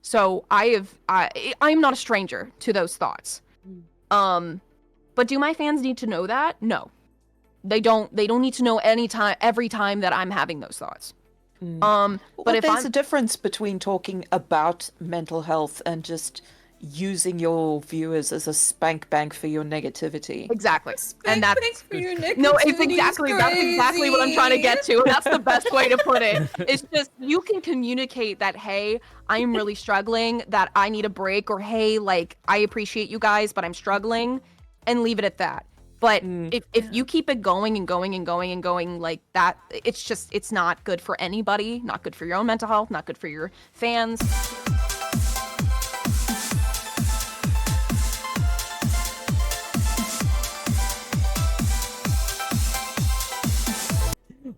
So I'm not a stranger to those thoughts. But do my fans need to know that? No. They don't need to know every time that I'm having those thoughts. But if there's a difference between talking about mental health and just using your viewers as a spank bank for your negativity. Exactly. And that's for your negativity. No, it's exactly that's exactly what I'm trying to get to. That's the best way to put it. It's just you can communicate that, hey, I'm really struggling, that I need a break, or hey, like, I appreciate you guys, but I'm struggling, and leave it at that. But if you keep it going and going and going and going like that, it's not good for anybody, not good for your own mental health, not good for your fans.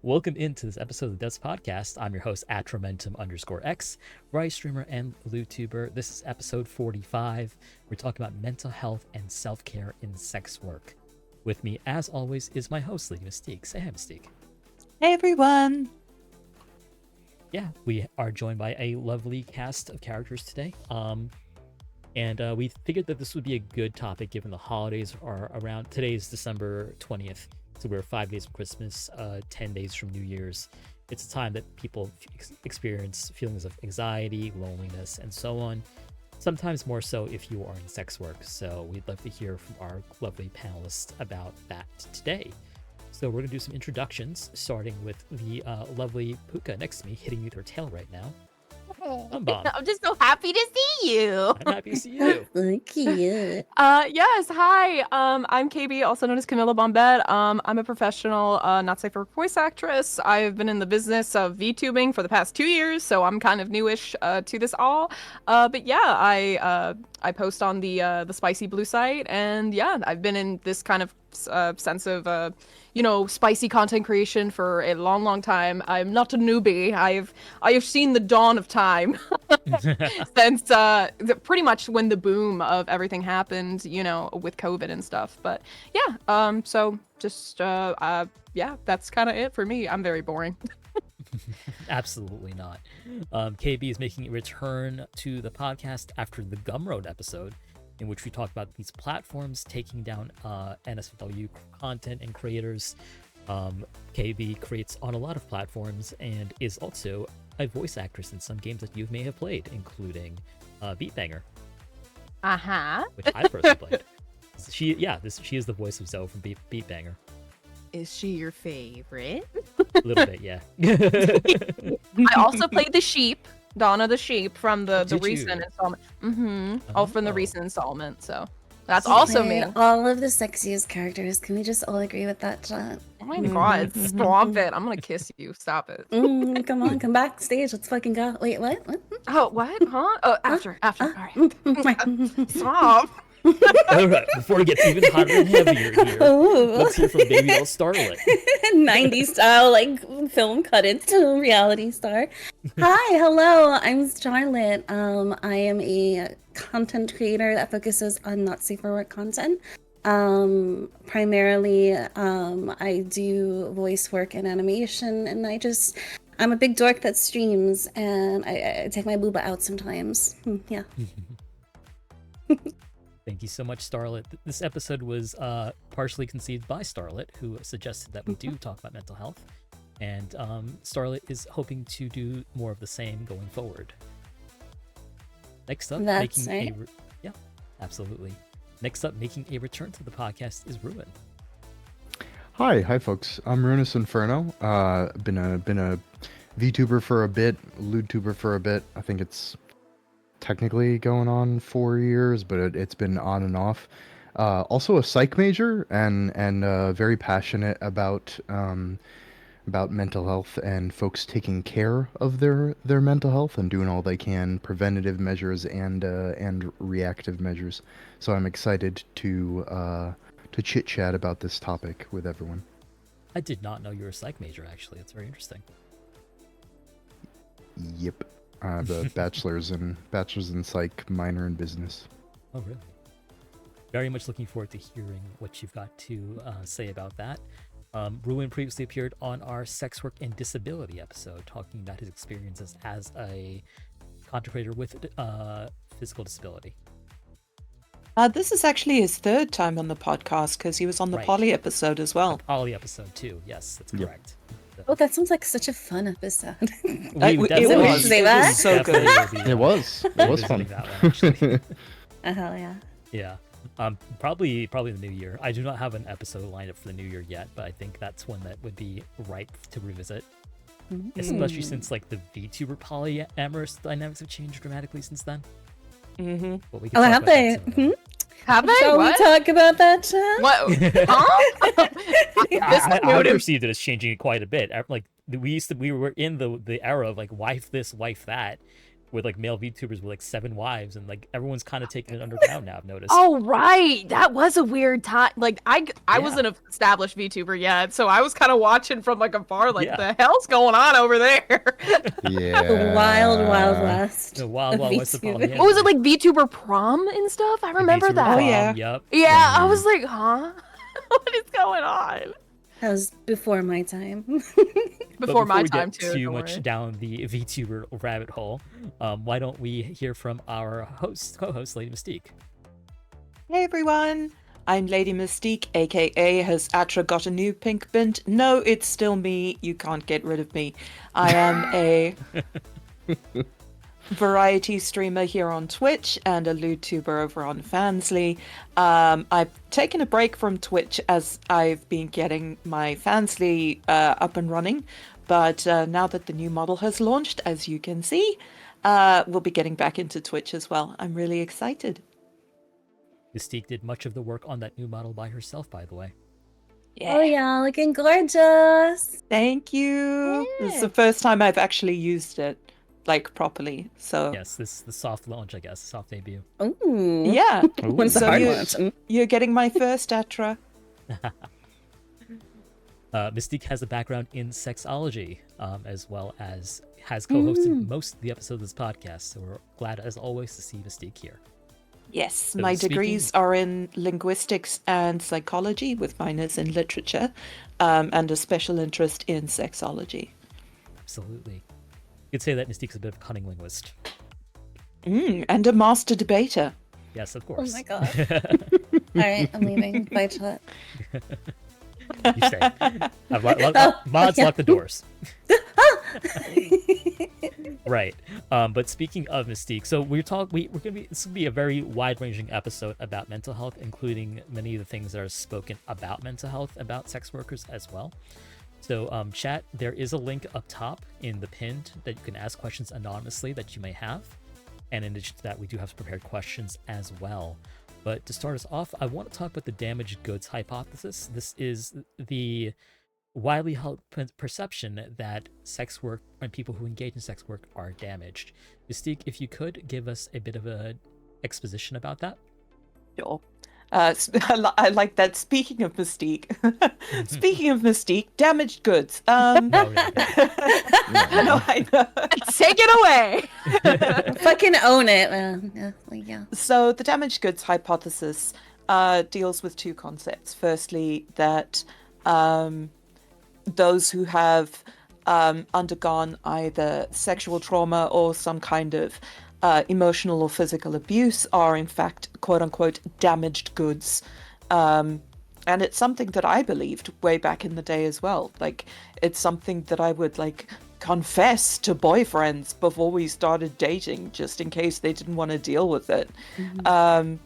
Welcome into this episode of the Devs Podcast. I'm your host, Atramentum_X, Rise streamer and lewdtuber. This is episode 45. We're talking about mental health and self-care in sex work. With me, as always, is my host, Lady Mystique. Say hi, Mystique. Hey, everyone. Yeah, we are joined by a lovely cast of characters today. And we figured that this would be a good topic given the holidays are around. Today is December 20th. So we're 5 days from Christmas, 10 days from New Year's. It's a time that people experience feelings of anxiety, loneliness, and so on. Sometimes more so if you are in sex work. So we'd love to hear from our lovely panelists about that today. So we're going to do some introductions, starting with the lovely Puka next to me, hitting me with her tail right now. KumBomb. I'm just so happy to see you. I'm happy to see you. Thank you. Yes, hi. I'm KB, also known as Camilla Bombette. I'm a professional, not safe for voice actress. I've been in the business of VTubing for the past 2 years, so I'm kind of newish to this all. But yeah, I post on the Spicy Blue site, and yeah, I've been in this kind of sense of spicy content creation for a long, long time. I'm not a newbie. I have seen the dawn of time since pretty much when the boom of everything happened, with COVID and stuff. But yeah, so just yeah, that's kind of it for me. I'm very boring. Absolutely not. KB is making a return to the podcast after the Gumroad episode, in which we talk about these platforms taking down NSFW content and creators. KB creates on a lot of platforms and is also a voice actress in some games that you may have played, including Beatbanger. Which I personally played. She is the voice of Zoe from Beatbanger. Is she your favorite? A little bit, yeah. I also played the sheep, Donna the sheep, from the Did recent you? installment. All from the recent installment, so that's also me. All of the sexiest characters. Can we just all agree with that, chat? Oh my god, stop it. I'm gonna kiss you. Stop it. Come on, come backstage. Let's fucking go. Wait, what? Oh, what? Huh? Oh, after. All right. Stop. All right, before it gets even hotter and heavier here, let's hear from Babydoll Starlit. 90s style, like film cut into reality star. Hi, hello, I'm Charlotte. I am a content creator that focuses on not safe for work content. Primarily, I do voice work and animation, and I'm a big dork that streams, and I take my booba out sometimes. Yeah. Thank you so much, Starlit. This episode was partially conceived by Starlit, who suggested that we do talk about mental health. And Starlit is hoping to do more of the same going forward. Next up, yeah, absolutely. Next up, making a return to the podcast is Ruin. Hi folks. I'm Ruinous Inferno. Been a VTuber for a bit, lewdtuber for a bit. I think it's technically going on 4 years, but it's been on and off. Also a psych major and very passionate about mental health and folks taking care of their mental health and doing all they can, preventative measures and reactive measures. So I'm excited to chit chat about this topic with everyone. I did not know you were a psych major, actually. It's very interesting. Yep. The bachelor's in psych, minor in business. Oh, really? Very much looking forward to hearing what you've got to say about that. Ruin previously appeared on our sex work and disability episode, talking about his experiences as a content creator with physical disability. This is actually his third time on the podcast because he was on the Right. Polly episode as well. Poly episode too. Yes, that's Yep. correct. Oh, that sounds like such a fun episode. It definitely- was. Say It that? was so good. definitely will be, It was. It was revisiting fun. that one, actually. Oh, hell yeah. Yeah. Probably the new year. I do not have an episode lined up for the new year yet, but I think that's one that would be ripe to revisit. Especially since like the VTuber polyamorous dynamics have changed dramatically since then. Mm-hmm. But we can Oh, talk have about that they? soon, though. Have they? Shall we What? talk about that, Chan? What? Huh? This I dude- perceived it as changing it quite a bit. Like we were in the era of like wife this, wife that, with like male VTubers with like 7 wives, and like everyone's kind of taking it underground now. I've noticed. Oh right, that was a weird time. Like I Yeah. wasn't an established VTuber yet, so I was kind of watching from like afar. Like Yeah. the hell's going on over there? Yeah. The wild west. The wild of west of VTuber. polyamorous. What was it like VTuber prom and stuff? I remember VTuber that. Oh, prom, yeah. Yep. Yeah, I was like, huh? What is going on? That was before my time. But Before my we time get too. too don't much worry. down the VTuber rabbit hole, why don't we hear from our co-host, Lady Mystique? Hey everyone, I'm Lady Mystique, aka Has Atra Got a New Pink Bint? No, it's still me. You can't get rid of me. I am a variety streamer here on Twitch and a lewdtuber over on Fansly. I've taken a break from Twitch as I've been getting my Fansly up and running, but now that the new model has launched, as you can see, we'll be getting back into Twitch as well. I'm really excited. Mystique did much of the work on that new model by herself, by the way. Oh yeah, looking gorgeous. Thank you. This is the first time I've actually used it, like, properly. So Yes, the soft launch, I guess, soft debut. Ooh. yeah, When's the So hard you- launch? you're getting my first Atra. Mystique has a background in sexology, as well as has co-hosted most of the episodes of this podcast. So we're glad, as always, to see Mystique here. Yes, my degrees are in linguistics and psychology, with minors in literature, and a special interest in sexology. Absolutely. You could say that Mystique's a bit of a cunning linguist. And a master debater. Yes, of Oh course. my god. Alright, I'm leaving. Bye, chat. You stay. Mods yeah. lock the doors. Right. But speaking of Mystique, so we're gonna be, this will be a very wide-ranging episode about mental health, including many of the things that are spoken about mental health, about sex workers as well. So, chat, there is a link up top in the pinned that you can ask questions anonymously that you may have. And in addition to that, we do have prepared questions as well. But to start us off, I want to talk about the damaged goods hypothesis. This is the widely held perception that sex work and people who engage in sex work are damaged. Mystique, if you could give us a bit of an exposition about that. Sure. I like that. Speaking of Mystique, damaged goods. No. No, I know. Take it away. Fucking own it, man. Yeah, like, yeah. So the damaged goods hypothesis deals with two concepts. Firstly, that those who have undergone either sexual trauma or some kind of emotional or physical abuse are in fact quote unquote damaged goods. And it's something that I believed way back in the day as well. Like, it's something that I would like confess to boyfriends before we started dating, just in case they didn't want to deal with it. And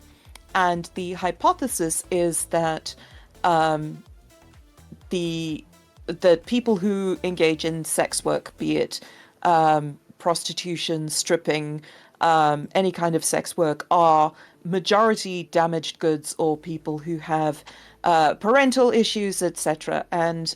the hypothesis is that the people who engage in sex work, be it prostitution, stripping, any kind of sex work, are majority damaged goods or people who have parental issues, etc. And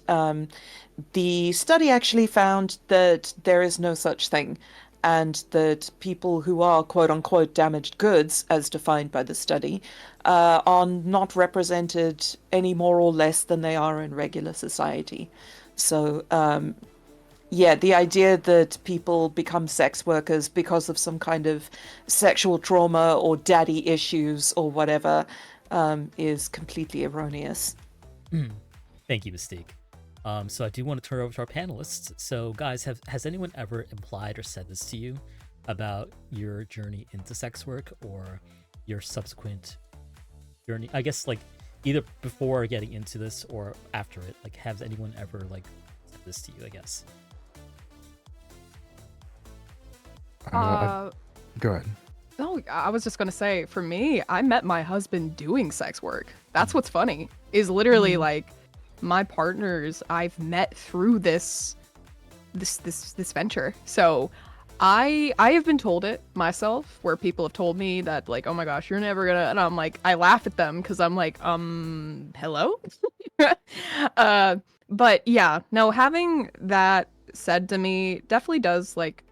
the study actually found that there is no such thing, and that people who are quote unquote damaged goods, as defined by the study, are not represented any more or less than they are in regular society. So yeah, the idea that people become sex workers because of some kind of sexual trauma or daddy issues or whatever is completely erroneous. Thank you, Mystique. So I do want to turn it over to our panelists. So, guys, has anyone ever implied or said this to you? about your journey into sex work or your subsequent journey? I guess like either before getting into this or after it. Like, has anyone ever like said this to you? I guess. Go ahead. Oh, I was just gonna say, for me, I met my husband doing sex work. That's what's funny. Is literally like my partners I've met through this venture. So I have been told it myself, where people have told me that like, oh my gosh, you're never gonna, and I'm like, I laugh at them because I'm like, hello. But yeah, no, having that said to me definitely does like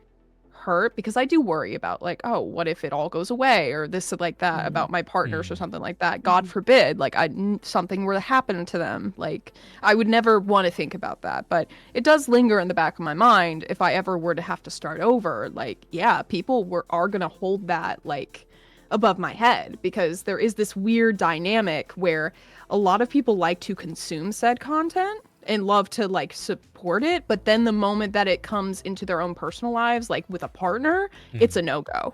hurt, because I do worry about like, oh, what if it all goes away or this or like that about my partners or something like that. God forbid, like something were to happen to them. Like I would never want to think about that, but it does linger in the back of my mind if I ever were to have to start over. Like, yeah, people are gonna hold that like above my head, because there is this weird dynamic where a lot of people like to consume said content and love to like support it, but then the moment that it comes into their own personal lives, like with a partner, it's a no-go.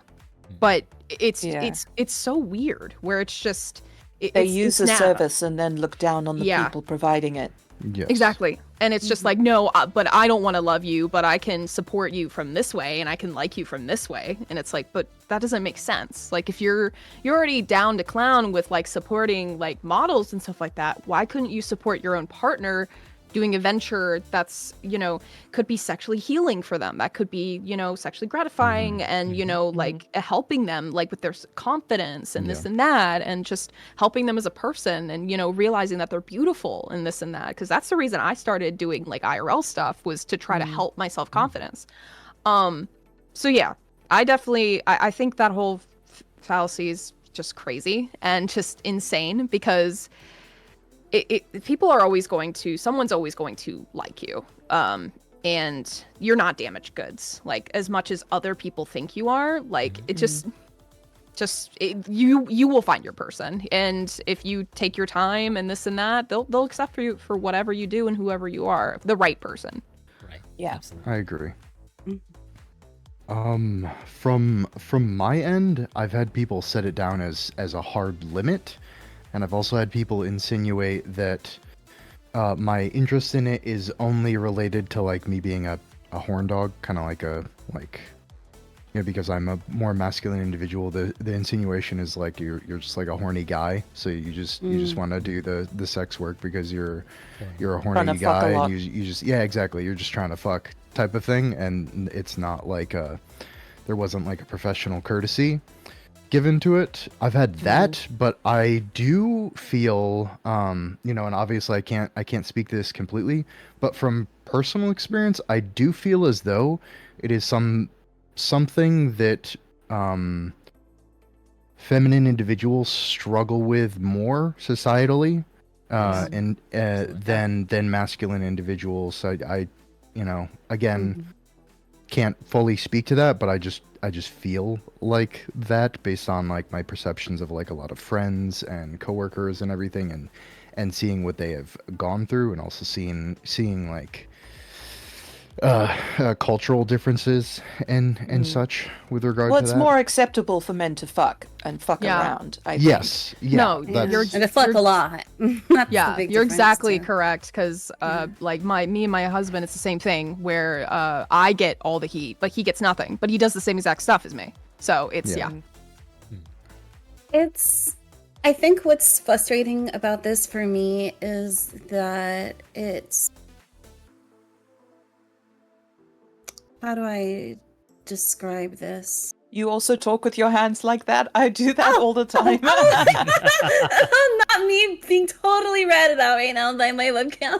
But it's so weird where it's just they use a service and then look down on the people providing it. Yes. Exactly. And it's just like, no, but I don't want to love you, but I can support you from this way and I can like you from this way. And it's like, but that doesn't make sense. Like if you're already down to clown with like supporting like models and stuff like that, why couldn't you support your own partner doing a venture that's, you know, could be sexually healing for them, that could be, you know, sexually gratifying and, you know, like helping them like with their confidence and this and that, and just helping them as a person and, you know, realizing that they're beautiful and this and that. Because that's the reason I started doing like IRL stuff, was to try to help my self-confidence. So yeah, I definitely, I think that whole fallacy is just crazy and just insane, because people are always going to, someone's always going to like you, and you're not damaged goods, like as much as other people think you are. Like it you will find your person, and if you take your time and this and that, they'll accept you for whatever you do and whoever you are, the right person. Right. Yeah. Absolutely. I agree. From my end, I've had people set it down as a hard limit. And I've also had people insinuate that my interest in it is only related to like me being a horn dog, kind of like you know, because I'm a more masculine individual. The insinuation is like you're just like a horny guy, so you just want to do the sex work because you're a horny guy and you just exactly, you're just trying to fuck type of thing, and it's not like there wasn't like a professional courtesy given to it. I've had that, but I do feel, you know, and obviously I can't speak to this completely, but from personal experience, I do feel as though it is something that feminine individuals struggle with more societally, and than masculine individuals. I you know, again, can't fully speak to that, but I just feel like that based on like my perceptions of like a lot of friends and coworkers and everything, and seeing what they have gone through, and also seeing like cultural differences and such with regard to that. Well, it's more acceptable for men to fuck and fuck around, I think. Yes. Yeah, No, you're And I fuck a lot. That's yeah, the big you're difference, exactly too. correct, because like me and my husband, it's the same thing, where I get all the heat but he gets nothing, but he does the same exact stuff as me, so it's I think what's frustrating about this for me is that it's, how do I describe this? You also talk with your hands like that? I do that all the time. Not me being totally ratted out right now by my webcam.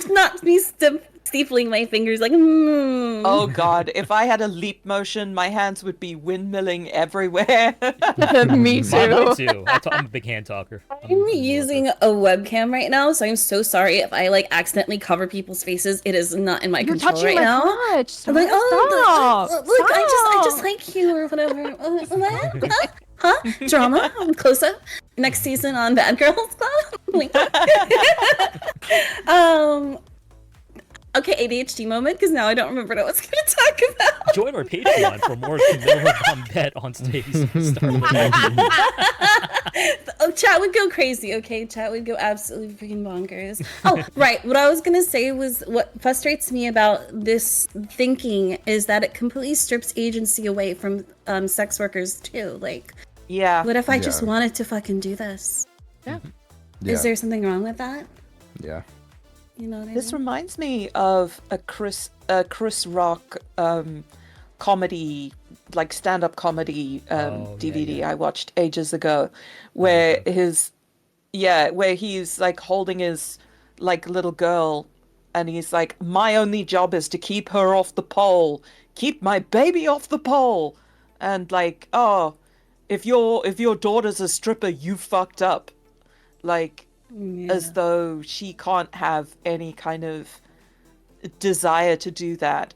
Not me steepling my fingers like, Oh god, if I had a leap motion, my hands would be windmilling everywhere. me Mine too. too. I'm a big hand talker. I'm using a webcam right now, so I'm so sorry if I like accidentally cover people's faces. It is not in my You're control touching right my now. crotch. I'm like, Stop. look, I Stop. just like you or whatever. What? Huh? Drama? Close up? Next season on Bad Girls Club? Okay, ADHD moment, because now I don't remember what I was going to talk about. Join our Patreon for more Camilla Bombette on today's Star Wars. Oh, chat would go crazy, okay? Chat would go absolutely freaking bonkers. Oh, right. What I was going to say was what frustrates me about this thinking is that it completely strips agency away from sex workers, too. Like, Yeah. what if I just Yeah. wanted to fucking do this? Yeah. Is there something wrong with that? Yeah. You know what I This mean? reminds me of a Chris Rock comedy, like stand-up comedy Oh, yeah, DVD yeah. I watched ages ago, where where he's like holding his like little girl, and he's like, my only job is to keep her off the pole, keep my baby off the pole, and like, oh, if your daughter's a stripper, you fucked up, like. As though she can't have any kind of desire to do that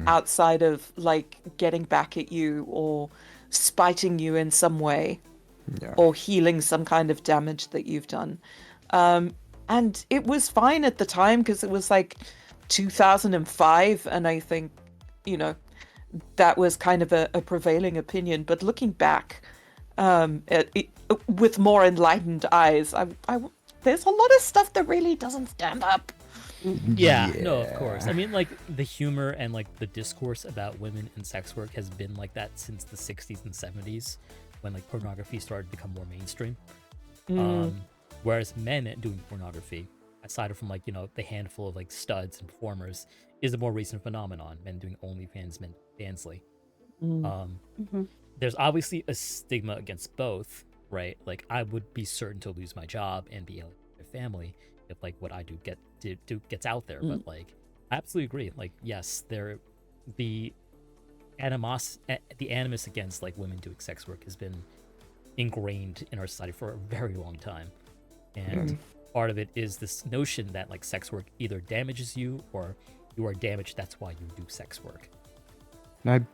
outside of like getting back at you or spiting you in some way Yeah. or healing some kind of damage that you've done. And it was fine at the time because it was like 2005, and I think, you know, that was kind of a prevailing opinion. But looking back with more enlightened eyes, there's a lot of stuff that really doesn't stand up. Yeah, no, of course. Yeah. I mean, like, the humor and, like, the discourse about women in sex work has been like that since the 60s and 70s, when, like, pornography started to become more mainstream. Whereas men doing pornography, aside from, like, you know, the handful of, like, studs and performers, is a more recent phenomenon. Men doing OnlyFans, men dancely. There's obviously a stigma against both, right? Like, I would be certain to lose my job and be able to family if like what I do gets out there. But like, I absolutely agree. Like, yes, the animus against like women doing sex work has been ingrained in our society for a very long time, and part of it is this notion that like sex work either damages you or you are damaged. That's why you do sex work. And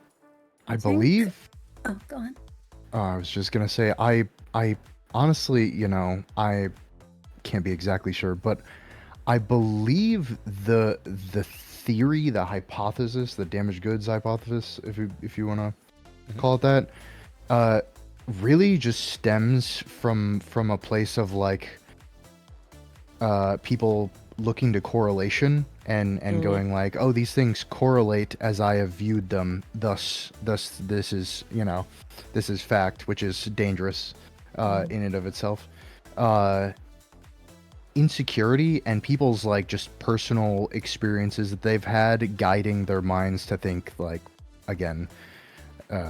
I believe. Oh, go on. I was just gonna say, I honestly, you know, I can't be exactly sure, but I believe the theory, the hypothesis, the damaged goods hypothesis, if you want to call it that, really just stems from a place of like people looking to correlation and going like, oh, these things correlate as I have viewed them, thus this is, you know, this is fact, which is dangerous in and of itself. Insecurity and people's like just personal experiences that they've had guiding their minds to think like, again,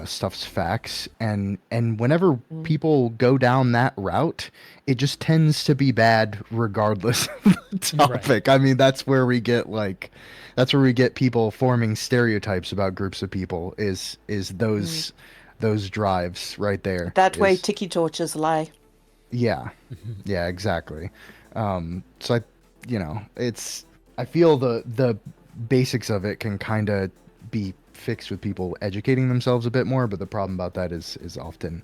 stuff's facts, and whenever people go down that route, it just tends to be bad regardless of the topic. Right. I mean, that's where we get people forming stereotypes about groups of people is those drives right there. That way tiki torches lie. Yeah. Yeah, exactly. So I feel the basics of it can kind of be fixed with people educating themselves a bit more, but the problem about that is often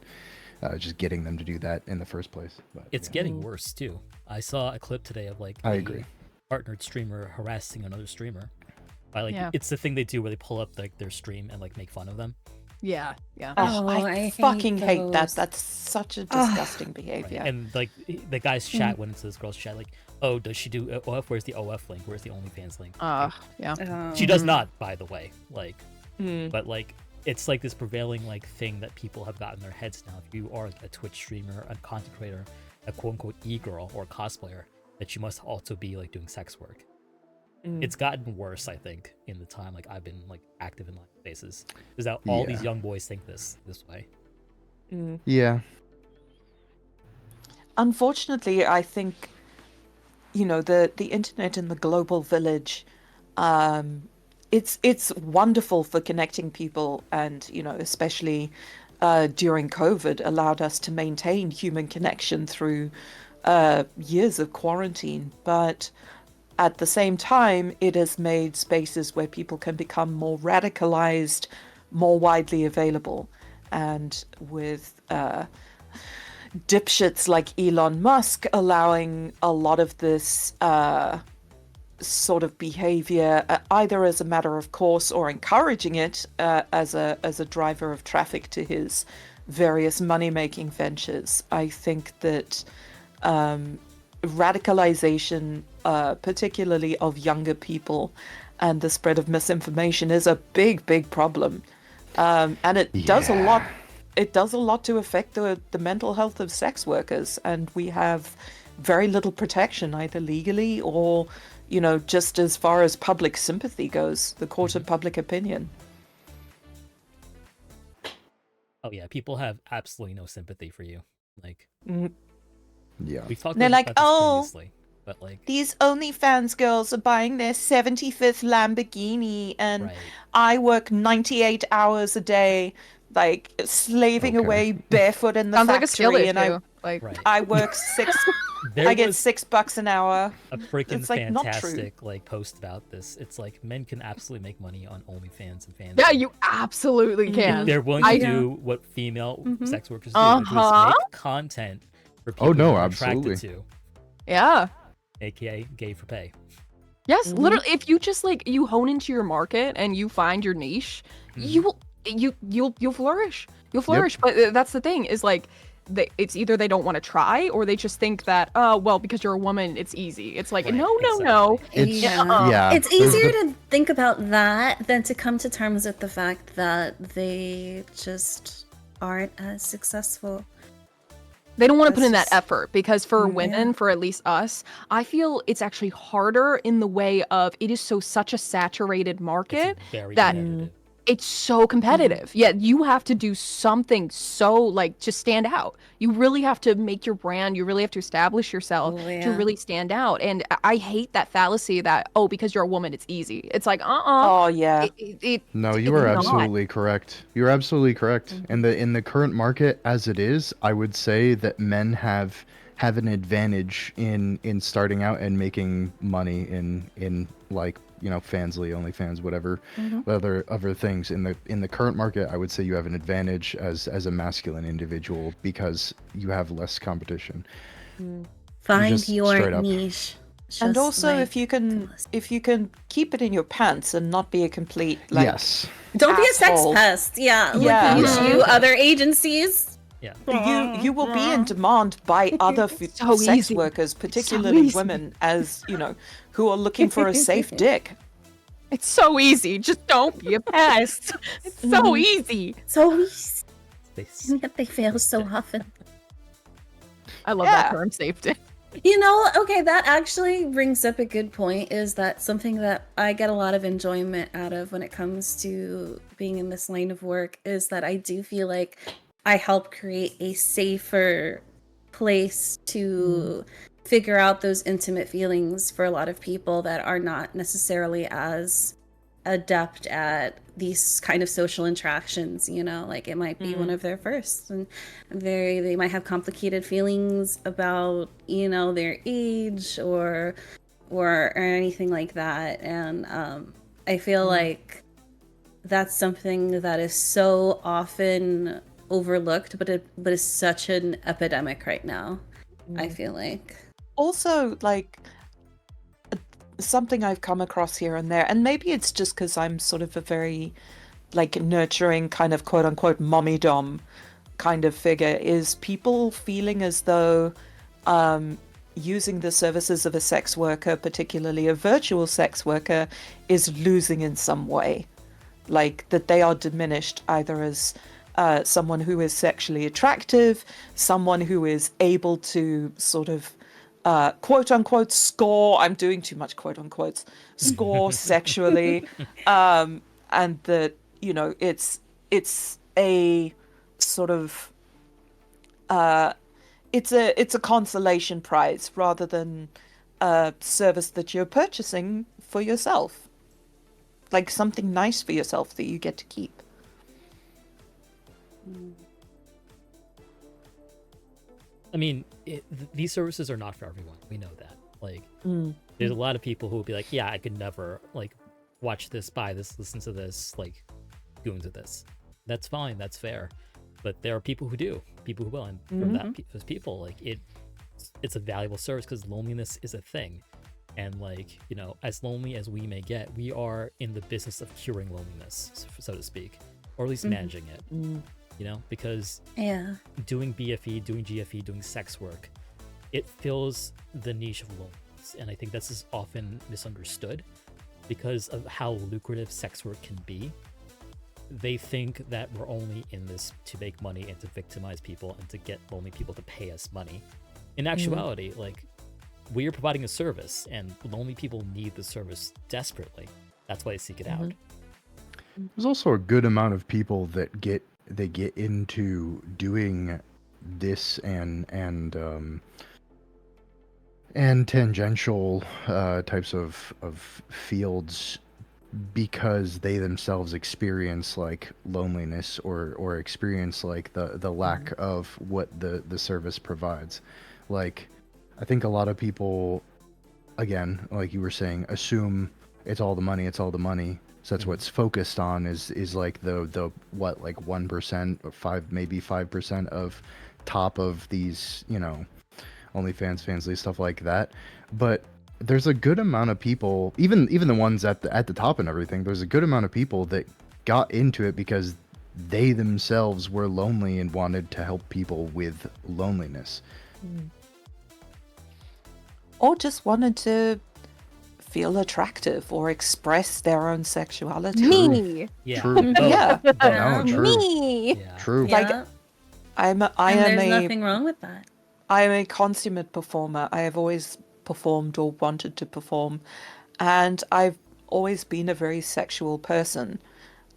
just getting them to do that in the first place. But, It's getting worse too. I saw a clip today of like I a agree. partnered streamer harassing another streamer. By like, Yeah. it's the thing they do where they pull up like their stream and like make fun of them. Yeah. Oh, I I hate fucking hate that. those. That's such a disgusting behavior. And like the guy's chat went into this girl's chat like, oh, does she do OF? Where's the OF link? Where's the OnlyFans link? Yeah. She does not, by the way. Like, but like it's like this prevailing like thing that people have got in their heads now. If you are like, a Twitch streamer, a content creator, a quote unquote e-girl or a cosplayer, that you must also be like doing sex work. It's gotten worse, I think, in the time like I've been like active in like spaces. Is that all these young boys think this way? Yeah. Unfortunately, I think, you know, the internet and the global village, it's wonderful for connecting people, and, you know, especially during COVID, allowed us to maintain human connection through years of quarantine. But at the same time, it has made spaces where people can become more radicalized, more widely available. And with dipshits like Elon Musk allowing a lot of this sort of behavior, either as a matter of course or encouraging it as a driver of traffic to his various money-making ventures. I think that radicalization, particularly of younger people, and the spread of misinformation is a big problem, and it does a lot. It does a lot to affect the mental health of sex workers, and we have very little protection, either legally or, just as far as public sympathy goes, the court of public opinion. Oh yeah, people have absolutely no sympathy for you. Like, Yeah. we've talked They're about like, this "Oh, previously, but like, these OnlyFans girls are buying their 75th Lamborghini, and right. I work 98 hours a day, like slaving Okay. away barefoot in the Sounds like a skill factory, and issue. Like, Right. I work six. There I get was $6 an hour. a freaking It's like not true. fantastic like post about this. It's like men can absolutely make money on OnlyFans and fans. yeah, you absolutely can. They're willing I- to do what female sex workers do, which is Uh-huh. make content for people Oh, no, they're attracted absolutely. to, Yeah. aka gay for pay. Yes, literally. If you just like you hone into your market and you find your niche, you'll flourish. You'll flourish. But that's the thing is like, it's either they don't want to try or they just think that well, because you're a woman, it's easy. It's like Right, no. It's Yeah. yeah. It's there's easier the- to think about that than to come to terms with the fact that they just aren't as successful. They don't want to put in That's that just- effort because for Yeah. women, for at least us, I feel it's actually harder in the way of it is such a saturated market It's very that competitive. it's so competitive. Yet you have to do something so like to stand out. You really have to make your brand. You really have to establish yourself Oh, to yeah. really stand out. And I hate that fallacy that because you're a woman, it's easy. It's like Oh yeah. No, you are it's not. absolutely correct. You're absolutely correct. And in the current market as it is, I would say that men have an advantage in starting out and making money in like, Fansly, OnlyFans, whatever, other things. In the current market, I would say you have an advantage as a masculine individual because you have less competition. Find Just your straight up. niche. And just also, like if you can keep it in your pants and not be a complete like Yes. don't be a sex asshole. pest. Yeah, Yeah. looking at you, other agencies. Yeah. you will be in demand by other So sex easy. workers, particularly easy. women, as who are looking for a safe dick. It's so easy. Just don't be a pest. It's so easy. So easy, They and yet they fail so often. I love Yeah. that term, safety. Okay, that actually brings up a good point, is that something that I get a lot of enjoyment out of when it comes to being in this line of work is that I do feel like I help create a safer place to figure out those intimate feelings for a lot of people that are not necessarily as adept at these kind of social interactions. Like it might be one of their first, and they might have complicated feelings about their age or anything like that. And I feel like that's something that is so often overlooked, but is such an epidemic right now. I feel like Also, like something I've come across here and there, and maybe it's just because I'm sort of a very like nurturing kind of quote unquote mommy dom kind of figure, is people feeling as though using the services of a sex worker, particularly a virtual sex worker, is losing in some way. Like that they are diminished either as someone who is sexually attractive, someone who is able to sort of quote unquote score, I'm doing too much quote unquotes, score sexually, and that it's a sort of it's a consolation prize rather than a service that you're purchasing for yourself, like something nice for yourself that you get to keep. I mean, these services are not for everyone. We know that. Like, there's a lot of people who will be like, yeah, I could never like watch this, buy this, listen to this, like go into this. That's fine. That's fair. But there are people who do, people who will, and for those people, like it's a valuable service because loneliness is a thing. And like, you know, as lonely as we may get, we are in the business of curing loneliness, so to speak, or at least managing it. You know, because Yeah. doing BFE, doing GFE, doing sex work, it fills the niche of loneliness, and I think this is often misunderstood because of how lucrative sex work can be. They think that we're only in this to make money and to victimize people and to get lonely people to pay us money. In actuality, like, we are providing a service, and lonely people need the service desperately. That's why they seek it out. There's also a good amount of people that get into doing this and tangential types of fields because they themselves experience like loneliness or experience like the lack of what the service provides. Like, I think a lot of people, again, like you were saying, assume it's all the money. So that's what's focused on is like the what, like 1% or 5% of top of these, you know, OnlyFans, Fansly, stuff like that. But there's a good amount of people, even the ones at the top and everything, there's a good amount of people that got into it because they themselves were lonely and wanted to help people with loneliness. Or just wanted to feel attractive or express their own sexuality. Me. Yeah. True. Both. Yeah. No, true. Me. Yeah. True. Yeah. Like, I and am there's nothing wrong with that. I am a consummate performer. I have always performed or wanted to perform, and I've always been a very sexual person.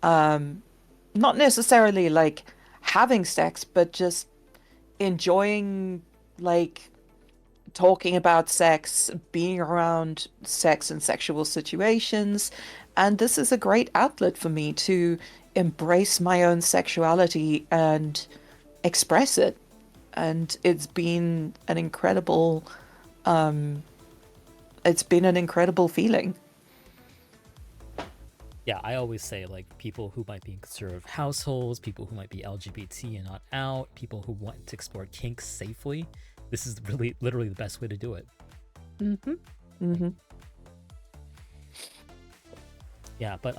Not necessarily like having sex, but just enjoying like talking about sex, being around sex and sexual situations. And this is a great outlet for me to embrace my own sexuality and express it. And it's been an incredible feeling. Yeah, I always say, like, people who might be in conservative households, people who might be LGBT and not out, people who want to explore kinks safely, this is really literally the best way to do it. Yeah, but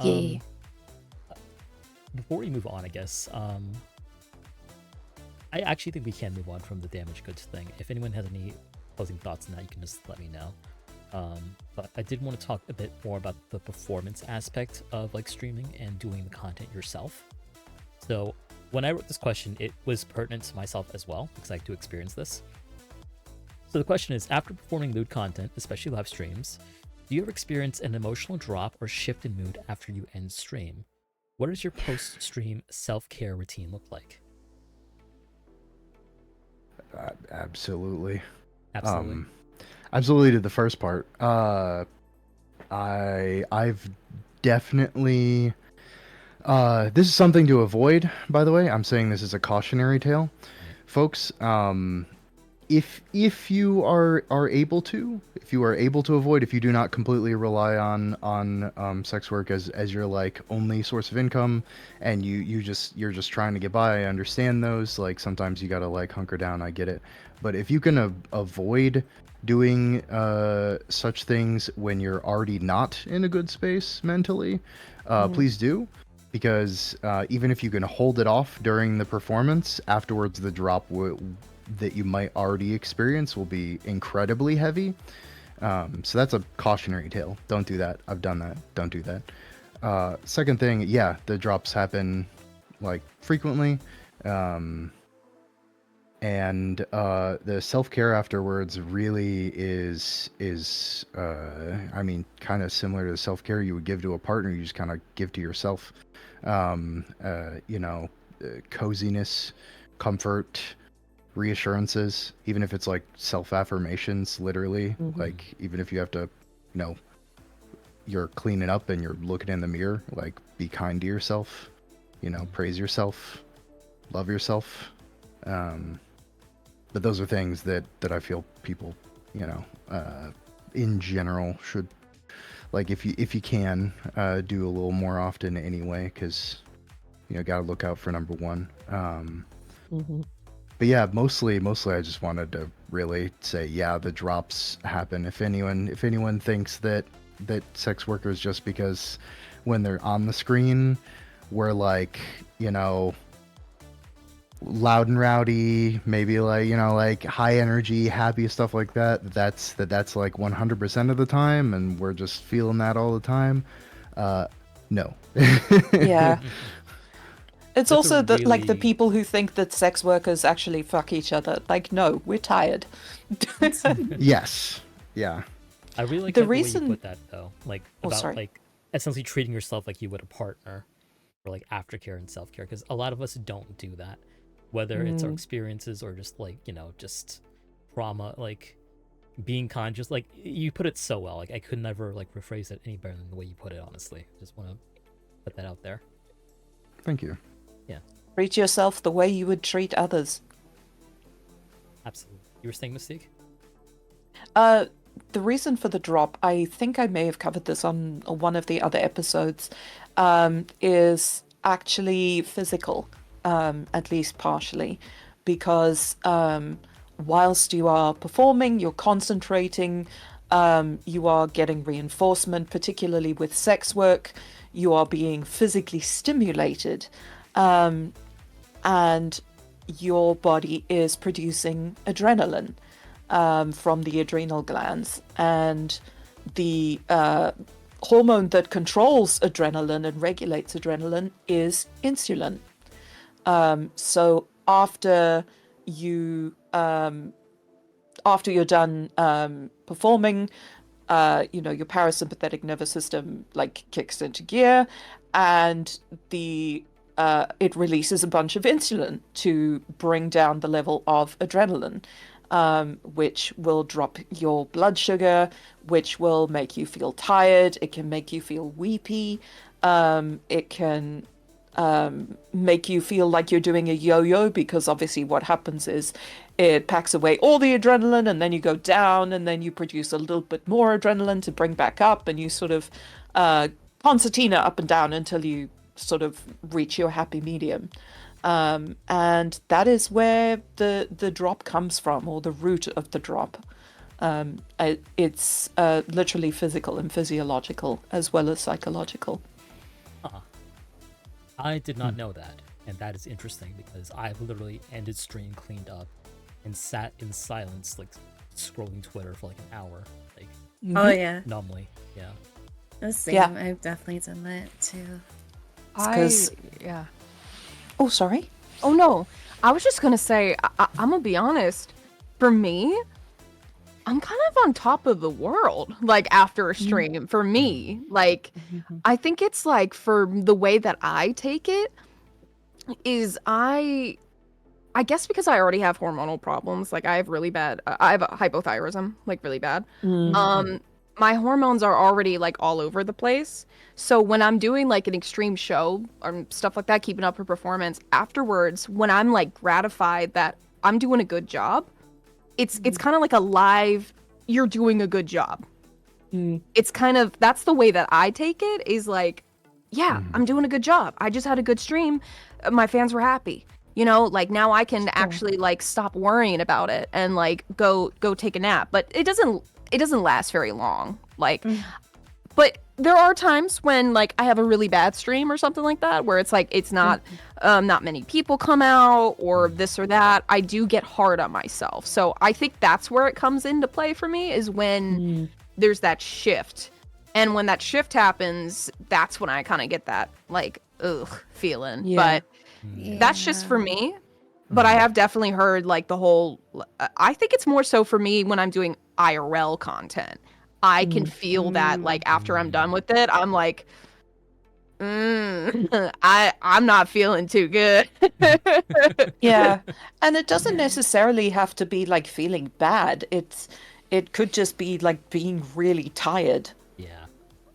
before we move on, I guess, I actually think we can move on from the damaged goods thing. If anyone has any closing thoughts on that, you can just let me know. But I did want to talk a bit more about the performance aspect of like streaming and doing the content yourself. So when I wrote this question, it was pertinent to myself as well, because I do experience this. So the question is, after performing lewd content, especially live streams, do you ever experience an emotional drop or shift in mood after you end stream? What does your post-stream self-care routine look like? Absolutely. Absolutely. Absolutely to the first part. I've definitely this is something to avoid, by the way. I'm saying this is a cautionary tale. Folks, if you are able to, avoid, if you do not completely rely on sex work as your like only source of income, and you're just trying to get by, I understand those. Like, sometimes you gotta like hunker down, I get it. But if you can avoid doing such things when you're already not in a good space mentally, please do. Because even if you can hold it off during the performance, afterwards the drop that you might already experience will be incredibly heavy. So that's a cautionary tale. Don't do that. I've done that. Don't do that. Second thing, yeah, the drops happen like frequently. And the self-care afterwards really is I mean, kind of similar to the self-care you would give to a partner. You just kind of give to yourself. You know, coziness, comfort, reassurances, even if it's like self-affirmations, literally. Like, even if you have to, you know, you're cleaning up and you're looking in the mirror, like, be kind to yourself, you know, praise yourself, love yourself. But those are things that I feel people, you know, in general should, like, if you can, do a little more often anyway, because, you know, gotta look out for number one. But yeah, mostly I just wanted to really say, yeah, the drops happen. If anyone thinks that sex workers, just because when they're on the screen we're like, you know, loud and rowdy, maybe like, you know, like high energy, happy, stuff like that, that's like 100% of the time and we're just feeling that all the time. No. Yeah. It's That's a also like the really- people who think that sex workers actually fuck each other. Like, no, we're tired. Yes. Yeah. I really like The the way reason- you put that though, like Oh, about sorry. like essentially treating yourself like you would a partner, or like aftercare and self care, because a lot of us don't do that, whether it's our experiences or just like, you know, just trauma, like being conscious. Like you put it so well. Like I could never like rephrase it any better than the way you put it. Honestly, just want to put that out there. Thank you. Treat yourself the way you would treat others. Absolutely. You were saying, Mystique? The reason for the drop, I think I may have covered this on one of the other episodes, is actually physical, at least partially, because whilst you are performing, you're concentrating, you are getting reinforcement, particularly with sex work, you are being physically stimulated, and your body is producing adrenaline from the adrenal glands, and the hormone that controls adrenaline and regulates adrenaline is insulin. So after you're done performing, you know, your parasympathetic nervous system like kicks into gear, and it releases a bunch of insulin to bring down the level of adrenaline, which will drop your blood sugar, which will make you feel tired. It can make you feel weepy. It can make you feel like you're doing a yo-yo, because obviously what happens is it packs away all the adrenaline and then you go down and then you produce a little bit more adrenaline to bring back up, and you sort of concertina up and down until you sort of reach your happy medium. And that is where the drop comes from, or the root of the drop. It's literally physical and physiological as well as psychological. I did not know that, and that is interesting because I've literally ended stream, cleaned up, and sat in silence, like scrolling Twitter for like an hour, like Oh yeah, numbly. Yeah. the same. Yeah. I've definitely done that too. Yeah. Oh, sorry. Oh no, I was just gonna say, I'm gonna be honest. For me, I'm kind of on top of the world, like after a stream. For me, like, I think it's like, for the way that I take it, is I guess because I already have hormonal problems. Like I have really bad. I have a hypothyroidism, like really bad. My hormones are already like all over the place. So when I'm doing like an extreme show or stuff like that, keeping up her performance, afterwards, when I'm like gratified that I'm doing a good job, it's kind of like a live, you're doing a good job. It's kind of, that's the way that I take it, is like, yeah, I'm doing a good job. I just had a good stream. My fans were happy. You know, like now I can actually like stop worrying about it and like go take a nap. But it doesn't last very long. Like, but there are times when like I have a really bad stream or something like that, where it's like it's not many people come out or this or that. I do get hard on myself. So I think that's where it comes into play for me, is when there's that shift. And when that shift happens, that's when I kind of get that like feeling. Yeah. But that's just for me. But I have definitely heard like the whole, I think it's more so for me when I'm doing IRL content. I can feel that like after I'm done with it, I'm like, I'm not feeling too good. Yeah. And it doesn't necessarily have to be like feeling bad. It could just be like being really tired. Yeah.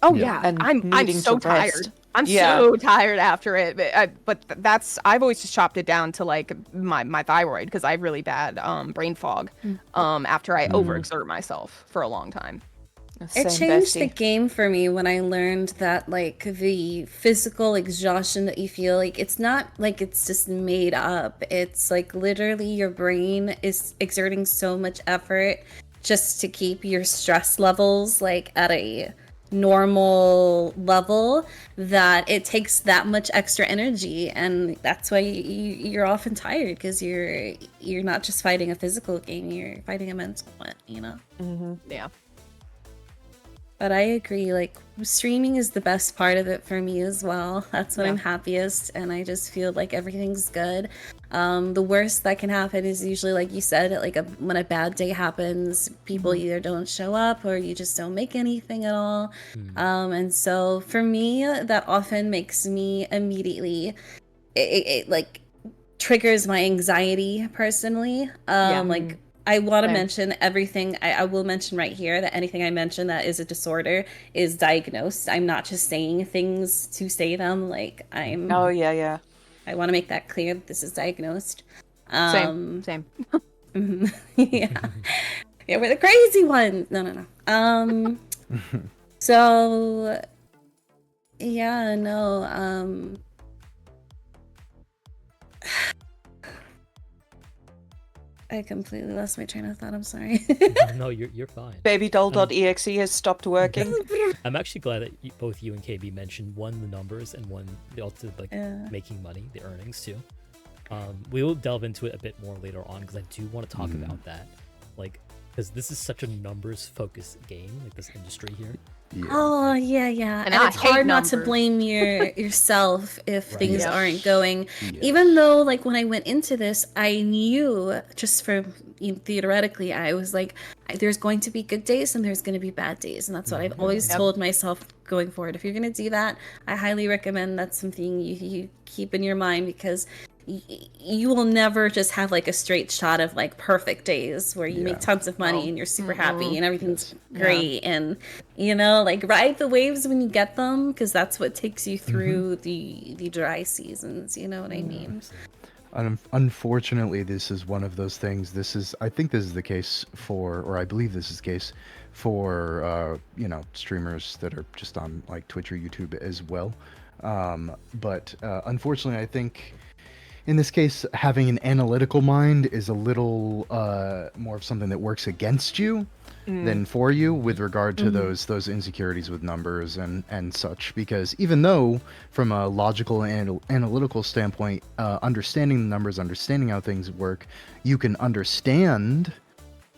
Oh Yeah. yeah, And I'm needing so to rest. tired. I'm Yeah. so tired after it. But that's, I've always just chopped it down to like my thyroid, because I have really bad brain fog after I overexert myself for a long time. It Same changed the bestie. game for me when I learned that like the physical exhaustion that you feel, like it's not like it's just made up. It's like literally your brain is exerting so much effort just to keep your stress levels like at a normal level, that it takes that much extra energy, and that's why you're often tired, because you're not just fighting a physical game, you're fighting a mental one, you know. Yeah. But I agree, like, streaming is the best part of it for me as well. That's when I'm happiest, and I just feel like everything's good. The worst that can happen is usually, like you said, like when a bad day happens, people either don't show up or you just don't make anything at all. And so for me, that often makes me immediately, it like triggers my anxiety personally. Like, I want to Same. mention everything. I will mention right here that anything I mention that is a disorder is diagnosed. I'm not just saying things to say them. Like, Oh yeah. I want to make that clear that this is diagnosed. Same. Yeah. Yeah, we're the crazy ones. No. So yeah, no, I completely lost my train of thought. I'm sorry. No, you're fine. Babydoll.exe has stopped working. I'm actually glad that both you and KB mentioned one, the numbers, and one, also like making money, the earnings too. We will delve into it a bit more later on, because I do want to talk about that, like, because this is such a numbers focused game, like this industry here. Yeah. Oh yeah, And and I it's hate hard not to numbers. blame yourself if things Yeah. aren't going. Yes. Even though, like, when I went into this, I knew, just for theoretically, I was like, there's going to be good days and there's going to be bad days, and that's what I've always told myself going forward. If you're going to do that, I highly recommend that's something you keep in your mind, because you will never just have like a straight shot of like perfect days where you make tons of money and you're super happy and everything's great, and you know, like, ride the waves when you get them, because that's what takes you through the dry seasons, you know what I mean? Unfortunately, this is one of those things. I think this is the case for, or I believe this is the case for, streamers that are just on like Twitch or YouTube as well. But unfortunately, I think in this case, having an analytical mind is a little more of something that works against you than for you, with regard to those insecurities with numbers and such. Because even though from a logical and analytical standpoint, understanding the numbers, understanding how things work, you can understand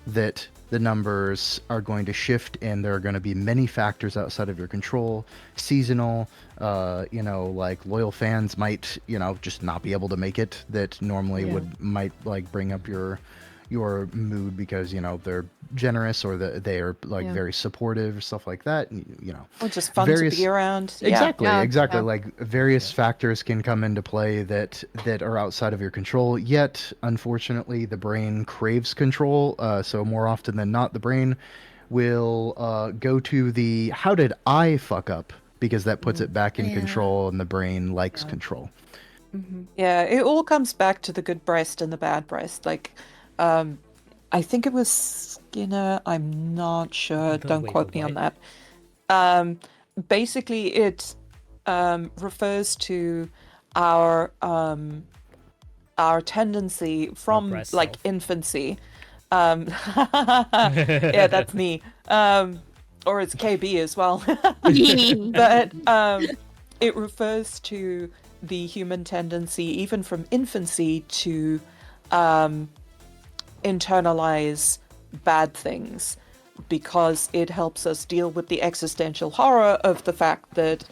that the numbers are going to shift and there are going to be many factors outside of your control, seasonal, like loyal fans might, just not be able to make it, that normally might like bring up your mood because, they're generous, or they are like very supportive, stuff like that, Or just fun to be around. Exactly. Yeah. Like various factors can come into play that are outside of your control. Yet, unfortunately, the brain craves control. So more often than not, the brain will go to the "how did I fuck up?" because that puts it back in control, and the brain likes control. Yeah, it all comes back to the good breast and the bad breast. Like, I think it was Skinner. I'm not sure. Don't Wait, quote me on what? that. Basically, it refers to our tendency from breast like self. infancy. Yeah, that's me. Or it's KB as well. But it refers to the human tendency, even from infancy, to internalize bad things, because it helps us deal with the existential horror of the fact that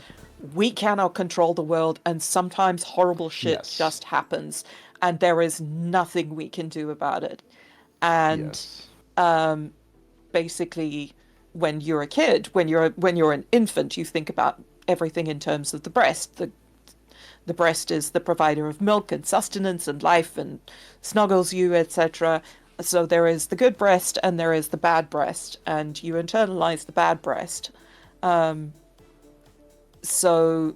we cannot control the world, and sometimes horrible shit just happens, and there is nothing we can do about it. And basically, when you're a kid, when you're an infant, you think about everything in terms of the breast. The breast is the provider of milk and sustenance and life and snuggles you, etc. So there is the good breast and there is the bad breast, and you internalize the bad breast, so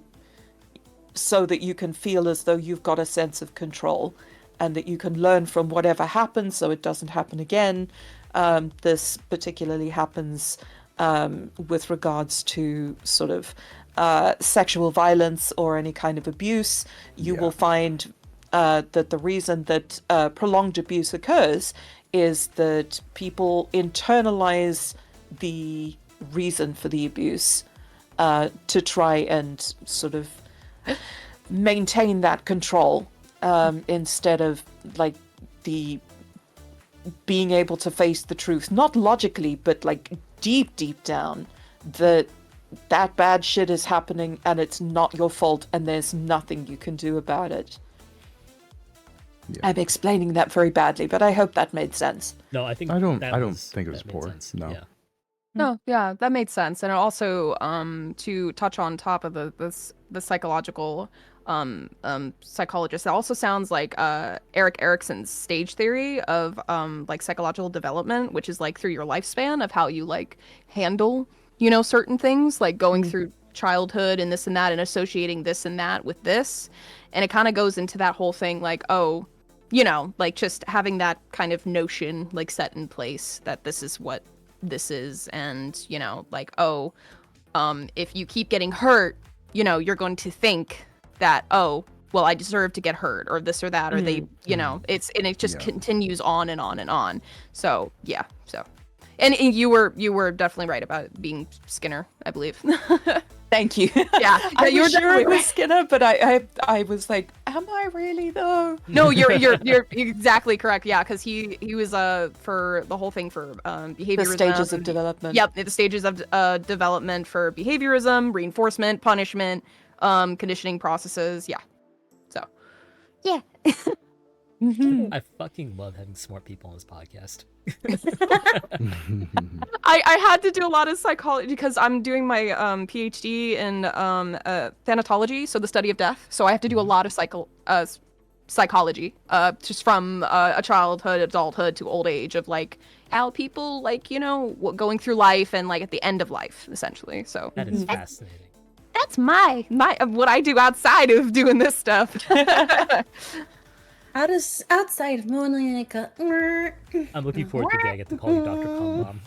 that you can feel as though you've got a sense of control, and that you can learn from whatever happens so it doesn't happen again. This particularly happens with regards to sort of sexual violence or any kind of abuse, you will find that the reason that prolonged abuse occurs is that people internalize the reason for the abuse to try and sort of maintain that control instead of like the being able to face the truth, not logically, but like deep down, that bad shit is happening and it's not your fault and there's nothing you can do about it. Yeah. I'm explaining that very badly, but I hope that made sense. No, I think I don't that think it was that made poor. sense. No. Yeah. No, yeah, that made sense. And also, to touch on top of the psychological psychologist, it also sounds like Eric Erickson's stage theory of like psychological development, which is like through your lifespan of how you like handle, you know, certain things, like going through childhood and this and that and associating this and that with this. And it kind of goes into that whole thing like, oh, you know, like just having that kind of notion like set in place that this is what this is, and you know, like, oh, if you keep getting hurt, you know, you're going to think that, oh, well, I deserve to get hurt or this or that, or they, you know, it just continues on and on and on. So yeah, so and you were definitely right about it being Skinner, I believe. Thank you. Yeah, I you were was sure definitely it was right. Skinner, but I was like, am I really though? No, you're exactly correct. Yeah, because he was for the whole thing for behaviorism. The stages of development. Yep, the stages of development for behaviorism, reinforcement, punishment, conditioning processes. Yeah. So, yeah. I fucking love having smart people on this podcast. I had to do a lot of psychology because I'm doing my PhD in thanatology, so the study of death. So I have to do a lot of psychology, just from a childhood, adulthood to old age, of like how people like, you know, going through life and like at the end of life, essentially. So That is fascinating. that's my what I do outside of doing this stuff. Outside of Monica. I'm looking forward to the day I get to call you Dr. KumBomb.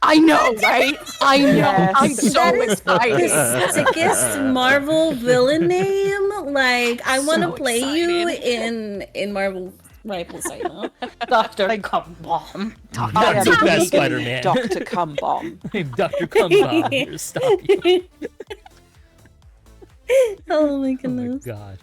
I know, right? I know. Yes. I'm so That is excited. the sickest Marvel villain name. Like, I want to So play you in Marvel Rivals right now. Dr. KumBomb. I am Not the best vegan Spider-Man. Dr. KumBomb. I'm Dr. KumBomb. Here to stop you. Oh my Oh my goodness. god.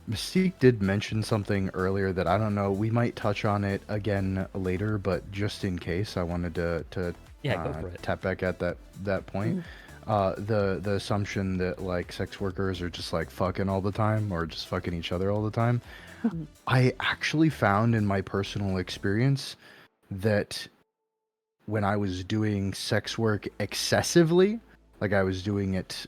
Mystique did mention something earlier that I don't know. We might touch on it again later, but just in case, I wanted to Yeah, go for it. tap back at that point. The assumption that like sex workers are just like fucking all the time or just fucking each other all the time. I actually found in my personal experience that when I was doing sex work excessively, like I was doing it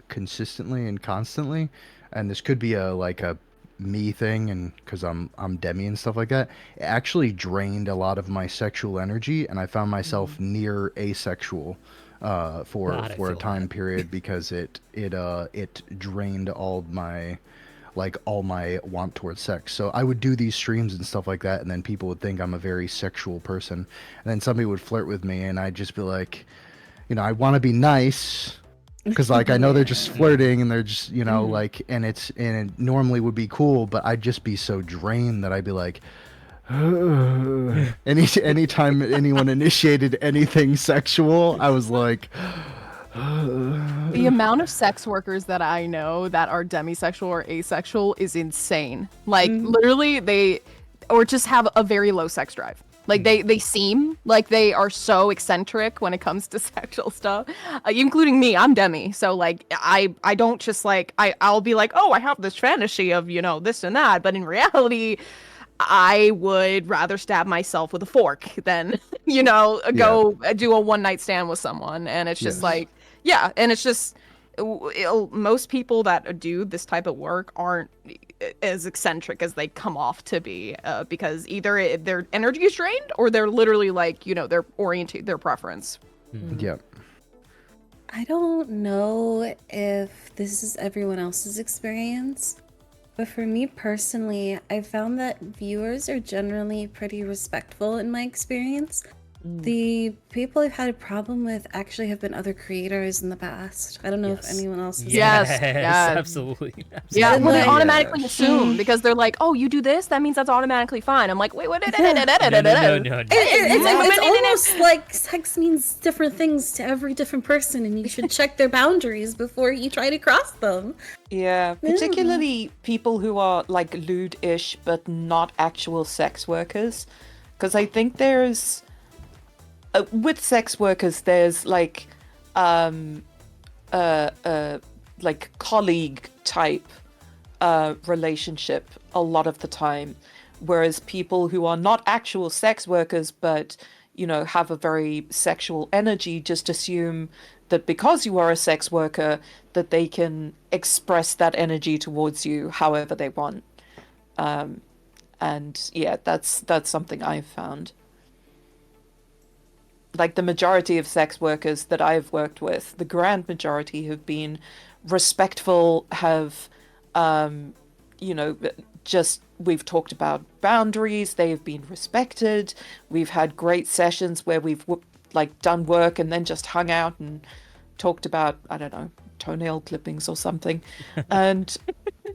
consistently and constantly, and this could be a me thing, and because I'm demi and stuff like that, it actually drained a lot of my sexual energy, and I found myself near asexual for God, I a feel time that. period because it drained all my want towards sex. So I would do these streams and stuff like that, and then people would think I'm a very sexual person, and then somebody would flirt with me, and I'd just be like, you know, I want to be nice. Because like I know they're just flirting and they're just, you know, like, and it normally would be cool, but I'd just be so drained that I'd be like, anytime anyone initiated anything sexual, I was like, The amount of sex workers that I know that are demisexual or asexual is insane. Like literally they or just have a very low sex drive. Like they seem like they are so eccentric when it comes to sexual stuff, including me. I'm demi, so like I don't just like I'll be like, oh, I have this fantasy of, you know, this and that, but in reality, I would rather stab myself with a fork than, you know, go do a one night stand with someone. And it's just Yes. like, yeah, and it's just most people that do this type of work aren't as eccentric as they come off to be, because either their energy is drained or they're literally like, you know, they're oriented their preference. yep. I don't know if this is everyone else's experience, but for me personally, I found that viewers are generally pretty respectful in my experience. The people I've had a problem with actually have been other creators in the past. I don't know if Yes. anyone else has. Yes, Yes, yes. absolutely. Yeah, And well, they like- automatically assume because they're like, "Oh, you do this, that means that's automatically fine." I'm like, "Wait, what?" No, no. It's almost like sex means different things to every different person, and you should check their boundaries before you try to cross them. Yeah, particularly people who are like lewd-ish but not actual sex workers, because I think there's with sex workers there's like like colleague type relationship a lot of the time, whereas people who are not actual sex workers but have a very sexual energy just assume that because you are a sex worker that they can express that energy towards you however they want. And yeah, that's something I've found. Like the majority of sex workers that I've worked with, the grand majority have been respectful, have just we've talked about boundaries, they've been respected. We've had great sessions where we've like done work and then just hung out and talked about, I don't know, toenail clippings or something. And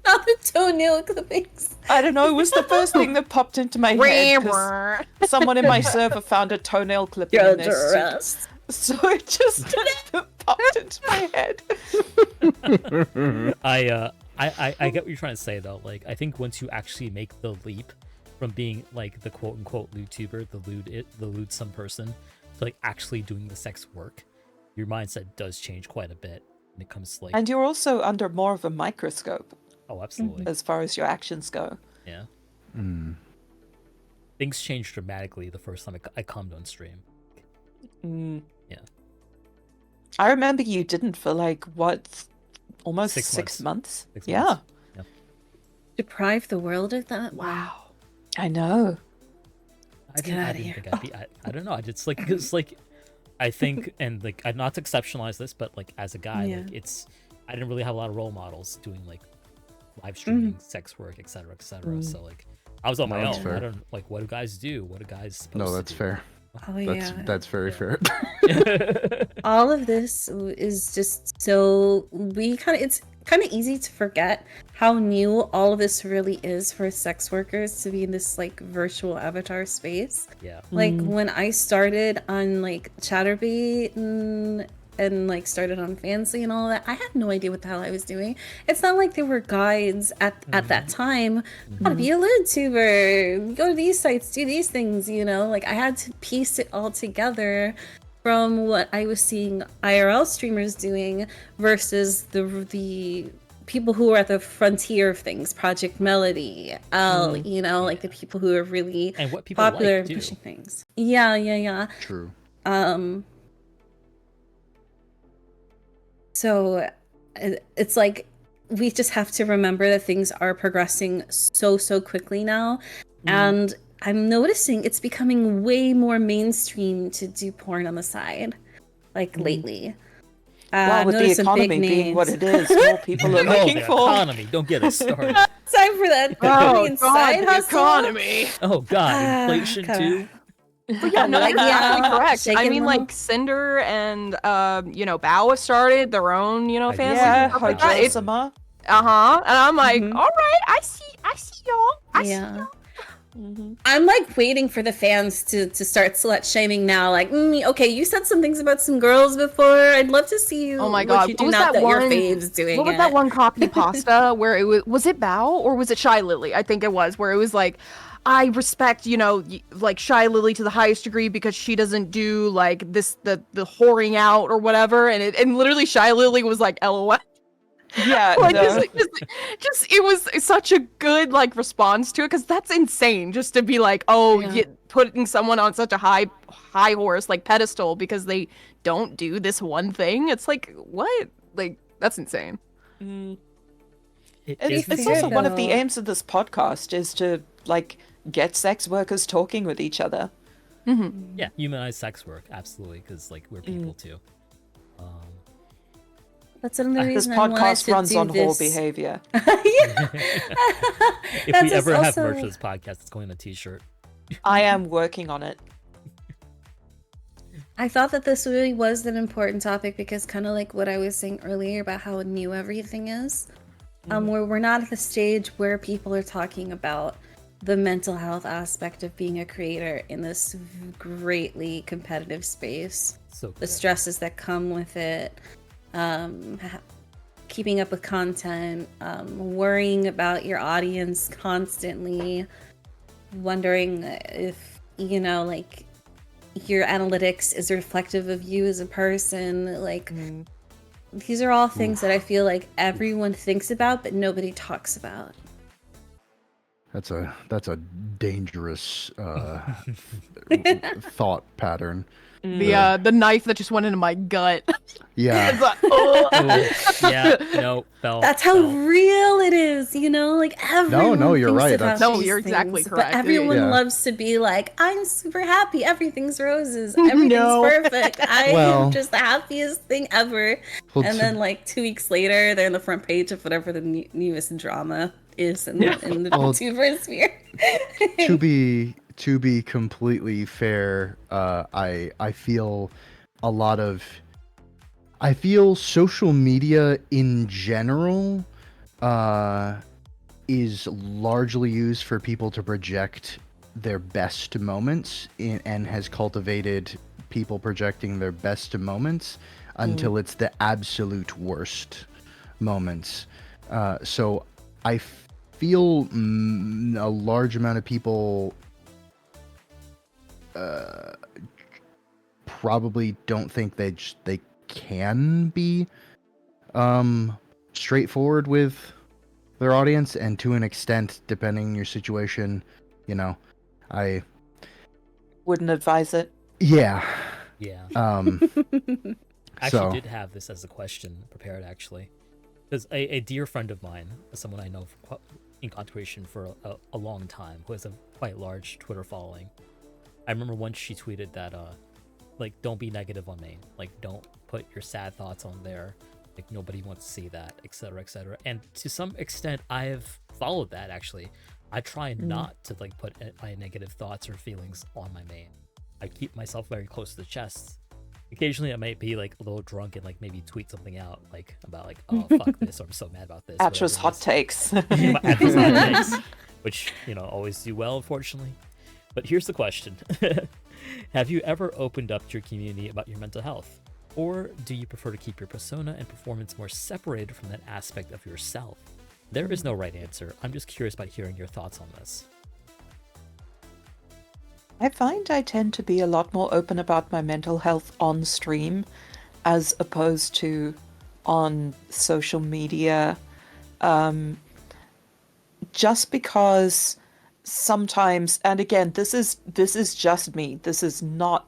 Not the toenail clippings. I don't know, it was the first thing that popped into my head, 'cause someone in my server found a toenail clipping You're in their suit. dressed. So it just popped into my head. I get what you're trying to say though. Like, I think once you actually make the leap from being like the quote unquote lewdtuber, the lewdsome person, to like actually doing the sex work, your mindset does change quite a bit when it comes to like. And you're also under more of a microscope Oh, absolutely. as far as your actions go. Yeah. Things change dramatically the first time I cummed on stream. Yeah. I remember you didn't for like what, almost 6 months. 6 Yeah. months. Yep. Deprive the world of that? Wow. I know. get outta didn't here. think I'd be. I don't know. I just like because like I think and like I'm not to exceptionalize this, but like as a guy, Yeah. like I didn't really have a lot of role models doing like live streaming, sex work, etc., etc. So like I was on my that's own. fair. I don't like what do guys do? What do guys supposed No, to that's do? fair. Oh That's yeah. that's very fair. All of this is just so it's kind of easy to forget how new all of this really is for sex workers to be in this like virtual avatar space. Yeah. Like when I started on like Chatterbait and like started on Fancy and all that, I had no idea what the hell I was doing. It's not like there were guides at that time. How to be a lewdtuber, go to these sites, do these things, like I had to piece it all together from what I was seeing IRL streamers doing versus the people who are at the frontier of things, Project Melody, like the people who are really And what people popular like, and too. pushing things. Yeah. True. So it's like we just have to remember that things are progressing so quickly now, and I'm noticing it's becoming way more mainstream to do porn on the side, like lately. Well, I've with the noticed some big economy being what names. it is, more people are Oh, looking the for. economy! Don't get us started. Time for that Korean side the hustle. economy. Oh God, inflation God. too. But yeah, no, Like, that's actually yeah, correct. I shaking mean, them. like Cinder and Bao have started their own, I fans. Yeah, and stuff like that. It's Hojosama. and I'm like, all right, I see y'all. I see Yeah. y'all. I'm like waiting for the fans to start slut shaming now. Like, okay, you said some things about some girls before. I'd love to see you. Oh my what god, you what do was now that your one? fave's doing What was it. that one copy pasta where it was it Bao or was it Shy Lily? I think it was where it was like, I respect like Shy Lily to the highest degree because she doesn't do like this the whoring out or whatever, and literally Shy Lily was like LOL. Yeah, Like no. just it was such a good like response to it because that's insane just to be like, oh, Yeah. putting someone on such a high horse like pedestal because they don't do this one thing. It's like, what? Like, that's insane. It It's, is it's fair, also one of the though. aims of this podcast is to like get sex workers talking with each other. yeah, humanize sex work, absolutely, because like we're people too. That's another This reason I wanted podcast to runs do on whore this. behavior. Yeah. If That's we ever also- have merch for this podcast, it's going on a T-shirt. I am working on it. I thought that this really was an important topic because kind of like what I was saying earlier about how new everything is. Where we're not at the stage where people are talking about the mental health aspect of being a creator in this greatly competitive space. So The good. stresses that come with it, keeping up with content, worrying about your audience constantly, wondering if, you know, like your analytics is reflective of you as a person. Like, these are all things that I feel like everyone thinks about, but nobody talks about. That's a dangerous thought pattern. The knife that just went into my gut. Yeah. It's like, oh. Oh, yeah, no, fell. That's how real it is, you know? Like, everyone no, you're thinks right, about that's- No, these you're exactly things, correct. But everyone Yeah. loves to be like, I'm super happy, everything's roses, everything's No. perfect, I Well- am just the happiest thing ever. Well, And to- then, like, 2 weeks later, they're in the front page of whatever the newest drama is in the Well, VTuber sphere. to be completely fair, I feel a lot of I feel social media in general is largely used for people to project their best moments and has cultivated people projecting their best moments until it's the absolute worst moments. So I feel a large amount of people probably don't think they can be straightforward with their audience, and to an extent, depending on your situation, you know, I Wouldn't advise it. yeah. Yeah. So Actually did have this as a question prepared, actually. Because a dear friend of mine, someone I know in content creation for a long time, who has a quite large Twitter following, I remember once she tweeted that, like, don't be negative on Maine. Like, don't put your sad thoughts on there. Like, nobody wants to see that, etc., etc. And to some extent, I have followed that, actually. I try not to, like, put my negative thoughts or feelings on my main. I keep myself very close to the chest. Occasionally, I might be, like, a little drunk and, like, maybe tweet something out, like, about, like, oh, fuck this, or I'm so mad about this. Atra's whatever it hot is. takes. Atra's hot takes, which, you know, always do well, unfortunately. But here's the question. Have you ever opened up to your community about your mental health? Or do you prefer to keep your persona and performance more separated from that aspect of yourself? There is no right answer. I'm just curious about hearing your thoughts on this. I find I tend to be a lot more open about my mental health on stream as opposed to on social media. Just because sometimes, and again, this is just me. This is not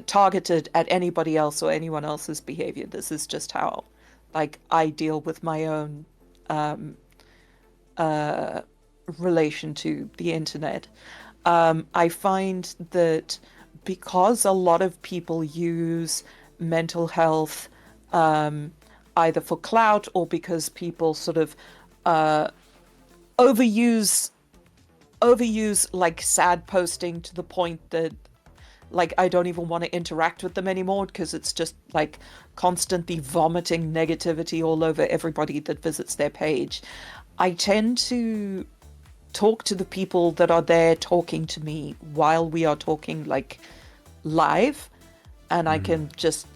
targeted at anybody else or anyone else's behavior. This is just how, like, I deal with my own relation to the internet. I find that because a lot of people use mental health either for clout or because people sort of overuse like sad posting to the point that, like, I don't even want to interact with them anymore because it's just like constantly vomiting negativity all over everybody that visits their page. I tend to talk to the people that are there talking to me while we are talking, like, live, and I can just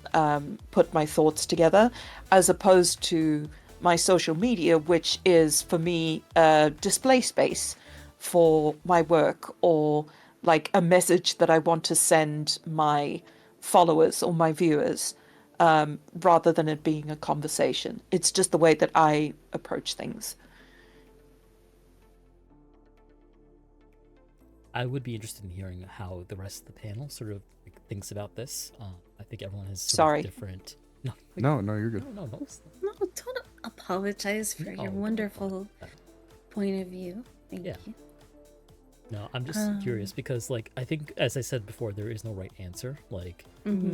put my thoughts together, as opposed to my social media, which is for me a display space for my work, or like a message that I want to send my followers or my viewers, rather than it being a conversation. It's just the way that I approach things. I would be interested in hearing how the rest of the panel sort of like, thinks about this. I think everyone has sort of different. No, No, you're good. no. No, don't apologize for your wonderful point of view. Thank you. No, I'm just curious because, like, I think, as I said before, there is no right answer. Like,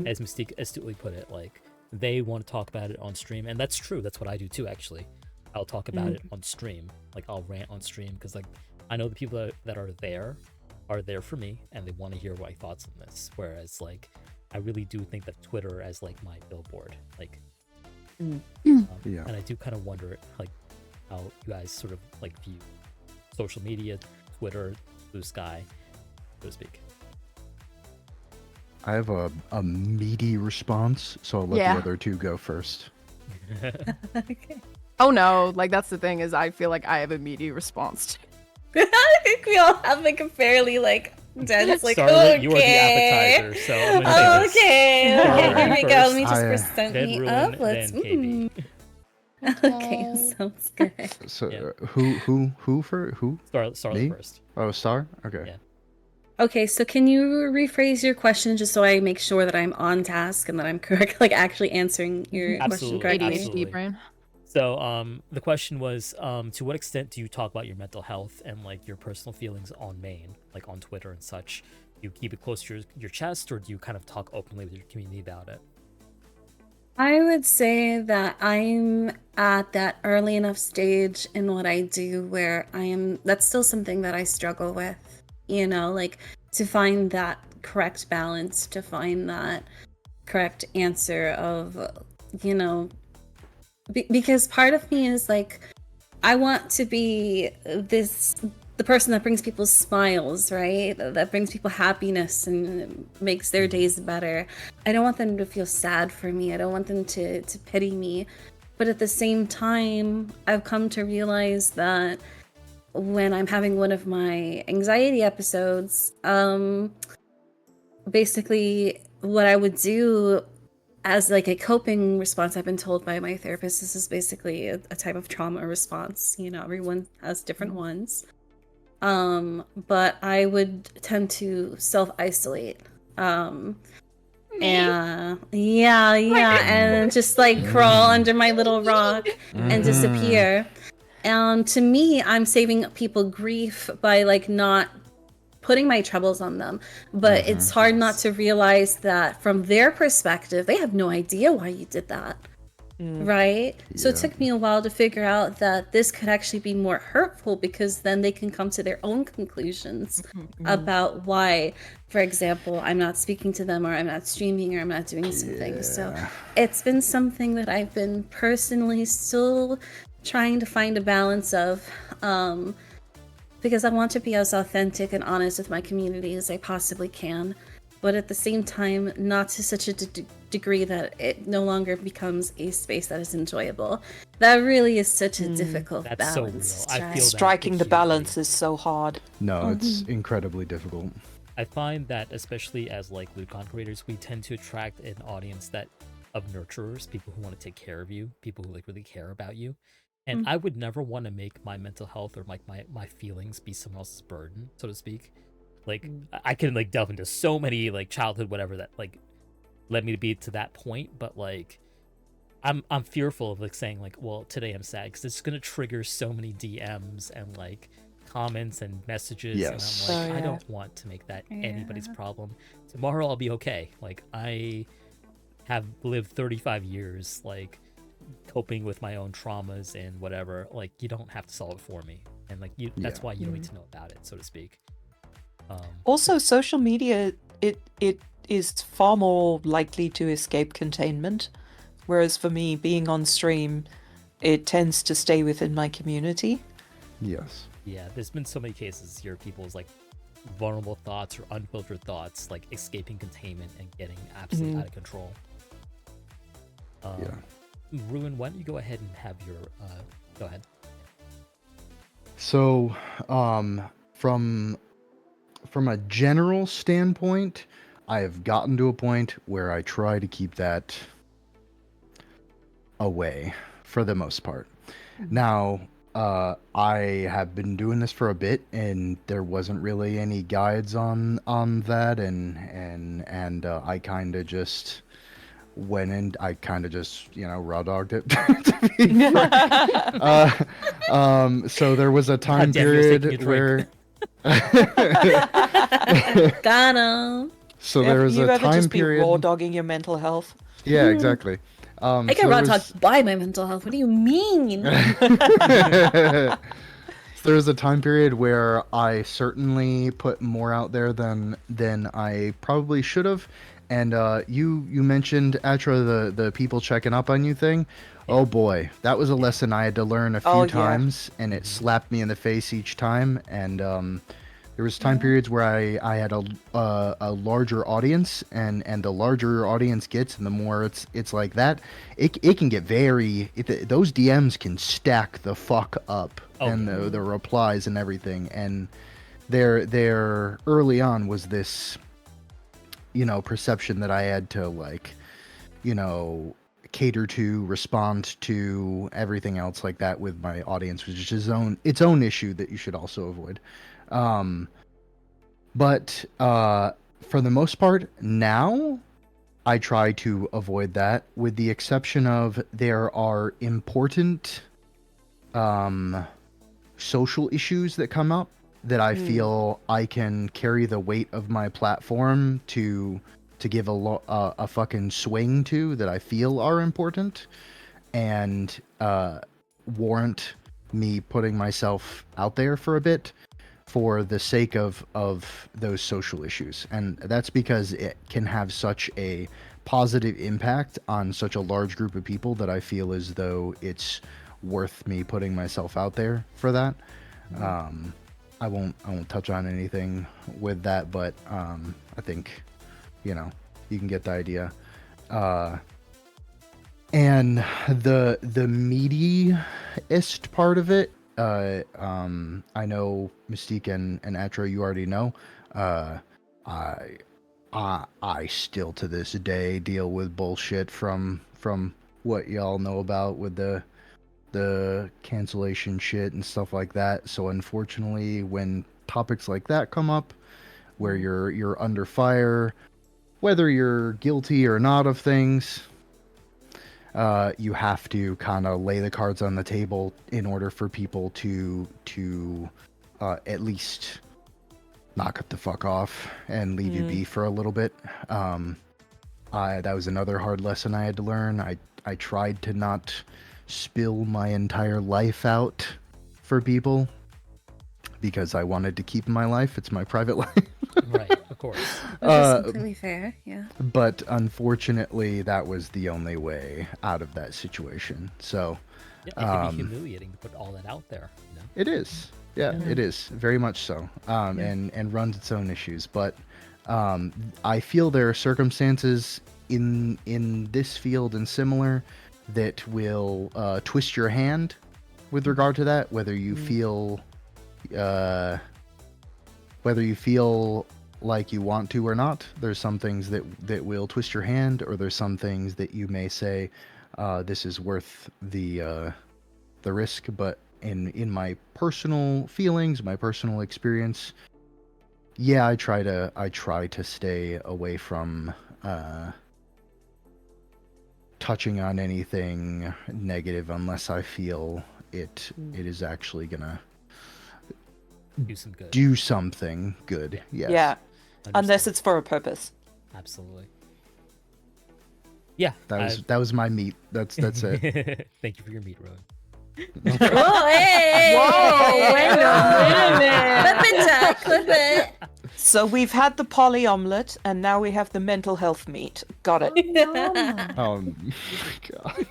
as Mystique astutely put it, like, they want to talk about it on stream, and that's true. That's what I do too, actually. I'll talk about it on stream. Like, I'll rant on stream because, like, I know the people that are there are there for me and they want to hear my thoughts on this. Whereas like I really do think that Twitter as like my billboard, like Yeah. and I do kind of wonder like how you guys sort of like view social media, Twitter, Blue Sky, so to speak. I have a meaty response, so I'll let Yeah. the other two go first. Okay. Oh no, like that's the thing is I feel like I have a meaty response. I think we all have like a fairly like dense like Starlit, okay. you are the appetizer, so I'm gonna say this. Okay, Alright, here we go. Let me just I- present Then me Ruin, up. Let's. then KB. Okay, sounds good. So Yeah. who? Starlit Me? first. Oh, Star. Okay. Yeah. Okay, so can you rephrase your question just so I make sure that I'm on task and that I'm correct, like actually answering your question Absolutely, correctly? absolutely. ADHD brain. So, the question was, to what extent do you talk about your mental health and like your personal feelings on main, like on Twitter and such? Do you keep it close to your chest, or do you kind of talk openly with your community about it? I would say that I'm at that early enough stage in what I do where that's still something that I struggle with, like to find that correct balance, to find that correct answer of, because part of me is like, I want to be the person that brings people smiles, right? That brings people happiness and makes their days better. I don't want them to feel sad for me. I don't want them to pity me. But at the same time, I've come to realize that when I'm having one of my anxiety episodes, basically what I would do as like a coping response, I've been told by my therapist, this is basically a type of trauma response. Everyone has different ones. But I would tend to self-isolate. And and just like crawl under my little rock and disappear. And to me, I'm saving people grief by like not putting my troubles on them. But it's hard not to realize that from their perspective, they have no idea why you did that. Right? So it took me a while to figure out that this could actually be more hurtful because then they can come to their own conclusions about why, for example, I'm not speaking to them or I'm not streaming or I'm not doing something. So it's been something that I've been personally still trying to find a balance of, because I want to be as authentic and honest with my community as I possibly can. But at the same time, not to such a degree that it no longer becomes a space that is enjoyable. That really is such a difficult That's so balance. real. to I try. feel that Striking the acutely. balance is so hard. No, it's incredibly difficult. I find that especially as like LewdCon creators, we tend to attract an audience that of nurturers, people who want to take care of you, people who like really care about you. And I would never want to make my mental health or like my feelings be someone else's burden, so to speak. Like I can like delve into so many like childhood whatever that like led me to be to that point, but like I'm fearful of like saying like, well, today I'm sad because it's gonna trigger so many DMs and like comments and messages, Yes. and I'm like, Oh, I yeah. don't want to make that anybody's problem. Tomorrow I'll be okay. Like I have lived 35 years like coping with my own traumas and whatever. Like you don't have to solve it for me, and like that's why you don't need to know about it, so to speak. Also, social media, it is far more likely to escape containment, whereas for me, being on stream, it tends to stay within my community. Yes. Yeah, there's been so many cases here, people's like vulnerable thoughts or unfiltered thoughts, like escaping containment and getting absolutely out of control. Ruin, why don't you go ahead and have your go ahead. So, from a general standpoint, I have gotten to a point where I try to keep that away for the most part. Now, I have been doing this for a bit, and there wasn't really any guides on that, and I kind of just went in. I kind of just raw dogged it. To be frank. So there was a time Damn, you're taking a period drink. where. Got him. So there was you a ever time just be period. raw dogging your mental health? Yeah, exactly. I so get raw there talked by my mental health. What do you mean? there's a time period where I certainly put more out there than I probably should have. And you mentioned Atra, the people checking up on you thing. Oh boy, that was a lesson I had to learn a few Oh, yeah. times, and it slapped me in the face each time. And there was time periods where I had a larger audience, and the larger your audience gets, and the more it's like that, it can get those DMs can stack the fuck up, and the replies and everything. And there early on was this, perception that I had to, like, cater to, respond to, everything else like that with my audience, which is its own issue that you should also avoid. But for the most part, now I try to avoid that, with the exception of there are important social issues that come up that I feel I can carry the weight of my platform to give a fucking swing to, that I feel are important and warrant me putting myself out there for a bit for the sake of those social issues. And that's because it can have such a positive impact on such a large group of people that I feel as though it's worth me putting myself out there for that. I won't touch on anything with that, but I think you can get the idea. And the meatiest part of it, I know Mystique and Atra, you already know. I still to this day deal with bullshit from what y'all know about with the cancellation shit and stuff like that. So unfortunately, when topics like that come up, where you're under fire, whether you're guilty or not of things, you have to kind of lay the cards on the table in order for people to at least knock it the fuck off and leave you be for a little bit. That was another hard lesson I had to learn. I tried to not spill my entire life out for people because I wanted to keep my life. It's my private life. Right, of course. Which is completely fair, yeah. But unfortunately, that was the only way out of that situation. So Yeah, it can be humiliating to put all that out there. it is. Yeah, it is very much so. And runs its own issues. But I feel there are circumstances in this field and similar that will twist your hand with regard to that, whether you feel like you want to or not. There's some things that will twist your hand, or there's some things that you may say, this is worth the risk. But in my personal feelings, my personal experience, yeah, I try to stay away from touching on anything negative unless I feel it is actually gonna do something good. Yes. Yeah, unless it's for a purpose. Absolutely. Yeah, that was my meat. That's it. Thank you for your meat, Rowan. Whoa, hey! Whoa, wait a minute. Clip it, Jack, clip it. So we've had the poly omelet, and now we have the mental health meat. Got it. Oh my god.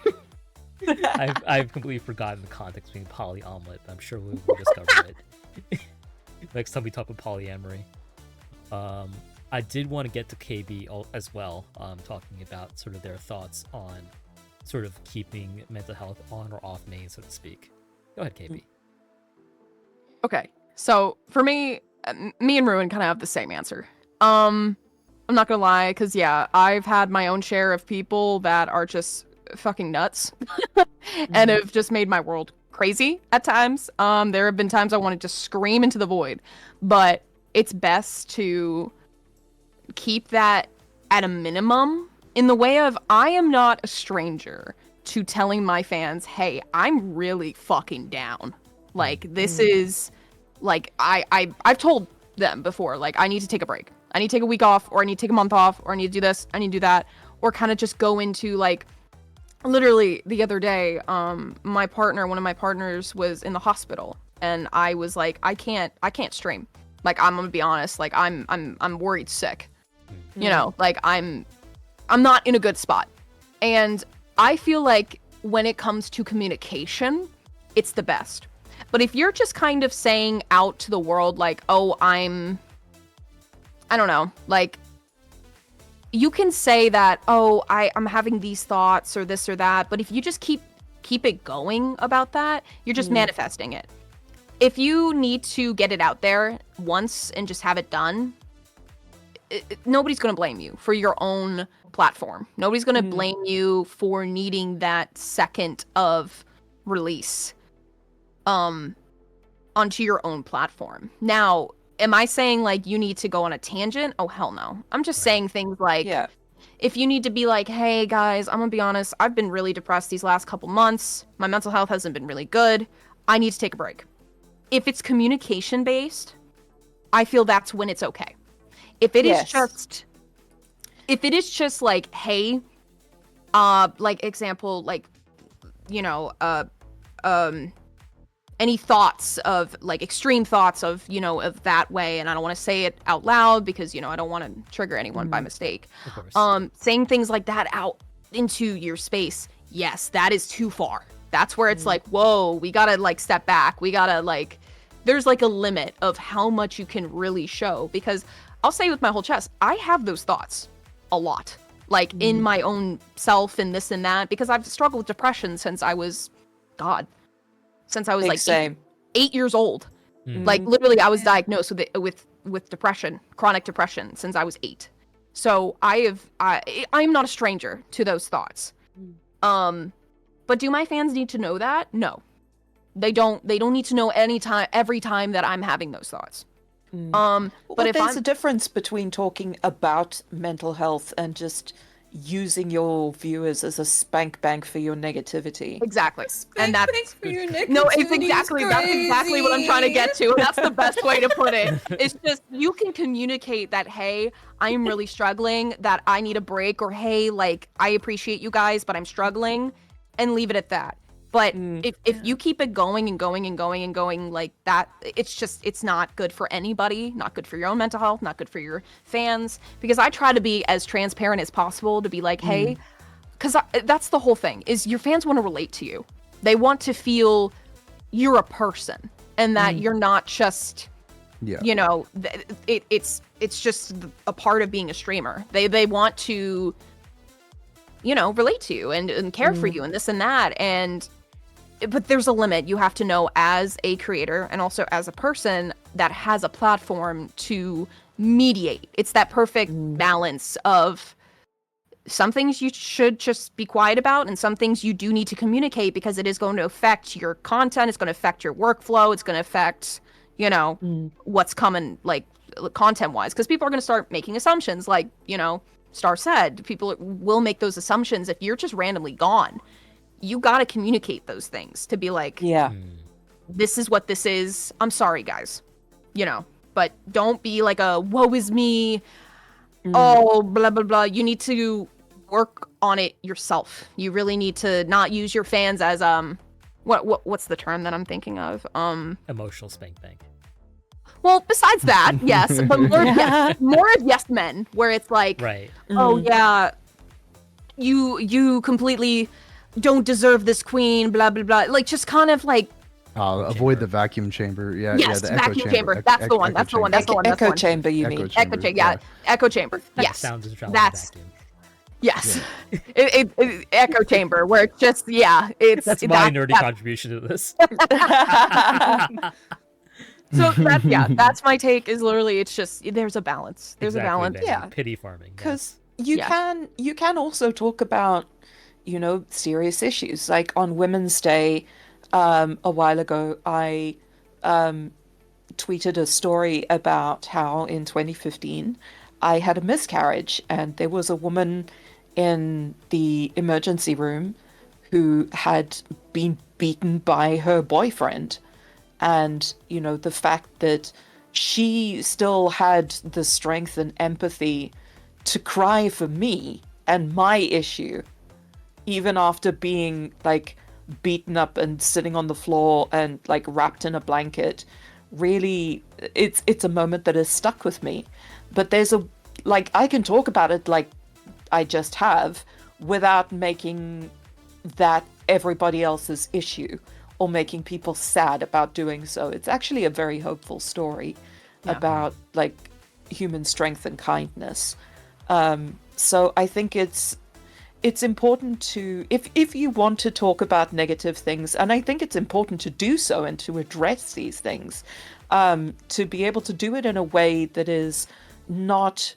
I've completely forgotten the context between poly omelet. I'm sure we'll discover it next time we talk about polyamory. I did want to get to KB as well, talking about sort of their thoughts on sort of keeping mental health on or off main, so to speak. Go ahead, KB. Okay, so for me and Ruin kind of have the same answer. I'm not gonna lie, because yeah, I've had my own share of people that are just fucking nuts and have just made my world crazy at times. There have been times I wanted to scream into the void, but it's best to keep that at a minimum, in the way of, I am not a stranger to telling my fans, hey, I'm really fucking down. Like, this is, like, I've told them before, like, I need to take a break. I need to take a week off, or I need to take a month off, or I need to do this, I need to do that, or kind of just go into, like, literally the other day, one of my partners was in the hospital, and I was like, I can't stream. Like, I'm gonna be honest, like I'm worried sick. You know, like I'm not in a good spot. And I feel like when it comes to communication, it's the best. But if you're just kind of saying out to the world like, oh, I don't know, like, you can say that, oh, I'm having these thoughts or this or that, but if you just keep it going about that, you're just manifesting it. If you need to get it out there once and just have it done, nobody's going to blame you for your own platform. Nobody's going to blame you for needing that second of release onto your own platform. Now, am I saying like you need to go on a tangent? Oh, hell no. I'm just saying things like, if you need to be like, hey guys, I'm gonna be honest, I've been really depressed these last couple months. My mental health hasn't been really good. I need to take a break. If it's communication based, I feel that's when it's okay. If it is just like, hey, like example, like, you know, any thoughts of like extreme thoughts of, you know, of that way, and I don't want to say it out loud because, you know, I don't want to trigger anyone by mistake. Of course. Saying things like that out into your space, yes, that is too far. That's where it's like, whoa, we gotta like step back. We gotta like, there's like a limit of how much you can really show, because I'll say with my whole chest, I have those thoughts a lot, like in my own self and this and that, because I've struggled with depression since I was, since I was like 8 years old. Like literally I was diagnosed with depression, chronic depression, since I was 8. So I'm not a stranger to those thoughts. But do my fans need to know that? No. They don't need to know every time that I'm having those thoughts. But if there's a difference between talking about mental health and just using your viewers as a spank bank for your negativity. Exactly. And that's for your no, it's exactly that's exactly what I'm trying to get to. That's the best way to put it. It's just you can communicate that, hey, I'm really struggling, that I need a break, or hey, like I appreciate you guys, but I'm struggling, and leave it at that. But if you keep it going and going and going and going like that, it's not good for anybody, not good for your own mental health, not good for your fans, because I try to be as transparent as possible to be like, hey, because that's the whole thing, is your fans want to relate to you. They want to feel you're a person and that you're not just, you know, it's just a part of being a streamer. They want to, you know, relate to you and care for you and this and that. But there's a limit. You have to know as a creator and also as a person that has a platform to mediate. It's that perfect balance of some things you should just be quiet about and some things you do need to communicate, because it is going to affect your content. It's going to affect your workflow. It's going to affect, you know, what's coming, like content wise, because people are going to start making assumptions. Like, you know, Star said, people will make those assumptions if you're just randomly gone. You got to communicate those things to be like, this is what this is. I'm sorry, guys. You know, but don't be like a woe is me. Oh, blah, blah, blah. You need to work on it yourself. You really need to not use your fans as, what's the term that I'm thinking of? Emotional spank bank. Well, besides that, yes, but more of yes men, where it's like, oh yeah, you completely don't deserve this queen, blah blah blah. Like just kind of like avoid the vacuum chamber. Yeah, yes, the vacuum chamber. That's the one. That's the one. That's the one. Echo chamber. You mean echo chamber? Yeah, echo chamber. Yes, sounds that's vacuum. Yes, it echo chamber where it's just that's my nerdy contribution to this. So that's my take. Is literally it's just there's a balance. There's a balance. Pity farming. Because you can also talk about, you know, serious issues. Like on Women's Day, a while ago, I tweeted a story about how in 2015 I had a miscarriage, and there was a woman in the emergency room who had been beaten by her boyfriend. And, you know, the fact that she still had the strength and empathy to cry for me and my issue, even after being like beaten up and sitting on the floor and like wrapped in a blanket, really, it's a moment that has stuck with me. But there's a, like, I can talk about it like I just have without making that everybody else's issue or making people sad about doing so. It's actually a very hopeful story about like human strength and kindness. So I think it's important to, if you want to talk about negative things, and I think it's important to do so and to address these things, to be able to do it in a way that is not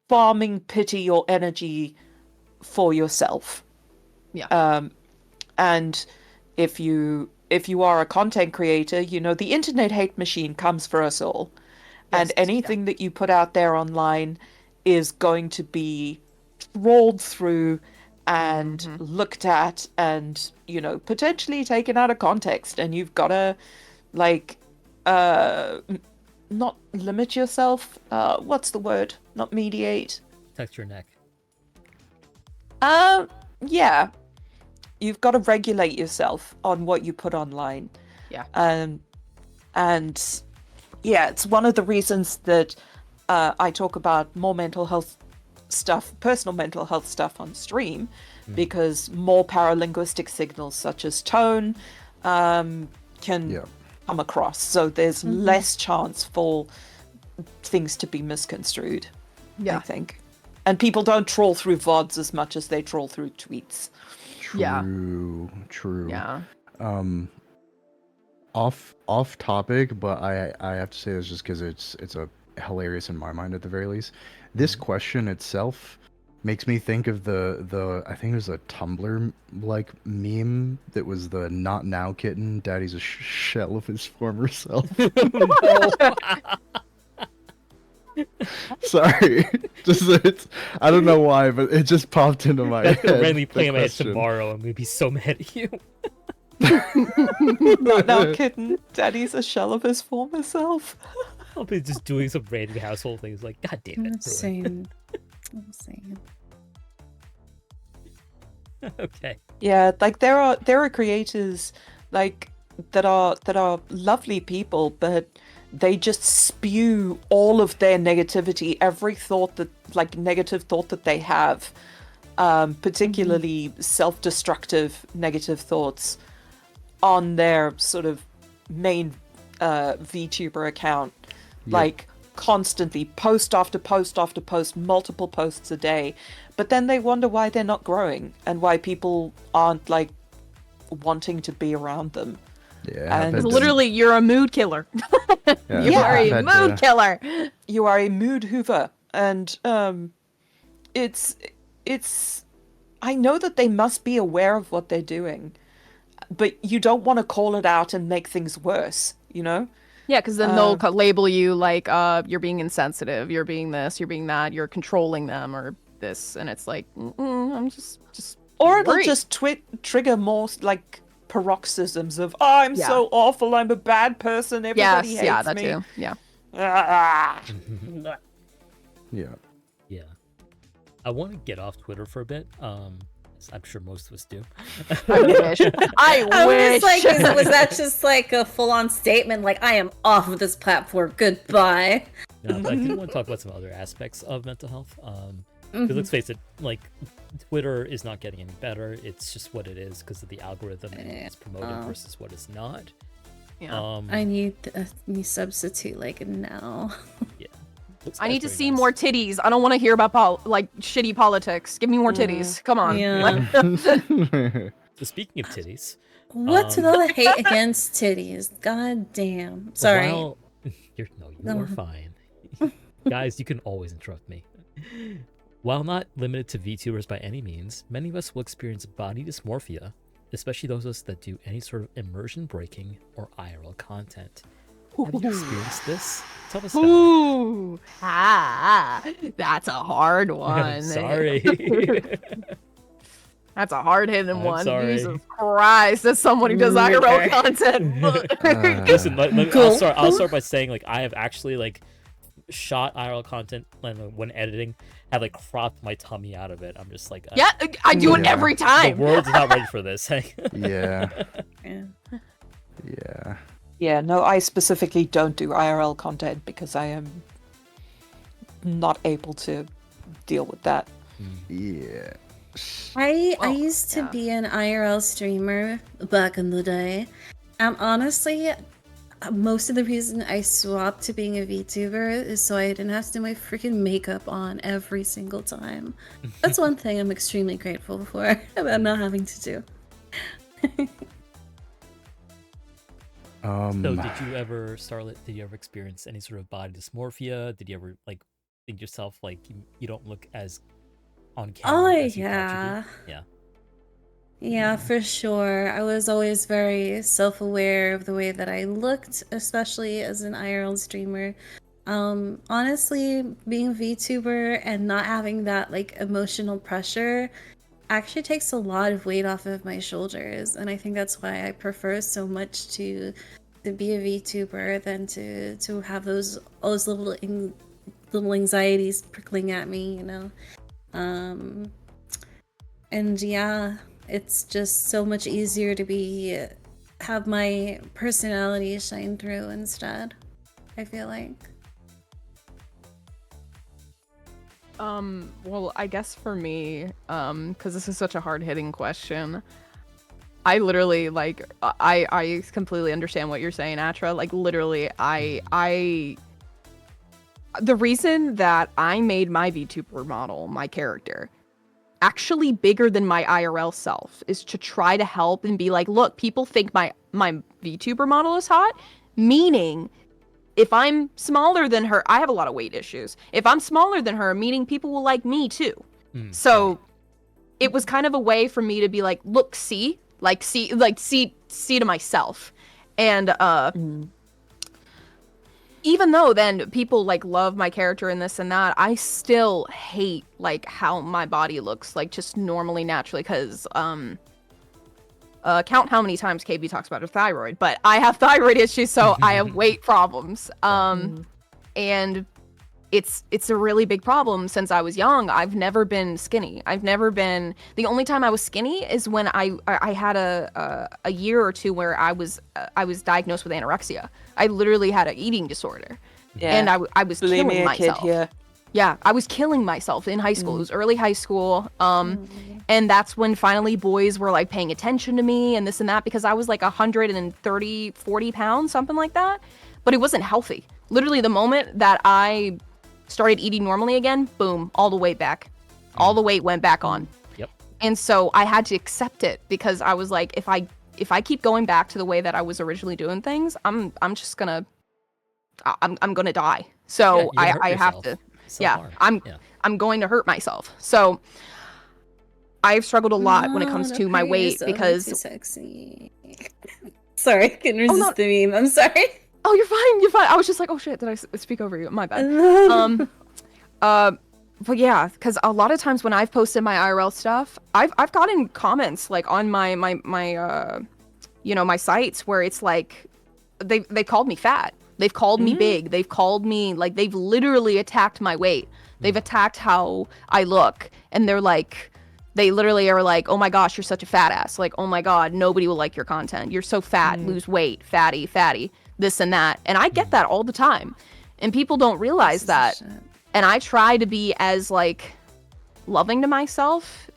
farming pity or energy for yourself. And if you are a content creator, you know, the internet hate machine comes for us all. And anything that you put out there online is going to be trawled through and looked at and, you know, potentially taken out of context. And you've got to, like, not limit yourself. What's the word? Not mediate. Protect your neck. Yeah. You've got to regulate yourself on what you put online. Yeah. And yeah, it's one of the reasons that I talk about more mental health stuff, personal mental health stuff on stream, because more paralinguistic signals such as tone can come across. So there's less chance for things to be misconstrued, I think. And people don't trawl through VODs as much as they trawl through tweets. True. Yeah. Off topic, but I have to say this just because it's a hilarious in my mind at the very least. This question itself makes me think of the I think it was a Tumblr like meme that was the "Not Now Kitten, Daddy's a shell of his former self." Sorry, just I don't know why, but it just popped into my head. Randomly playing my head tomorrow, and we'd be so mad at you. Not now, kitten. Daddy's a shell of his former self. I'll be just doing some random household things like, God damn it. Insane. Okay. Yeah, like there are creators like that are lovely people, but they just spew all of their negativity, every thought that, like, negative thought that they have, particularly self-destructive negative thoughts, on their sort of main VTuber account, like constantly, post after post after post, multiple posts a day. But then they wonder why they're not growing and why people aren't like wanting to be around them. Yeah, And literally, you're a mood killer. You are a mood killer. You are a mood hoover, and it's. I know that they must be aware of what they're doing, but you don't want to call it out and make things worse. You know? Yeah, because then they'll label you like you're being insensitive, you're being this, you're being that, you're controlling them, or this, and it's like I'm just. Or it'll worried. just trigger more like paroxysms of, oh, I'm so awful, I'm a bad person, everybody hates me. Yeah, that too. Yeah. Yeah. I want to get off Twitter for a bit. I'm sure most of us do. I wish. I wish. Was like, was that just like a full-on statement? Like, I am off of this platform. Goodbye. No, but I do want to talk about some other aspects of mental health. Because let's face it, like, Twitter is not getting any better. It's just what it is because of the algorithm and what it's promoting versus what is not. Yeah. I need a new substitute, like, now. Yeah. I need to see more titties. I don't want to hear about shitty politics. Give me more titties. Come on. Yeah. So speaking of titties, What's with all the hate against titties? God damn. Sorry. You are fine. Guys, you can always interrupt me. While not limited to VTubers by any means, many of us will experience body dysmorphia, especially those of us that do any sort of immersion breaking or IRL content. Have you experienced this? Tell us about it. Ooh, that's a hard one. Sorry. That's a hard-hitting one. sorry. Jesus Christ, as someone who does IRL content. Listen, I'll start by saying, like, I have actually, like, shot IRL content when editing have like cropped my tummy out of it. I'm just like, Yeah, I do it Yeah. every the time. world's not ready for this. Yeah. Yeah. Yeah. Yeah, no, I specifically don't do IRL content because I am not able to deal with that. Yeah. I Well, used to yeah. be an IRL streamer back in the day. And honestly, most of the reason I swapped to being a VTuber is so I didn't have to do my freaking makeup on every single time. That's one thing I'm extremely grateful for about not having to do. So did you ever, Starlit, did you ever experience any sort of body dysmorphia? Did you ever like think yourself like you don't look as on camera as you thought yeah. you do? Yeah. Yeah, for sure. I was always very self-aware of the way that I looked, especially as an IRL streamer. Honestly, being a VTuber and not having that like emotional pressure actually takes a lot of weight off of my shoulders, and I think that's why I prefer so much to be a VTuber than to have all those little anxieties prickling at me, you know. And yeah, it's just so much easier to have my personality shine through instead, I feel like. Well, I guess for me, because this is such a hard-hitting question, I literally like I completely understand what you're saying, Atra. Like literally, the reason that I made my VTuber model, my character, actually bigger than my IRL self is to try to help and be like, look, people think my VTuber model is hot, meaning if I'm smaller than her, I have a lot of weight issues. If I'm smaller than her, meaning people will like me too. So it was kind of a way for me to be like, look, see to myself. And even though then people like love my character and this and that, I still hate like how my body looks like just normally naturally, because count how many times KB talks about her thyroid, but I have thyroid issues, so I have weight problems. And it's a really big problem since I was young. I've never been skinny. The only time I was skinny is when I had a year or two where I was diagnosed with anorexia. I literally had an eating disorder. Yeah. And I was killing Bulimia myself. kid here. Yeah, I was killing myself in high school. It was early high school. And that's when finally boys were like paying attention to me and this and that, because I was like 130, 40 pounds, something like that. But it wasn't healthy. Literally the moment that I started eating normally again, boom, all the weight back. All the weight went back on. Yep. And so I had to accept it, because I was like, if I keep going back to the way that I was originally doing things, I'm just gonna I'm gonna die. So Yeah, you're gonna hurt I have yourself. to. Self-harm. I'm going to hurt myself. So I've struggled a lot when it comes to my weight, Too because sexy. Sorry, I couldn't resist no. the meme. I'm sorry. oh, you're fine. I was just like, oh shit, did I speak over you? My bad. But yeah, because a lot of times when I've posted my IRL stuff, I've gotten comments like on my my sites where it's like they called me fat. They've called me big. They've called me like, they've literally attacked my weight. They've attacked how I look, and they literally are like, oh my gosh, you're such a fat ass. Like, oh my god, nobody will like your content. You're so fat, lose weight, fatty, this and that. And I get that all the time, and people don't realize that. And I try to be as like loving to myself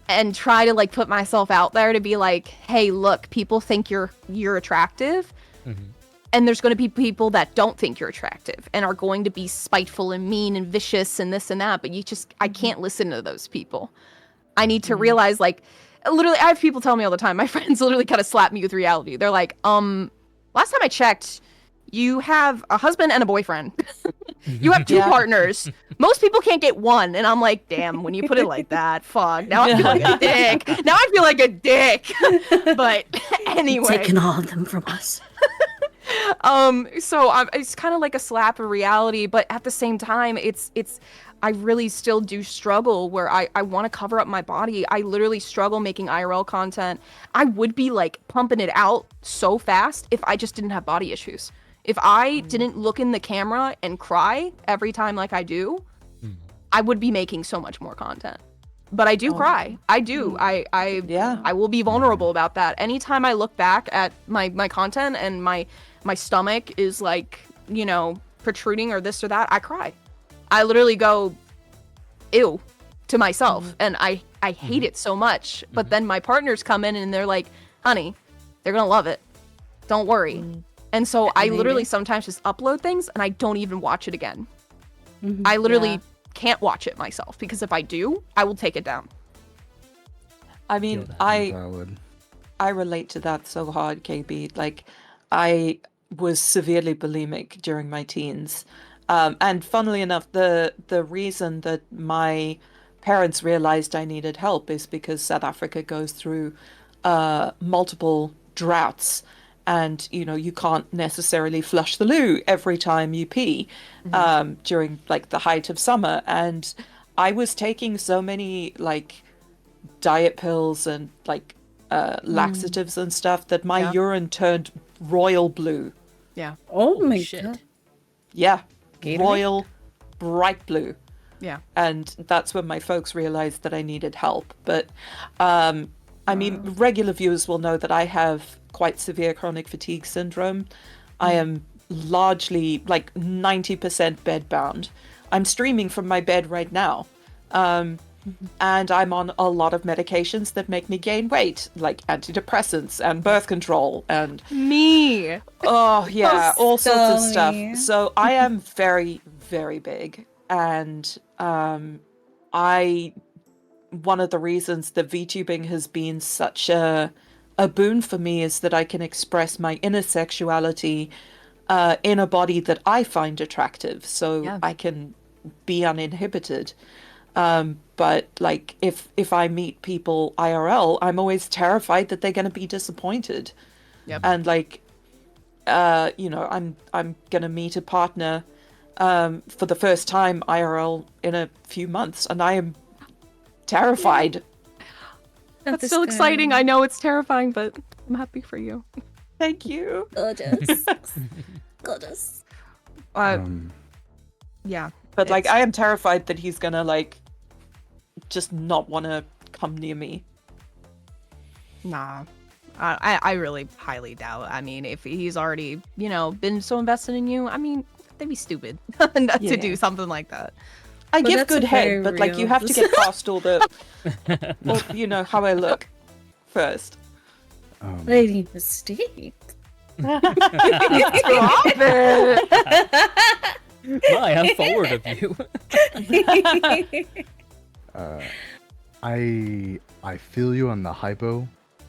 and try to like put myself out there to be like, hey, look, people think you're attractive. And there's going to be people that don't think you're attractive and are going to be spiteful and mean and vicious and this and that. But I can't listen to those people. I need to realize, like, literally, I have people tell me all the time. My friends literally kind of slap me with reality. They're like, last time I checked, you have a husband and a boyfriend. You have two partners. Most people can't get one. And I'm like, damn, when you put it like that, fuck. Now I feel like a dick. Now I feel like a dick. But anyway. Taking all of them from us. So it's kind of like a slap of reality, but at the same time, I really still do struggle where I want to cover up my body. I literally struggle making IRL content. I would be like pumping it out so fast if I just didn't have body issues. If I didn't look in the camera and cry every time like I do, Mm. I would be making so much more content. But I do cry. I do. Yeah. I will be vulnerable about that. Anytime I look back at my content and my stomach is like, you know, protruding or this or that, I cry. I literally go, ew, to myself. And I hate it so much. But then my partners come in and they're like, honey, they're gonna love it. Don't worry. And so I literally sometimes just upload things and I don't even watch it again. I literally can't watch it myself because if I do, I will take it down. I mean, Valid. I relate to that so hard, KB. Like, I was severely bulimic during my teens. And funnily enough, the reason that my parents realized I needed help is because South Africa goes through multiple droughts. And, you know, you can't necessarily flush the loo every time you pee during, like, the height of summer. And I was taking so many, like, diet pills and, like, laxatives and stuff that my urine turned royal blue. Yeah. Oh my shit. god. Yeah. Gatorade? Royal bright blue. Yeah. And that's when my folks realized that I needed help. But, I mean, regular viewers will know that I have quite severe chronic fatigue syndrome. I am largely, like, 90% bedbound. I'm streaming from my bed right now. And I'm on a lot of medications that make me gain weight, like antidepressants and birth control and Me. oh yeah, all sorts of stuff. Stomach. So I am very, very big, and one of the reasons that VTubing has been such a boon for me is that I can express my inner sexuality in a body that I find attractive, so I can be uninhibited. But like if I meet people IRL, I'm always terrified that they're going to be disappointed. Yep. And like you know, I'm going to meet a partner for the first time IRL in a few months, and I am terrified. That's so exciting. I know it's terrifying, but I'm happy for you. Thank you. Gorgeous. Gorgeous. Yeah. But like I am terrified that he's going to like just not want to come near me. Nah. I really highly doubt. I mean, if he's already, you know, been so invested in you, I mean, they'd be stupid not to do something like that. I Well, give that's good head, very but like you real. have to get past all the, all, you know, how I look first. Lady Mystique. Stop it. My, I'm forward of you. I feel you on the hypo,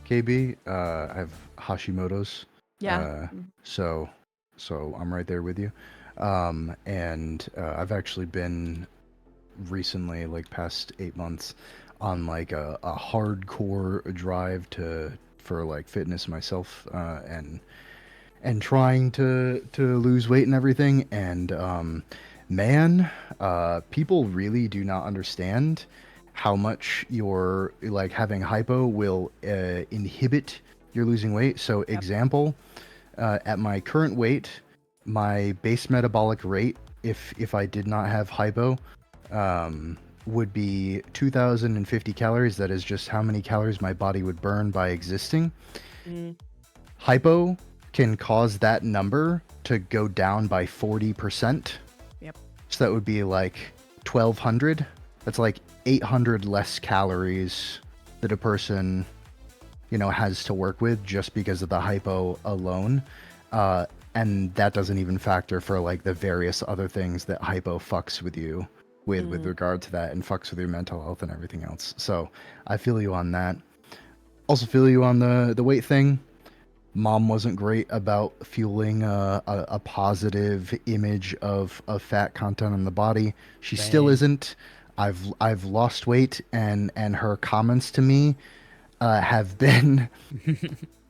KB. I have Hashimoto's. Yeah. So I'm right there with you. And I've actually been recently, like past 8 months, on like a hardcore drive for like fitness myself, and trying to lose weight and everything. And man, people really do not understand how much your like having hypo will inhibit your losing weight. So example, at my current weight, my base metabolic rate, if I did not have hypo, would be 2,050 calories. That is just how many calories my body would burn by existing. Hypo can cause that number to go down by 40%. Yep. So that would be like 1,200. That's like 800 less calories that a person, you know, has to work with just because of the hypo alone. And that doesn't even factor for like the various other things that hypo fucks with you with regard to that, and fucks with your mental health and everything else. So I feel you on that. Also feel you on the weight thing. Mom wasn't great about fueling a positive image of fat content on the body. She still isn't. I've lost weight, and her comments to me have been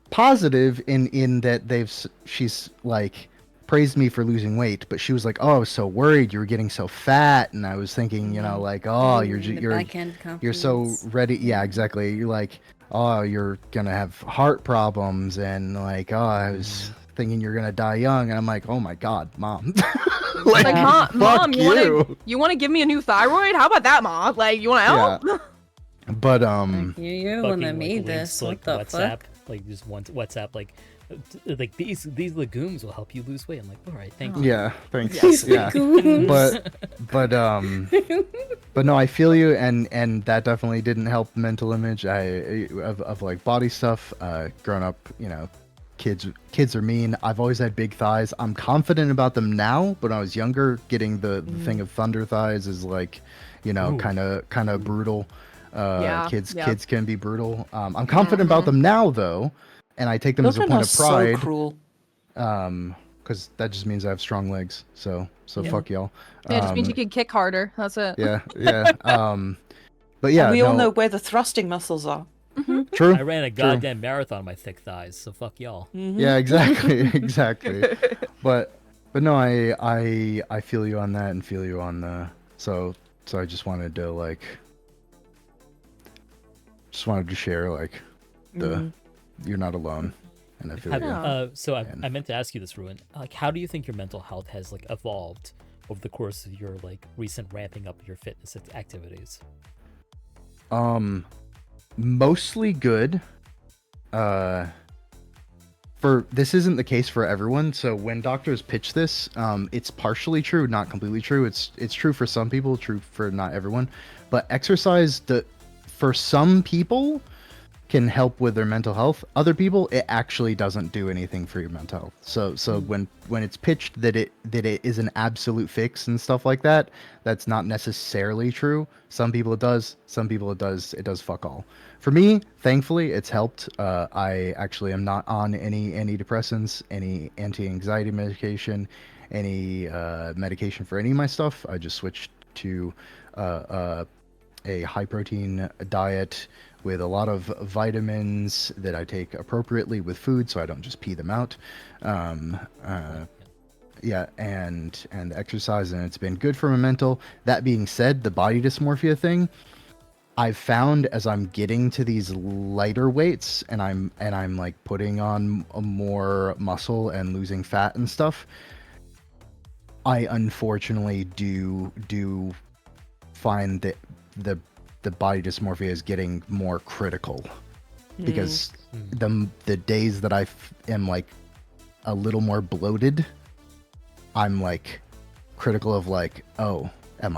positive in that she's like praised me for losing weight, but she was like, "Oh, I was so worried you were getting so fat," and I was thinking, you know, like, "Oh, you're so ready." Yeah, exactly. You're like, "Oh, you're gonna have heart problems," and like, "Oh, I was thinking you're gonna die young, and I'm like, oh my god, mom. Like, Yeah. mom, you. you wanna give me a new thyroid? How about that, mom? Like, you wanna help? Yeah. But You're when I Fucking, like, made links this. to, What like, the WhatsApp, fuck? like just one WhatsApp, like these legumes will help you lose weight. I'm like, all right, thank you. yeah, thanks. Yes. Yeah. Legumes. but but no, I feel you, and that definitely didn't help mental image of like body stuff. Growing up, kids are mean. I've always had big thighs. I'm confident about them now, but when I was younger, getting the thing of thunder thighs is like, Ooh. kind of brutal. Yeah, Kids yeah. kids can be brutal. I'm confident about them now though, and I take them as a Children point are of pride. so cruel. Because that just means I have strong legs. So Yeah. fuck y'all. Yeah, it just means you can kick harder. That's it. Yeah, yeah. But yeah, And we all no, know where the thrusting muscles are. true. I ran a goddamn marathon on my thick thighs, so fuck y'all. Yeah, exactly, exactly. But no, I feel you on that, and feel you on the so I just wanted to share like the you're not alone, and I feel Have- you. so And- I meant to ask you this, Ruin. Like, how do you think your mental health has like evolved over the course of your like recent ramping up your fitness activities? Mostly good. For this isn't the case for everyone. So when doctors pitch this, it's partially true, not completely true. It's true for some people, true for not everyone. But exercise, for some people, can help with their mental health. Other people, it actually doesn't do anything for your mental health. So when it's pitched that it is an absolute fix and stuff like that, that's not necessarily true. Some people it does. Some people it does fuck all. For me, thankfully, it's helped. I actually am not on any antidepressants, any anti-anxiety medication, any medication for any of my stuff. I just switched to a high protein diet with a lot of vitamins that I take appropriately with food, so I don't just pee them out. Yeah, and exercise, and it's been good for my mental. That being said, the body dysmorphia thing, I've found as I'm getting to these lighter weights, and I'm like putting on more muscle and losing fat and stuff, I unfortunately do find that the body dysmorphia is getting more critical, because the days that I am like a little more bloated, I'm like critical of like, oh, Have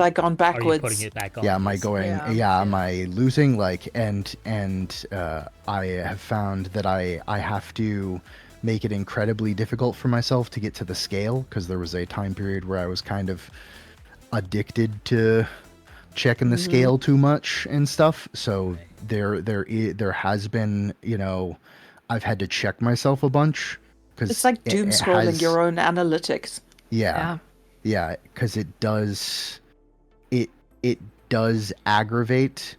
I gone Are you backwards? putting it back on? yeah, am I going? Yeah. Am I losing? Like, and I have found that I have to make it incredibly difficult for myself to get to the scale, because there was a time period where I was kind of addicted to checking the scale too much and stuff. So there has been, I've had to check myself a bunch, because It's like doom scrolling your own analytics. Yeah, because it does aggravate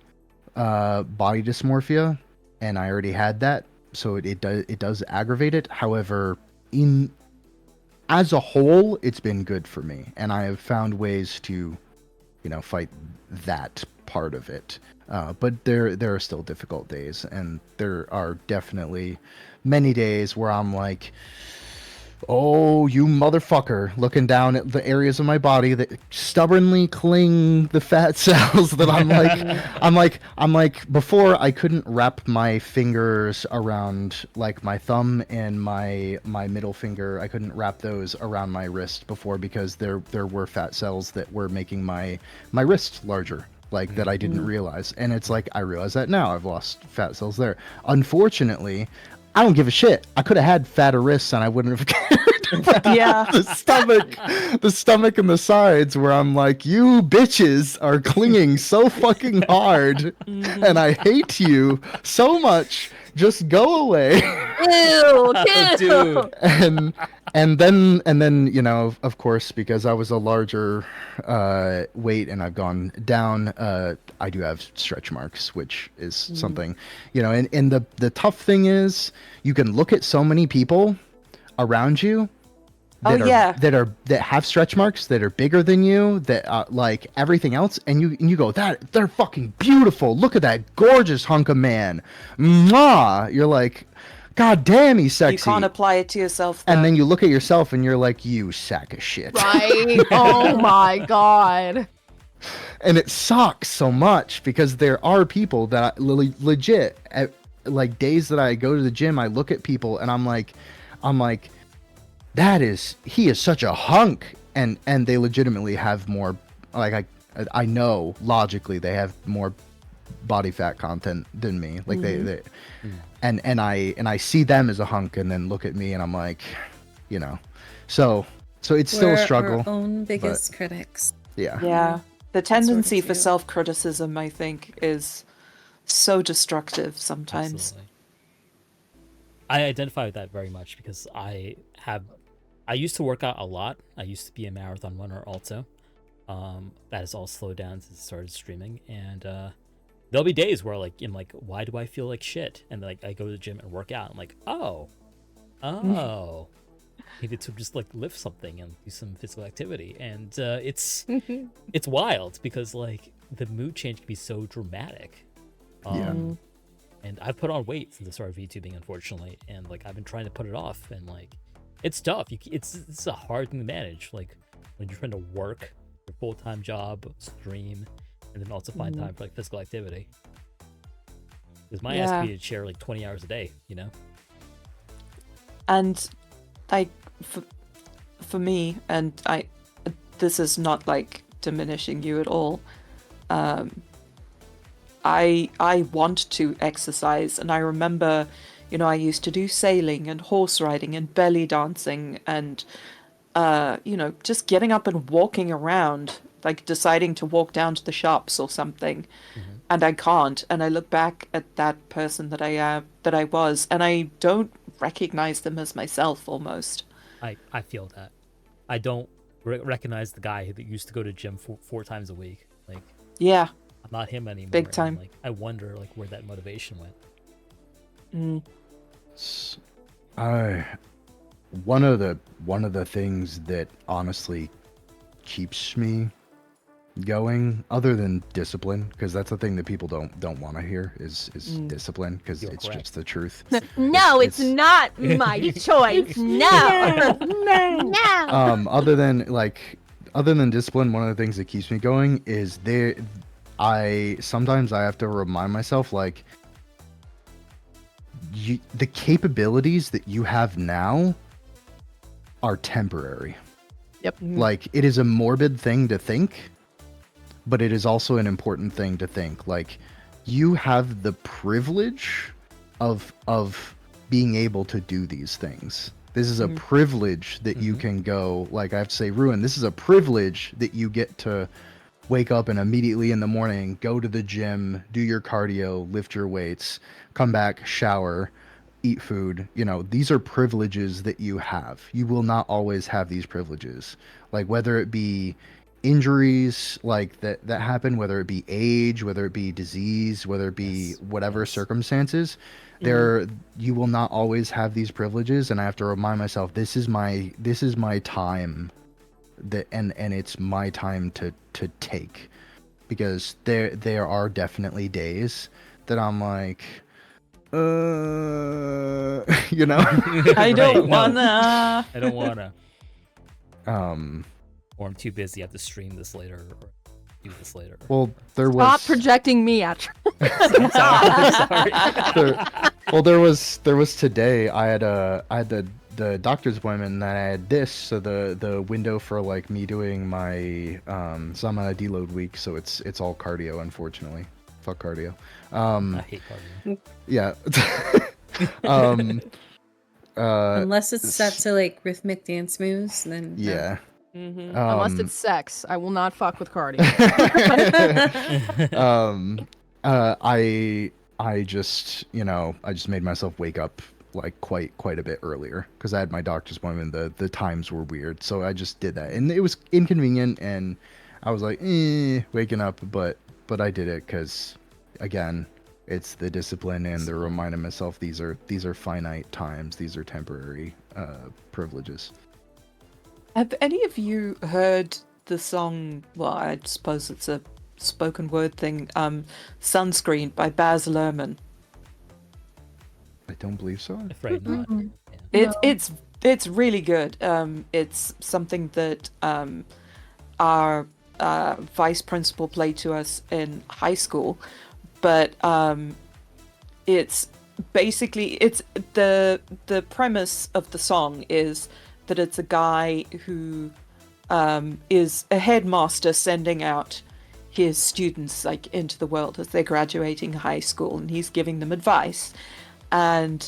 body dysmorphia, and I already had that, so it does aggravate it. However, as a whole, it's been good for me, and I have found ways to fight that part of it. But there are still difficult days, and there are definitely many days where I'm like, oh, you motherfucker, looking down at the areas of my body that stubbornly cling the fat cells that I'm like, before I couldn't wrap my fingers around like my thumb and my middle finger. I couldn't wrap those around my wrist before, because there were fat cells that were making my wrist larger, like that I didn't realize. And it's like, I realize that now. I've lost fat cells there. Unfortunately, I don't give a shit. I could have had fatter wrists and I wouldn't have cared. Yeah. the stomach and the sides, where I'm like, you bitches are clinging so fucking hard, and I hate you so much. Just go away. Ew, Dude. and then of course, because I was a larger weight and I've gone down, I do have stretch marks, which is something, and the tough thing is, you can look at so many people around you that have stretch marks, that are bigger than you, that like everything else, and you go, that they're fucking beautiful, look at that gorgeous hunk of man, mwah. You're like, God damn, he's sexy. You can't apply it to yourself, though. And then you look at yourself and you're like, you sack of shit. Right? Oh my god. And it sucks so much because there are people that legit at like days that I go to the gym, I look at people and I'm like, he is such a hunk, and they legitimately have more, like I know logically they have more body fat content than me, like they and I see them as a hunk and then look at me and I'm like, you know, so it's still We're a struggle. our own biggest critics. Yeah. The tendency for view. self-criticism, I think, is so destructive sometimes. Absolutely. I identify with that very much because I used to work out a lot. I used to be a marathon runner also. That has all slowed down since I started streaming, and there'll be days where like I'm like, why do I feel like shit? And like I go to the gym and work out. I'm like, oh, needed to just like lift something and do some physical activity, and it's wild because like the mood change can be so dramatic. And I've put on weight since I started VTubing, unfortunately, and like I've been trying to put it off, and like it's tough. It's a hard thing to manage, like when you're trying to work your full-time job, stream, and then also find time for like physical activity. Because my ass be to share like 20 hours a day, you know. And like for me, and this is not like diminishing you at all. I want to exercise, and I remember, you know, I used to do sailing and horse riding and belly dancing and, you know, just getting up and walking around, like deciding to walk down to the shops or something, and I can't. And I look back at that person that I was, and I don't recognize them as myself almost. I feel that. I don't recognize the guy that used to go to gym four times a week. Like, yeah. I'm not him anymore. Big time. And, like, I wonder like where that motivation went. One of the things that honestly keeps me going, other than discipline, because that's the thing that people don't want to hear is discipline, because it's correct. just the truth. No, it's not my choice. No. No. Other than discipline, one of the things that keeps me going is sometimes I have to remind myself, like, the capabilities that you have now are temporary. Yep. Like, it is a morbid thing to think, but it is also an important thing to think. Like, you have the privilege of being able to do these things. This is a privilege that you can go, like, I have to say, Ruin, this is a privilege that you get to wake up and immediately in the morning, go to the gym, do your cardio, lift your weights, come back, shower, eat food. You know, these are privileges that you have. You will not always have these privileges. Like, whether it be injuries like that happen, whether it be age, whether it be disease, whether it be whatever circumstances, you will not always have these privileges. And I have to remind myself, this is my time, and it's my time to take, because there are definitely days that I'm like, you know, I don't wanna. I don't wanna. Or I'm too busy. I have to stream this later or do this later. Well, there was. Stop projecting me at you. Sorry. There was today. I had the doctor's appointment, and I had this, so the window for like me doing my so I'm on a deload week, so it's all cardio, unfortunately. Fuck cardio. I hate cardio. Yeah. Unless it's set to like rhythmic dance moves, then no. Yeah. Unless it's sex, I will not fuck with cardio. I just, you know, I just made myself wake up like quite a bit earlier because I had my doctor's appointment. The times were weird, so I just did that, and it was inconvenient, and I was like, waking up, but I did it because, again, it's the discipline and the reminding myself these are finite times, these are temporary privileges. Have any of you heard the song, well, I suppose it's a spoken word thing, Sunscreen by Baz Luhrmann? I don't believe so. Afraid not. Mm-mm. Yeah. It's really good. It's something that our vice principal played to us in high school, but it's basically the premise of the song is that it's a guy who is a headmaster sending out his students like into the world as they're graduating high school, and he's giving them advice. And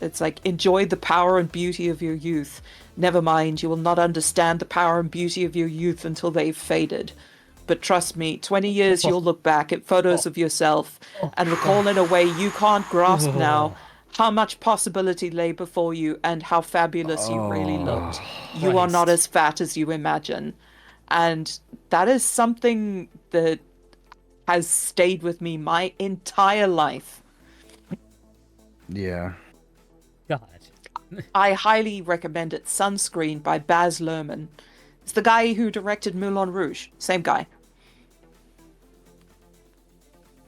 it's like, enjoy the power and beauty of your youth. Never mind, you will not understand the power and beauty of your youth until they've faded. But trust me, 20 years you'll look back at photos of yourself and recall in a way you can't grasp now how much possibility lay before you and how fabulous you really looked. You are not Christ. as fat as you imagine. And that is something that has stayed with me my entire life. Yeah. God. I highly recommend it. Sunscreen by Baz Luhrmann. It's the guy who directed Moulin Rouge. Same guy.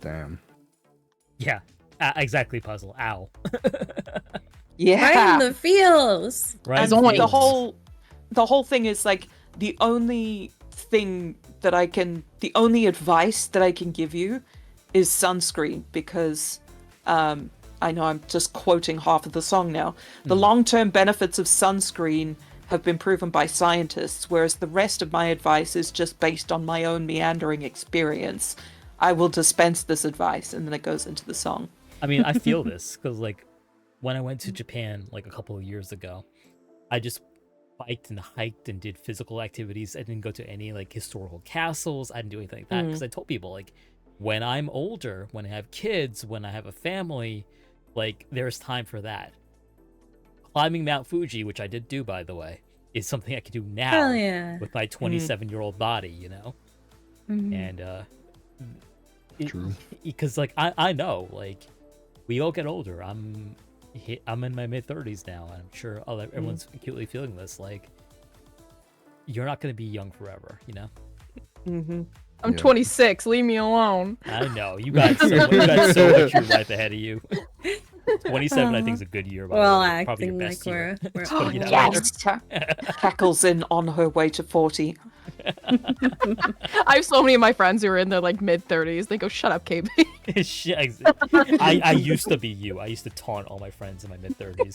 Damn. Yeah. Exactly, puzzle. Ow. Yeah. Right in the feels. Right. And Zoinks. the whole thing is like the only advice that I can give you is sunscreen, because I know I'm just quoting half of the song now. The long-term benefits of sunscreen have been proven by scientists, whereas the rest of my advice is just based on my own meandering experience. I will dispense this advice, and then it goes into the song. I mean, I feel this because, like, when I went to Japan, like, a couple of years ago, I just biked and hiked and did physical activities. I didn't go to any, like, historical castles. I didn't do anything like that because I told people, like, when I'm older, when I have kids, when I have a family, like, there's time for that. Climbing Mount Fuji, which I did do, by the way, is something I can do now Hell yeah. with my 27-year-old body, you know? And, True. because, like, I know, like, we all get older. I'm in my mid-30s now, and I'm sure everyone's acutely feeling this. Like, you're not going to be young forever, you know? Mm-hmm. I'm Yeah. 26. Leave me alone. I know. You got so much of your life ahead of you. 27, I think, is a good year, by We're all the way. Probably acting your like best year. we're Just putting it old. out Yes. Cackles in on her way to 40. I have so many of my friends who are in their like mid 30s. They go, "Shut up, KB." there. Shit, I used to be you. I used to taunt all my friends in my mid-30s.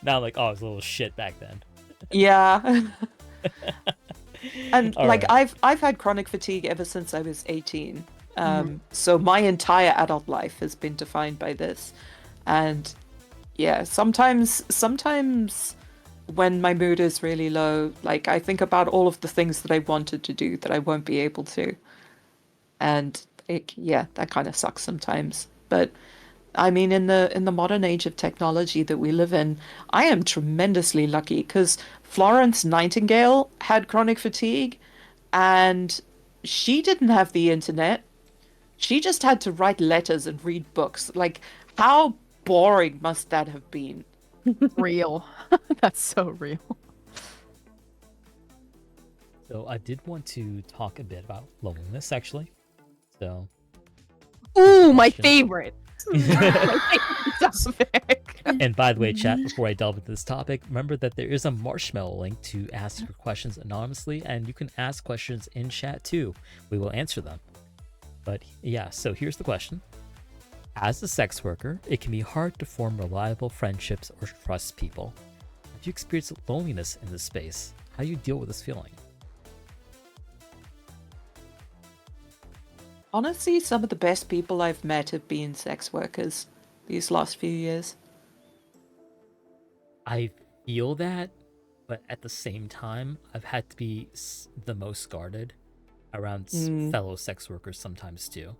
Now I'm like, oh, I was a little shit back then. Yeah. And All like right. I've had chronic fatigue ever since I was 18. So my entire adult life has been defined by this. And yeah, sometimes when my mood is really low, like I think about all of the things that I wanted to do that I won't be able to. And that kind of sucks sometimes. But I mean, in the modern age of technology that we live in, I am tremendously lucky because Florence Nightingale had chronic fatigue, and she didn't have the internet. She just had to write letters and read books. Like, how boring must that have been? Real. That's so real. So I did want to talk a bit about loneliness, actually. So, Ooh, my Question. favorite. Topic. and by the way, chat, before I delve into this topic, remember that there is a marshmallow link to ask your questions anonymously, and you can ask questions in chat too. We will answer them. But yeah, so here's the question. As a sex worker, it can be hard to form reliable friendships or trust people. Have you experienced loneliness in this space? How do you deal with this feeling? Honestly, some of the best people I've met have been sex workers these last few years. I feel that, but at the same time, I've had to be the most guarded around fellow sex workers sometimes too.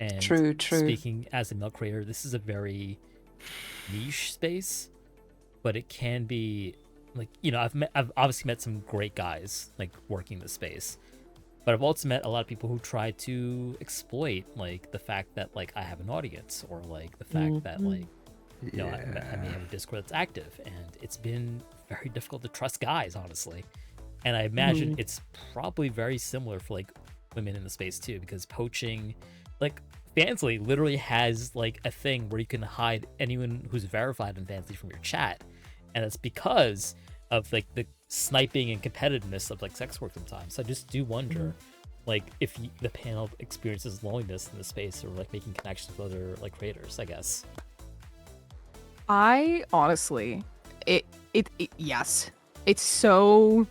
And True. speaking as a male creator, this is a very niche space, but it can be like, you know, I've obviously met some great guys like working the space, but I've also met a lot of people who try to exploit like the fact that like I have an audience, or like the fact that like, you know, I may have a Discord that's active, and it's been very difficult to trust guys, honestly. And I imagine it's probably very similar for like women in the space too, because poaching, like Fansly literally has like a thing where you can hide anyone who's verified in Fansly from your chat, and it's because of like the sniping and competitiveness of like sex work sometimes. So I just do wonder, like, if the panel experiences loneliness in the space or like making connections with other like creators, I guess. I honestly, yes, it's so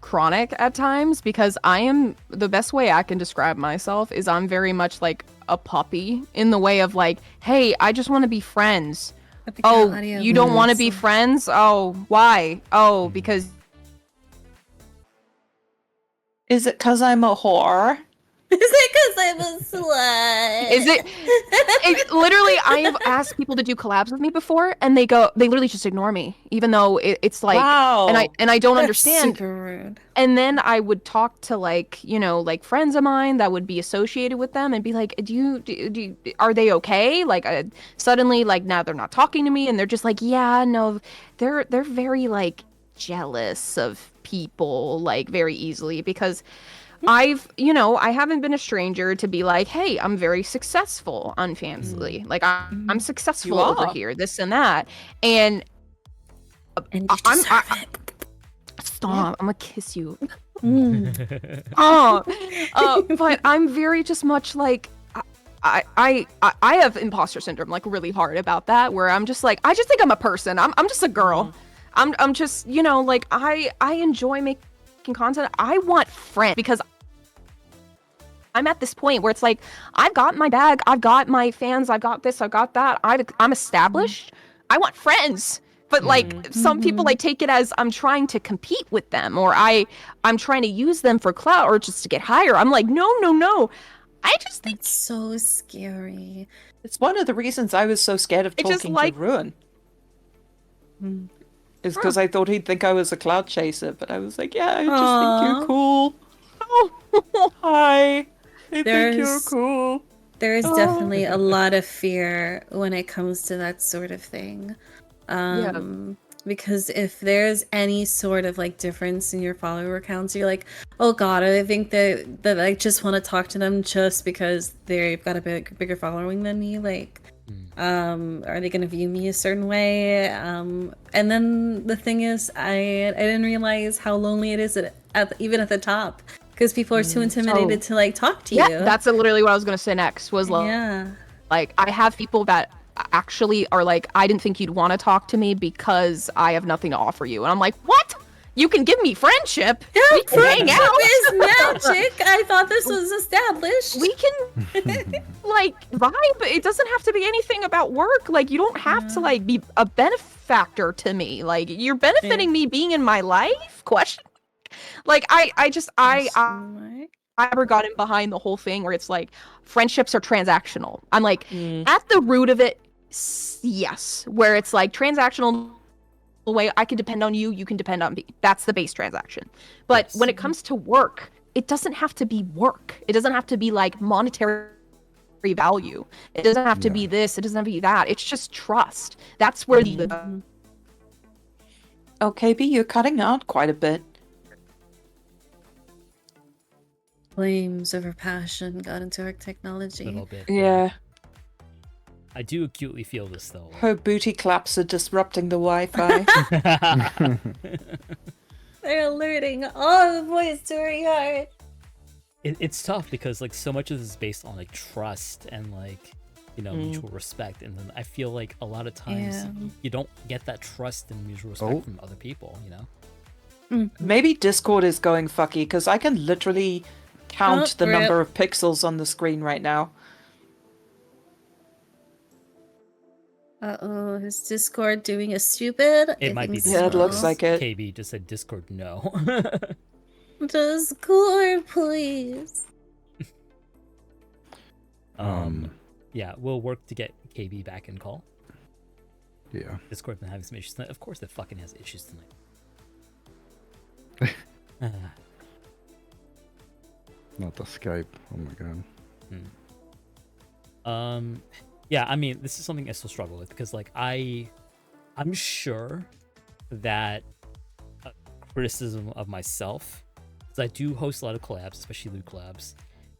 chronic at times because the best way I can describe myself is I'm very much like a puppy in the way of like, hey, I just want to be friends. Oh, you don't want to be friends? Oh, why? Oh, because Is it because I'm a whore? Is it because I'm a slut? Is it literally, I have asked people to do collabs with me before and they literally just ignore me, even though it's like, Wow. and I don't That's understand. super rude. And then I would talk to like, like friends of mine that would be associated with them and be like, are they okay? Like suddenly, like now they're not talking to me and they're just like, yeah, no, they're very like jealous of people like very easily because I haven't been a stranger to be like, hey, I'm very successful on Fansly. Like I'm successful You over are. here, this and that. And And you deserve it. stop, I'm gonna kiss you. Mm. But I'm very just much like I have imposter syndrome like really hard about that where I'm just like I just think I'm a person. I'm just a girl. I'm just like I enjoy making content. I want friends because I'm at this point where it's like I've got my bag, I've got my fans, I've got this, I've got that. I'm established. I want friends. But like some people like take it as I'm trying to compete with them or I'm trying to use them for clout or just to get higher. I'm like, no. I just think That's so scary. It's one of the reasons I was so scared of I just talking like- to Ruin. Mm. Is because I thought he'd think I was a cloud chaser, but I was like, yeah, I just think Aw. you're cool. Hi. I think you're There's- cool. There is definitely a lot of fear when it comes to that sort of thing. Because if there's any sort of like difference in your follower counts, you're like, oh god, I think that I just want to talk to them just because they've got a bigger following than me. Like, are they gonna view me a certain way? And then the thing is, I didn't realize how lonely it is even at the top because people are too intimidated to like talk to you. that's literally what I was gonna say next was like, Yeah. like I have people that actually are like, I didn't think you'd want to talk to me because I have nothing to offer you. And I'm like, what? You can give me friendship. Yeah, We can hang friendship out. is magic. I thought this was established. We can like vibe. It doesn't have to be anything about work. Like you don't have to like be a benefactor to me. Like you're benefiting me being in my life? Question. Like I never got in behind the whole thing where it's like friendships are transactional. I'm like at the root of it, yes, where it's like transactional way I can depend on you, you can depend on me. That's the base transaction. But when it comes to work, it doesn't have to be work. It doesn't have to be like monetary value. It doesn't have to be this, it doesn't have to be that. It's just trust. That's where the Oh, KB, you're cutting out quite a bit. Flames over passion got into our A technology. little bit. Yeah. I do acutely feel this though. Her booty claps are disrupting the Wi-Fi. They're alerting all the boys to our yard. It's tough because like so much of this is based on like trust and like mutual respect, and then I feel like a lot of times you don't get that trust and mutual respect from other people. Maybe Discord is going fucky because I can literally count the number of pixels on the screen right now. Uh-oh, is Discord doing a stupid? It might be. Yeah, it looks like it. KB just said Discord no. Discord, please. Yeah, we'll work to get KB back in call. Yeah. Discord's been having some issues tonight. Of course, it fucking has issues tonight. Not the Skype. Oh my god. Yeah, I mean, this is something I still struggle with because like I'm sure that criticism of myself, because I do host a lot of collabs, especially lewd collabs,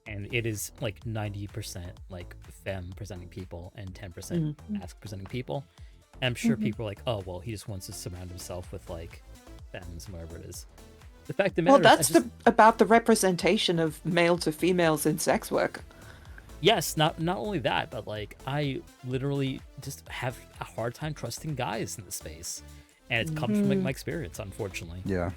and it is like 90% like femme presenting people and 10% masc presenting people. And I'm sure people are like, oh well, he just wants to surround himself with like femmes, whatever it is. The fact of the Well, matter that's is, about the representation of male to females in sex work. yes, not only that, but like I literally just have a hard time trusting guys in this space, and it comes from like my experience, unfortunately. Yeah.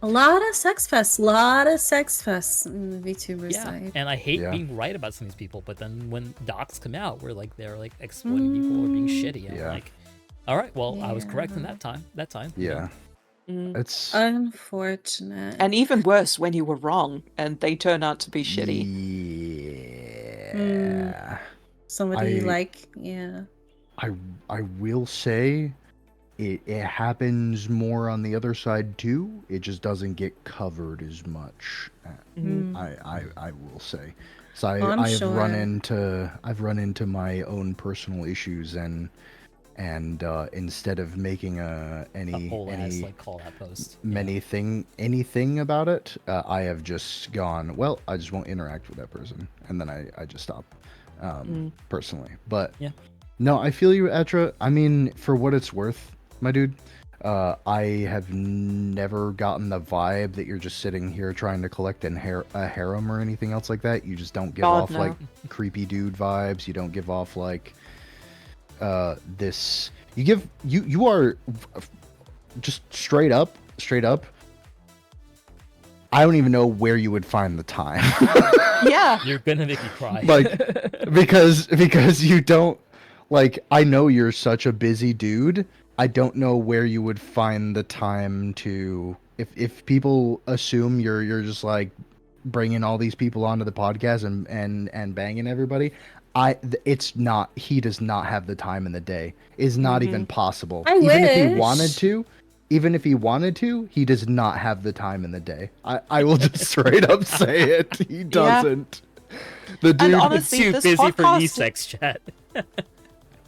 A lot of sex fests in the VTuber Yeah, side. and I hate Yeah. being right about some of these people, but then when docs come out where like they're like exploiting people or being shitty, and I'm Yeah. like, all right, well, I was correct in Yeah. that time. Yeah. Mm. It's Unfortunate. And even worse when you were wrong and they turn out to be shitty. Yeah. Somebody I- yeah. I will say it happens more on the other side too. It just doesn't get covered as much. I will say. So I'm I've run sure. into my own personal issues and instead of making A whole ass like call out post. anything about it, I have just gone, well, I just won't interact with that person, and then I just stop personally. But Yeah. no, I feel you, Etra. I mean, for what it's worth, my dude, I have never gotten the vibe that you're just sitting here trying to collect a harem or anything else like that. You just don't give God, off no. like creepy dude vibes. You don't give off like this. You are just straight up. I don't even know where you would find the time. Yeah. You're gonna make me cry. Like because you don't, like, I know you're such a busy dude. I don't know where you would find the time to, if people assume you're just like bringing all these people onto the podcast and banging everybody. It's not, he does not have the time in the day. It's not even possible. I Even if he wish. wanted to, he does not have the time in the day. I will just straight up say it. He doesn't. The dude, And I'm honestly, too this busy for podcast- e-sex chat.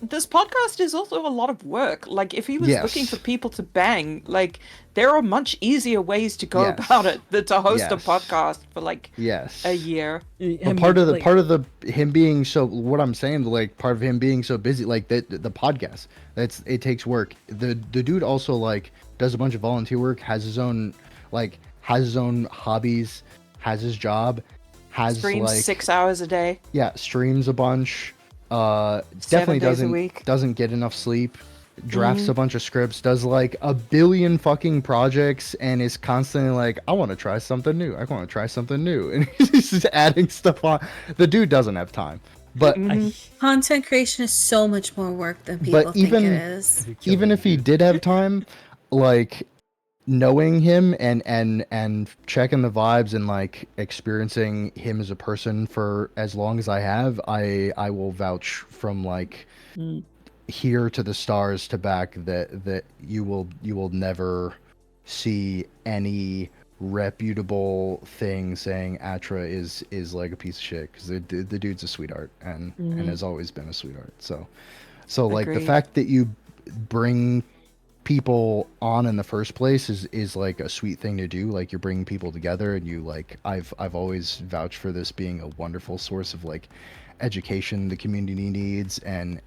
This podcast is also a lot of work. Like, if he was Yes. looking for people to bang, like, there are much easier ways to go Yes. about it than to host a Yes. podcast for like yes. a year. But part of the him being so, what I'm saying, like, part of him being so busy, like the podcast, it takes work. The dude also like does a bunch of volunteer work, has his own hobbies, has his job, has Streams like 6 hours a day. streams a bunch. Definitely days a week. doesn't get enough sleep. Drafts a bunch of scripts, does like a billion fucking projects, and is constantly like, I want to try something new. And he's just adding stuff on. The dude doesn't have time. But Content creation is so much more work than people think even- it is. even if he did have time, like, knowing him and checking the vibes and like experiencing him as a person for as long as I have, I will vouch from like here to the stars to back that you will never see any reputable thing saying Atra is like a piece of shit, because the dude's a sweetheart and has always been a sweetheart. So like the Agreed. fact that you bring people on in the first place is like a sweet thing to do. Like, you're bringing people together, and you like, I've always vouched for this being a wonderful source of like education the community needs, and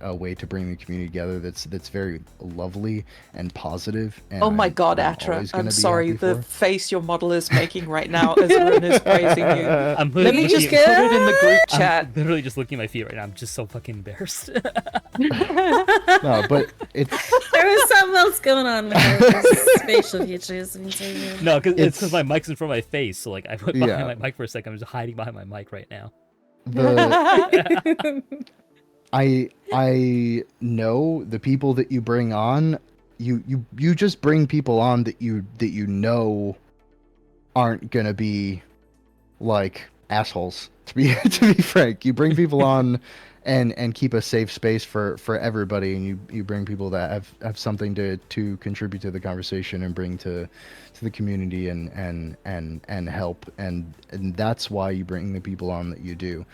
a way to bring the community together that's very lovely and positive. And Oh my God, I'm Atra! always gonna I'm be sorry. happy The for. face your model is making right now as Arun is praising you. I'm Let me literally just good? put it in the group I'm chat. literally just looking at my feet right now. I'm just so fucking embarrassed. No, but it's There was something else going on with her facial features. Let me tell you. No, because it's It's- because my mic's in front of my face. So like I put behind Yeah. my mic for a second. I'm just hiding behind my mic right now. the I know the people that you bring on. You just bring people on that you know aren't gonna be like assholes. To be frank, you bring people on and keep a safe space for everybody, and you bring people that have something to contribute to the conversation and bring to the community and help, and that's why you bring the people on that you do.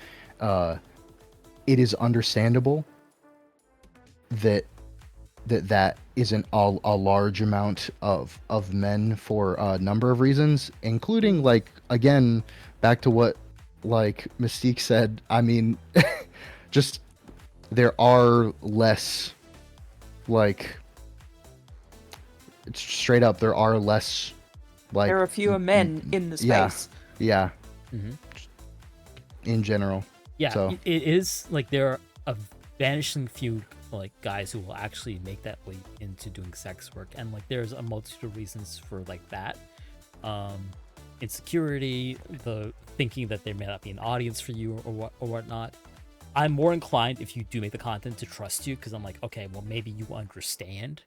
It is understandable that isn't a large amount of men for a number of reasons, including, like, again, back to what like Mystique said, I mean, just there are less, like, it's straight up, there are less, like, There are fewer men in the yeah, space. yeah, Mm-hmm. in general. Yeah, So- it is like there are a vanishing few like guys who will actually make that leap into doing sex work, and like there's a multitude of reasons for like that. Insecurity, the thinking that there may not be an audience for you or whatnot. I'm more inclined, if you do make the content, to trust you, because I'm like, okay, well maybe you understand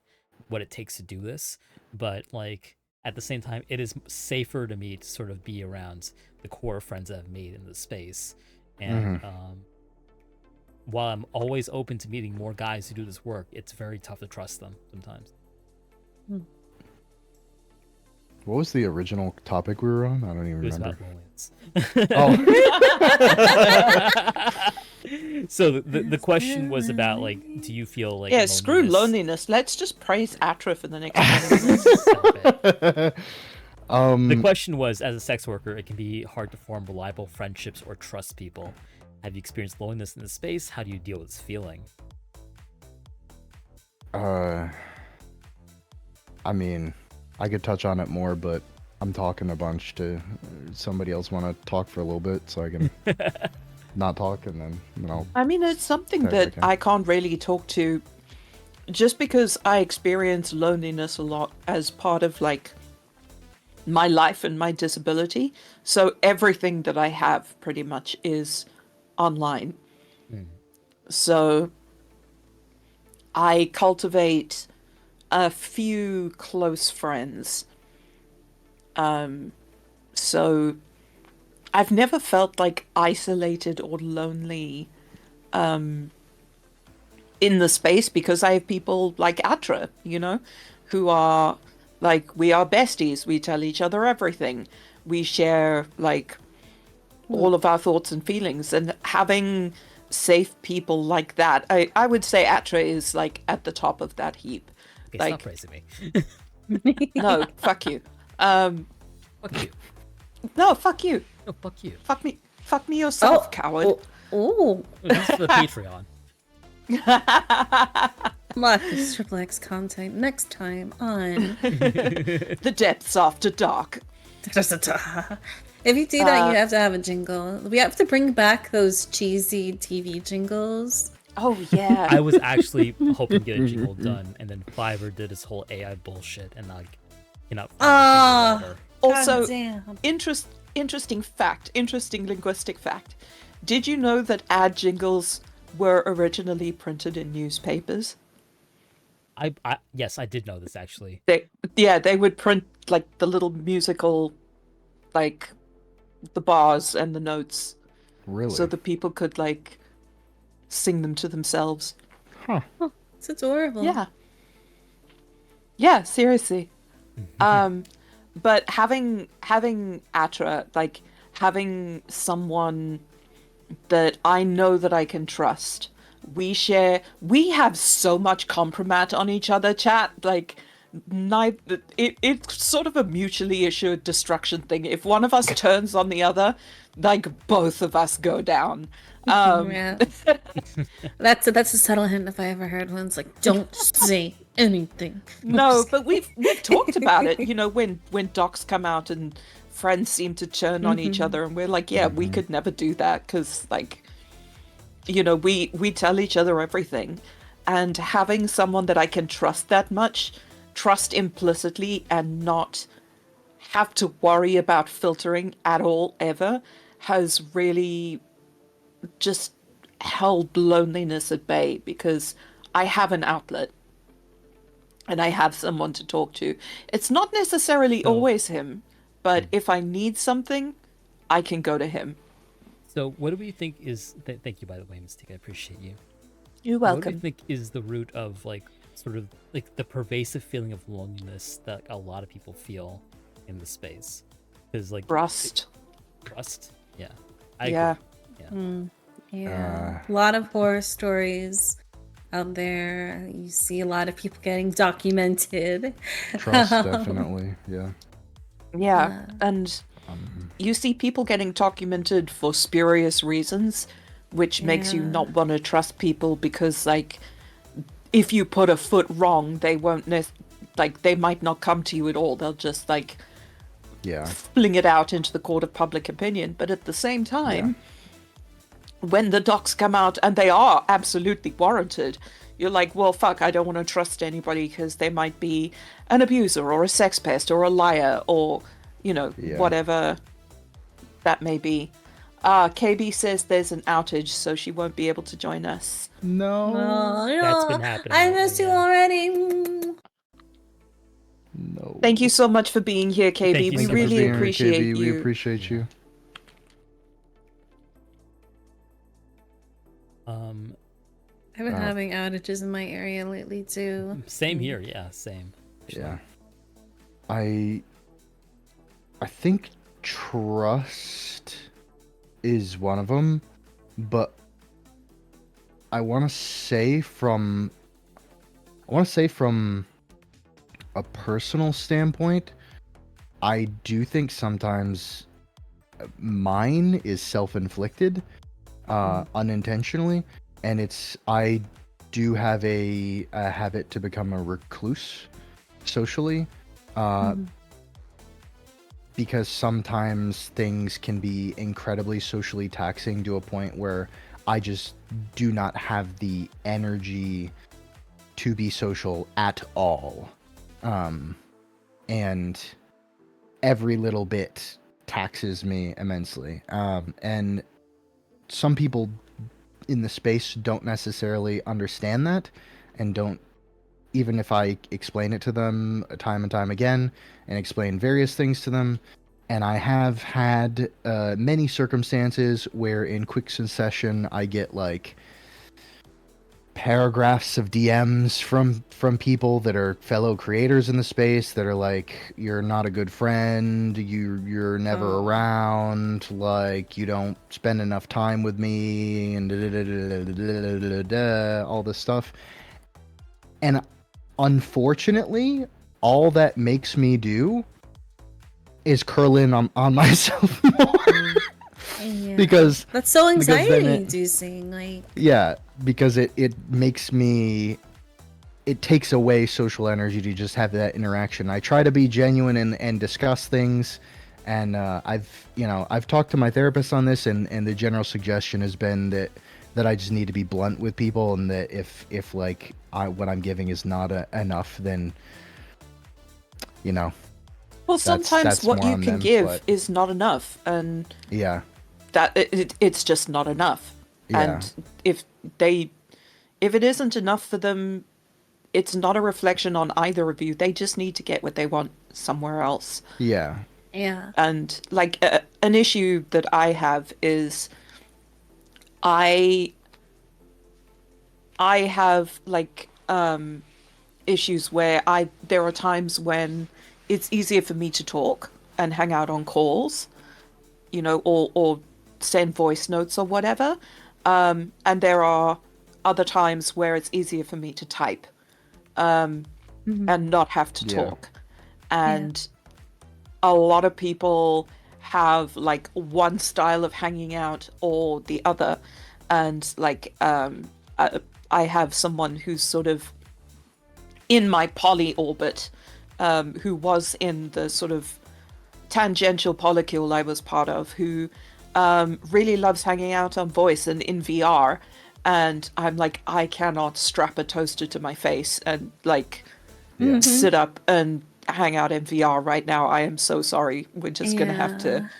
what it takes to do this, but like at the same time, it is safer to me to sort of be around the core friends that I've made in the space. And while I'm always open to meeting more guys who do this work, it's very tough to trust them sometimes. What was the original topic we were on? I don't even It was remember. about loneliness. Oh, So the question was about like, do you feel like Yeah, screw loneliness. Let's just praise Atra for the next 20 minutes. Stop it. um, The question was, as a sex worker, it can be hard to form reliable friendships or trust people. Have you experienced loneliness in this space? How do you deal with this feeling? I mean, I could touch on it more, but I'm talking a bunch to somebody else want to talk for a little bit, so I can not talk, and then I'll. I mean, it's something Okay, that okay. I can't really talk to just because I experience loneliness a lot as part of like my life and my disability. So everything that I have pretty much is online. So I cultivate a few close friends. So I've never felt like isolated or lonely in the space because I have people like Atra, you know, who are like, we are besties. We tell each other everything. We share like all of our thoughts and feelings, and having safe people like that, I would say Atra is like at the top of that heap. Okay, Like, stop praising me. no, fuck you. Fuck you. No, fuck you. No, fuck you. Fuck me yourself, Oh, coward. Oh, This is the Patreon. look, it's Triple X content next time on. The depths after dark. If you do that, you have to have a jingle. We have to bring back those cheesy TV jingles. Oh yeah. I was actually hoping to get a jingle done, and then Fiverr did this whole AI bullshit, and I cannot find a jingle writer. Also, Goddamn. interesting fact, interesting linguistic fact. Did you know that ad jingles were originally printed in newspapers? Yes, I did know this actually. They would print like the little musical, like the bars and the notes, Really? so that people could like sing them to themselves. Huh. It's adorable. Yeah, seriously. But having Atra, like having someone that I know that I can trust. We have so much compromat on each other, chat. Like, it's sort of a mutually assured destruction thing. If one of us turns on the other, like both of us go down. Yeah. That's a subtle hint if I ever heard one. It's like, don't say anything. No, but we've talked about it. You know, when docs come out and friends seem to turn on each other, and we're like, yeah, we could never do that because, like, you know, we tell each other everything, and having someone that I can trust that much, trust implicitly, and not have to worry about filtering at all ever, has really just held loneliness at bay, because I have an outlet and I have someone to talk to. It's not necessarily always him, but if I need something, I can go to him. So what do we think is... thank you, by the way, Mystique. I appreciate you. You're What do you welcome. think is the root of like sort of like the pervasive feeling of loneliness that a lot of people feel in the space? Because like Rust. trust. Yeah. I Yeah. agree. Yeah. A lot of horror stories out there. You see a lot of people getting documented. Trust, definitely. Yeah. Yeah, and you see people getting documented for spurious reasons, which makes you Yeah. not want to trust people because, like, if you put a foot wrong, they won't like, they might not come to you at all. They'll just, like, Yeah. fling it out into the court of public opinion. But at the same time, when the docs come out and they are absolutely warranted, you're like, well, fuck, I don't want to trust anybody because they might be an abuser or a sex pest or a liar or, you know, whatever that may be. KB says there's an outage, so she won't be able to join us. No. Oh, That's no. been happening I lately, miss you yeah. already. No. Thank you so much for being here, KB. Thank you We so much really for being here, appreciate KB. you. We appreciate you. I've been having outages in my area lately too. Same here, yeah, same. Yeah. I think trust is one of them, but I want to say from a personal standpoint, I do think sometimes mine is self-inflicted, unintentionally, and I do have a habit to become a recluse socially, because sometimes things can be incredibly socially taxing to a point where I just do not have the energy to be social at all. And every little bit taxes me immensely. And some people in the space don't necessarily understand that, and don't, even if I explain it to them time and time again and explain various things to them. And I have had many circumstances where in quick succession I get like paragraphs of DMs from people that are fellow creators in the space that are like, you're not a good friend, you're never around, like you don't spend enough time with me, and all this stuff. And unfortunately, all that makes me do is curl in on myself more. Yeah. Because that's so because then anxiety it- inducing. Like, yeah, because it makes me, it takes away social energy to just have that interaction. I try to be genuine and discuss things, and I've talked to my therapist on this, and the general suggestion has been that I just need to be blunt with people, and that if like what I'm giving is not enough, then Well, sometimes that's what more you on can them, give but- is not enough, and yeah. that it's just not enough. Yeah. And if it isn't enough for them, it's not a reflection on either of you. They just need to get what they want somewhere else. Yeah. yeah. And like an issue that I have is I have like issues where there are times when it's easier for me to talk and hang out on calls, or send voice notes or whatever. And there are other times where it's easier for me to type and not have to Yeah. talk. And a lot of people have like one style of hanging out or the other. And like I have someone who's sort of in my poly orbit, who was in the sort of tangential polycule I was part of, who really loves hanging out on voice and in VR. And I'm like, I cannot strap a toaster to my face and like sit up and hang out in VR right now. I am so sorry. We're just gonna have to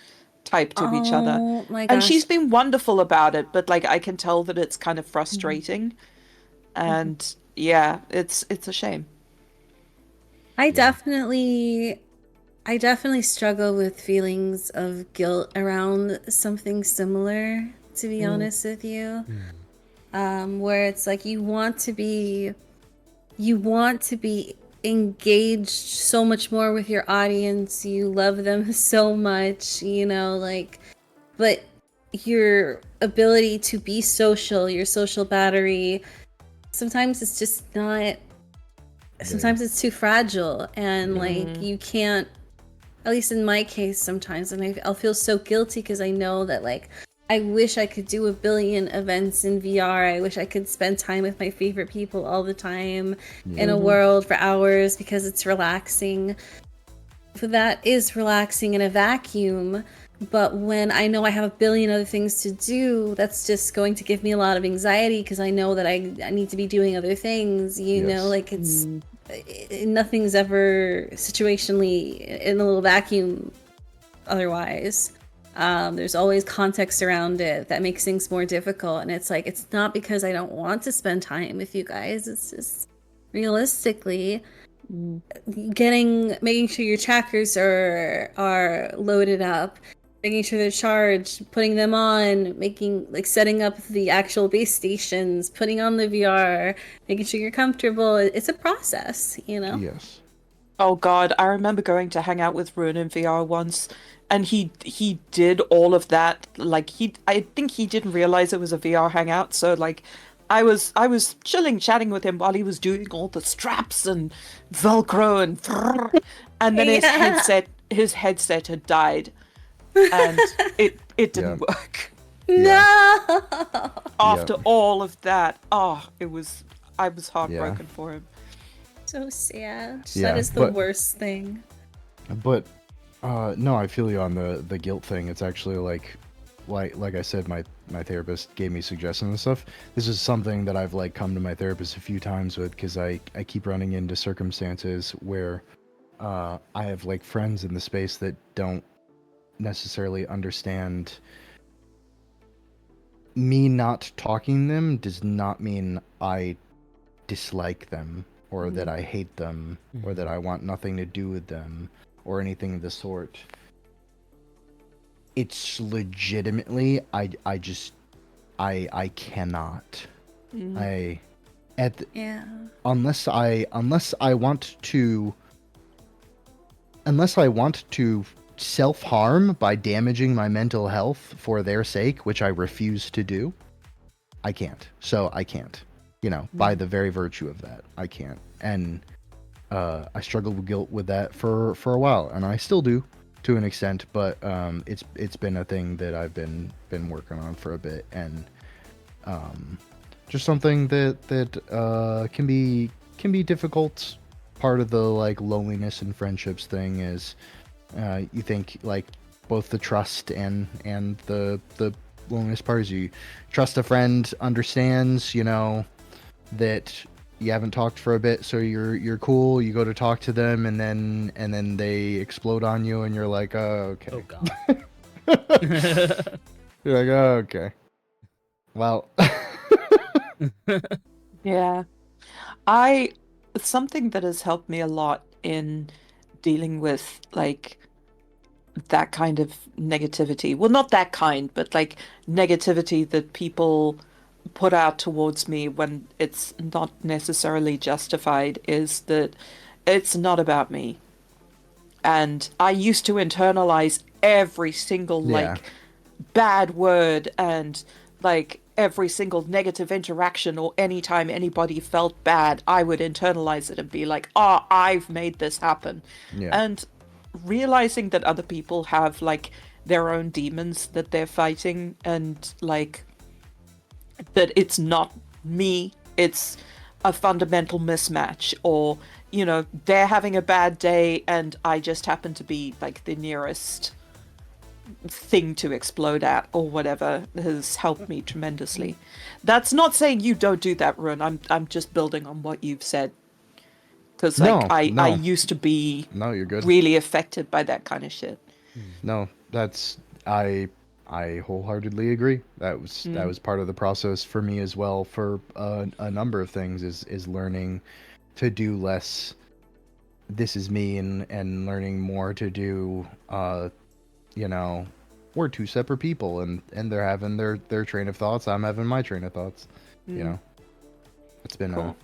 type to each other. Oh my And gosh. she's been wonderful about it, but like I can tell that it's kind of frustrating. And yeah, it's a shame. I definitely struggle with feelings of guilt around something similar, to be honest with you. Where it's like you want to be engaged so much more with your audience. You love them so much, but your ability to be social, your social battery, sometimes it's just not, sometimes it's too fragile, and like you can't at least in my case sometimes, and I'll feel so guilty because I know that like I wish I could do a billion events in VR. I wish I could spend time with my favorite people all the time in a world for hours because it's relaxing. But that is relaxing in a vacuum. But when I know I have a billion other things to do, that's just going to give me a lot of anxiety because I know that I need to be doing other things. You know, like it's nothing's ever situationally in a little vacuum otherwise. There's always context around it that makes things more difficult. And it's like, it's not because I don't want to spend time with you guys. It's just realistically making sure your trackers are loaded up, making sure they're charged, putting them on, setting up the actual base stations, putting on the VR, making sure you're comfortable. It's a process, you know? Yes. Oh God, I remember going to hang out with Ruin in VR once, and he did all of that. Like I think he didn't realize it was a VR hangout, so like I was chilling, chatting with him while he was doing all the straps and Velcro and then his headset had died, and it didn't work. No. After all of that, I was heartbroken for him. So sad. Yeah, That is the worst thing. But no, I feel you on the guilt thing. It's actually like I said, my therapist gave me suggestions and stuff. This is something that I've like come to my therapist a few times with because I keep running into circumstances where I have like friends in the space that don't necessarily understand. Me not talking to them does not mean I dislike them or that I hate them or that I want nothing to do with them or anything of the sort. It's legitimately I cannot. Unless I want to self-harm by damaging my mental health for their sake, which I refuse to do, I can't. So I can't. You know, by the very virtue of that, I can't. And I struggled with guilt with that for a while, and I still do to an extent, but it's been a thing that I've been working on for a bit, and just something that can be difficult. Part of the like loneliness and friendships thing is you think like both the trust and the loneliness part is you trust a friend understands, you know, that you haven't talked for a bit, so you're cool. You go to talk to them, and then they explode on you, and you're like, oh, okay. Oh God. You're like, oh, okay. Well. Yeah. Something that has helped me a lot in dealing with like that kind of negativity. Well, not that kind, but like negativity that people put out towards me when it's not necessarily justified, is that it's not about me. And I used to internalize every single like bad word and like every single negative interaction, or anytime anybody felt bad, I would internalize it and be like, oh, I've made this happen. And realizing that other people have like their own demons that they're fighting, and like that it's not me, it's a fundamental mismatch, or you know, they're having a bad day and I just happen to be like the nearest thing to explode at, or whatever, has helped me tremendously. That's not saying you don't do that, Rune. I'm just building on what you've said, because like I used to be you're good. really affected by that kind of shit. No, that's I wholeheartedly agree. That was part of the process for me as well, for a number of things, is learning to do less this is me, and learning more to do you know, we're two separate people, and they're having their train of thoughts, I'm having my train of thoughts. You know, it's been cool.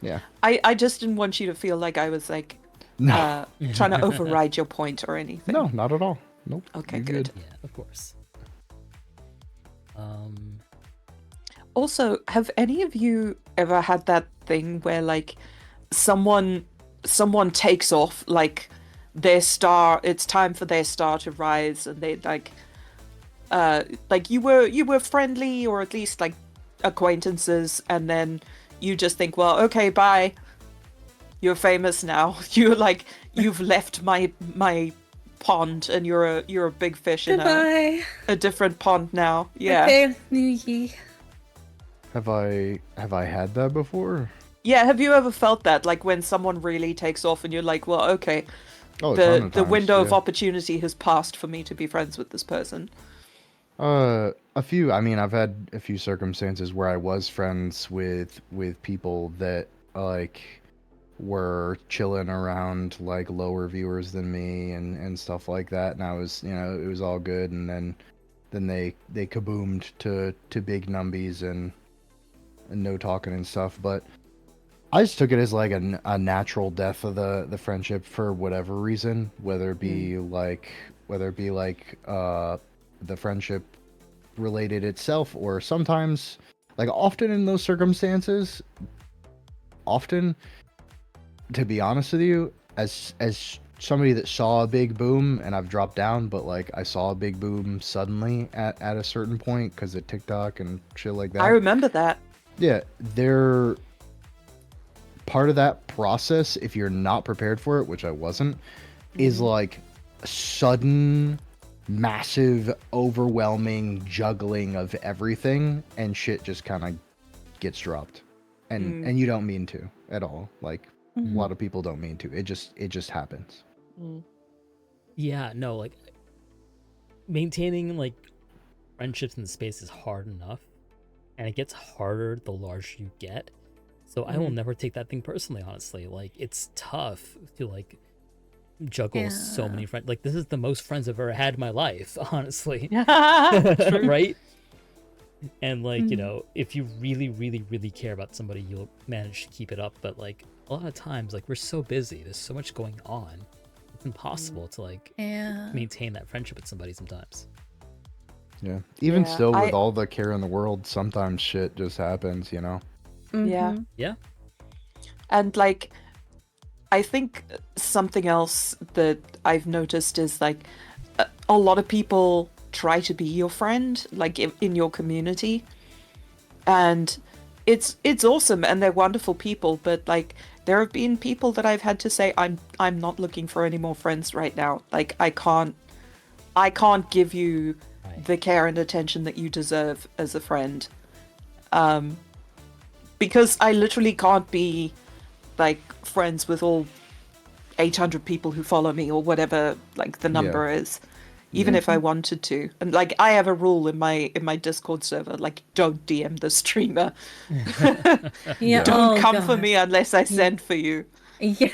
Yeah. I just didn't want you to feel like I was like trying to override your point or anything. No, not at all. Nope. Okay, good. Yeah, of course. Also, have any of you ever had that thing where like someone takes off like their star, it's time for their star to rise, and they like you were friendly, or at least like acquaintances, and then you just think, well, okay, bye, you're famous now. You've left my pond, and you're a big fish in Goodbye. a different pond now. Yeah. Okay, New Ye. Have I had that before? Yeah, have you ever felt that, like when someone really takes off and you're like, well, okay, Oh, a ton of the times, window of yeah. opportunity has passed for me to be friends with this person? A few. I mean, I've had a few circumstances where I was friends with people that like were chilling around like lower viewers than me and stuff like that, and I was, it was all good, and then they kaboomed to big numbies and no talking and stuff. But I just took it as like a natural death of the friendship for whatever reason, whether it be like the friendship related itself, or sometimes, like often in those circumstances, often, to be honest with you, as somebody that saw a big boom, and I've dropped down, but like I saw a big boom suddenly at a certain point because of TikTok and shit like that. I remember that. Yeah, they're part of that process, if you're not prepared for it, which I wasn't, is like sudden, massive, overwhelming juggling of everything, and shit just kind of gets dropped. And you don't mean to at all. Like a lot of people don't mean to. It just happens. Yeah, no, like maintaining like friendships in the space is hard enough, and it gets harder the larger you get. So I will never take that thing personally, honestly. Like, it's tough to like juggle so many friends. Like, this is the most friends I've ever had in my life, honestly. Right? And like, if you really, really, really care about somebody, you'll manage to keep it up. But like a lot of times, like, we're so busy, there's so much going on, it's impossible to like maintain that friendship with somebody sometimes. Yeah. Even Yeah, still, with all the care in the world, sometimes shit just happens, Yeah. Yeah. And like, I think something else that I've noticed is like a lot of people try to be your friend, like in your community, and it's awesome, and they're wonderful people. But like, there have been people that I've had to say, I'm not looking for any more friends right now. Like, I can't give you the care and attention that you deserve as a friend. Because I literally can't be like friends with all 800 people who follow me, or whatever like the number is, even if I wanted to. And like, I have a rule in my Discord server, like, don't DM the streamer. Don't come for me unless I send for you. Yeah.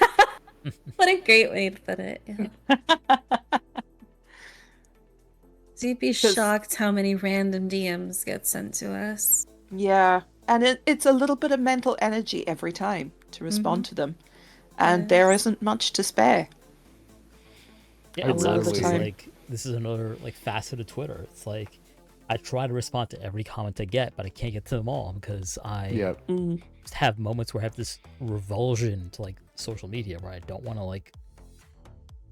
What a great way to put it. Yeah. So you'd be shocked how many random DMs get sent to us. Yeah. And it's a little bit of mental energy every time to respond to them. And there isn't much to spare. Yeah, I it sucks. really- Just like, this is another like facet of Twitter. It's like, I try to respond to every comment I get, but I can't get to them all because I just have moments where I have this revulsion to like social media where I don't want to like.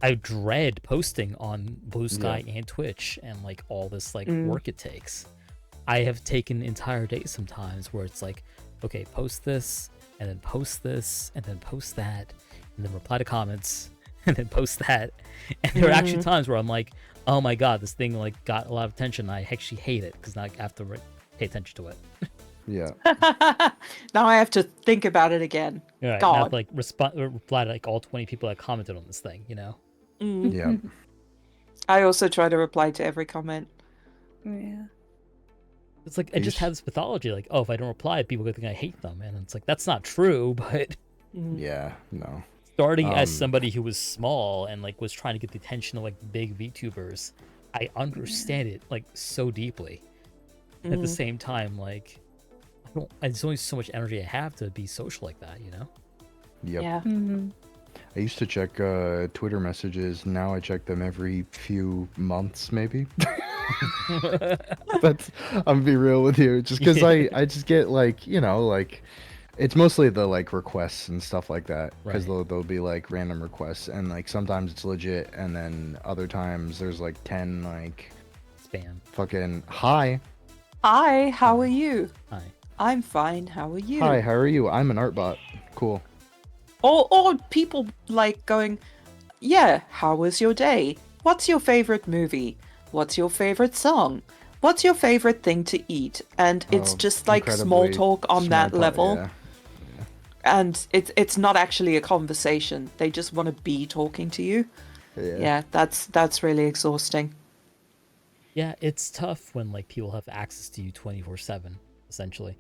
I dread posting on Blue Sky and Twitch and like all this like work it takes. I have taken entire days sometimes where it's like, okay, post this, and then post this, and then post that, and then reply to comments, and then post that. And there are actually times where I'm like, oh my god, this thing like got a lot of attention. I actually hate it because now I have to pay attention to it. Yeah. Now I have to think about it again. Right, God. I have to, like reply to like all 20 people that commented on this thing, Yeah. I also try to reply to every comment. Yeah. It's like I just have this mythology, like, oh, if I don't reply, people think I hate them, and it's like that's not true. But Yeah. No. starting as somebody who was small and like was trying to get the attention of like big VTubers, I understand it like so deeply. At the same time, like, there's only so much energy I have to be social like that, Yep. Yeah. I used to check Twitter messages. Now I check them every few months, maybe. I'm gonna be real with you, just because I just get like, like It's mostly the like requests and stuff like that, because Right. there'll be like random requests, and like sometimes it's legit, and then other times there's like 10 like Spam. fucking hi, Hi, how Hi. are you? Hi. I'm fine. How are you? hi, how are you? I'm an art bot. Cool. Or people like going, yeah, how was your day? What's your favorite movie? What's your favorite song? What's your favorite thing to eat? And it's Oh, just like small incredibly talk on that small talk, level. yeah. And it's not actually a conversation. They just want to be talking to you. Yeah. Yeah, that's really exhausting. Yeah, it's tough when like people have access to you 24/7, essentially.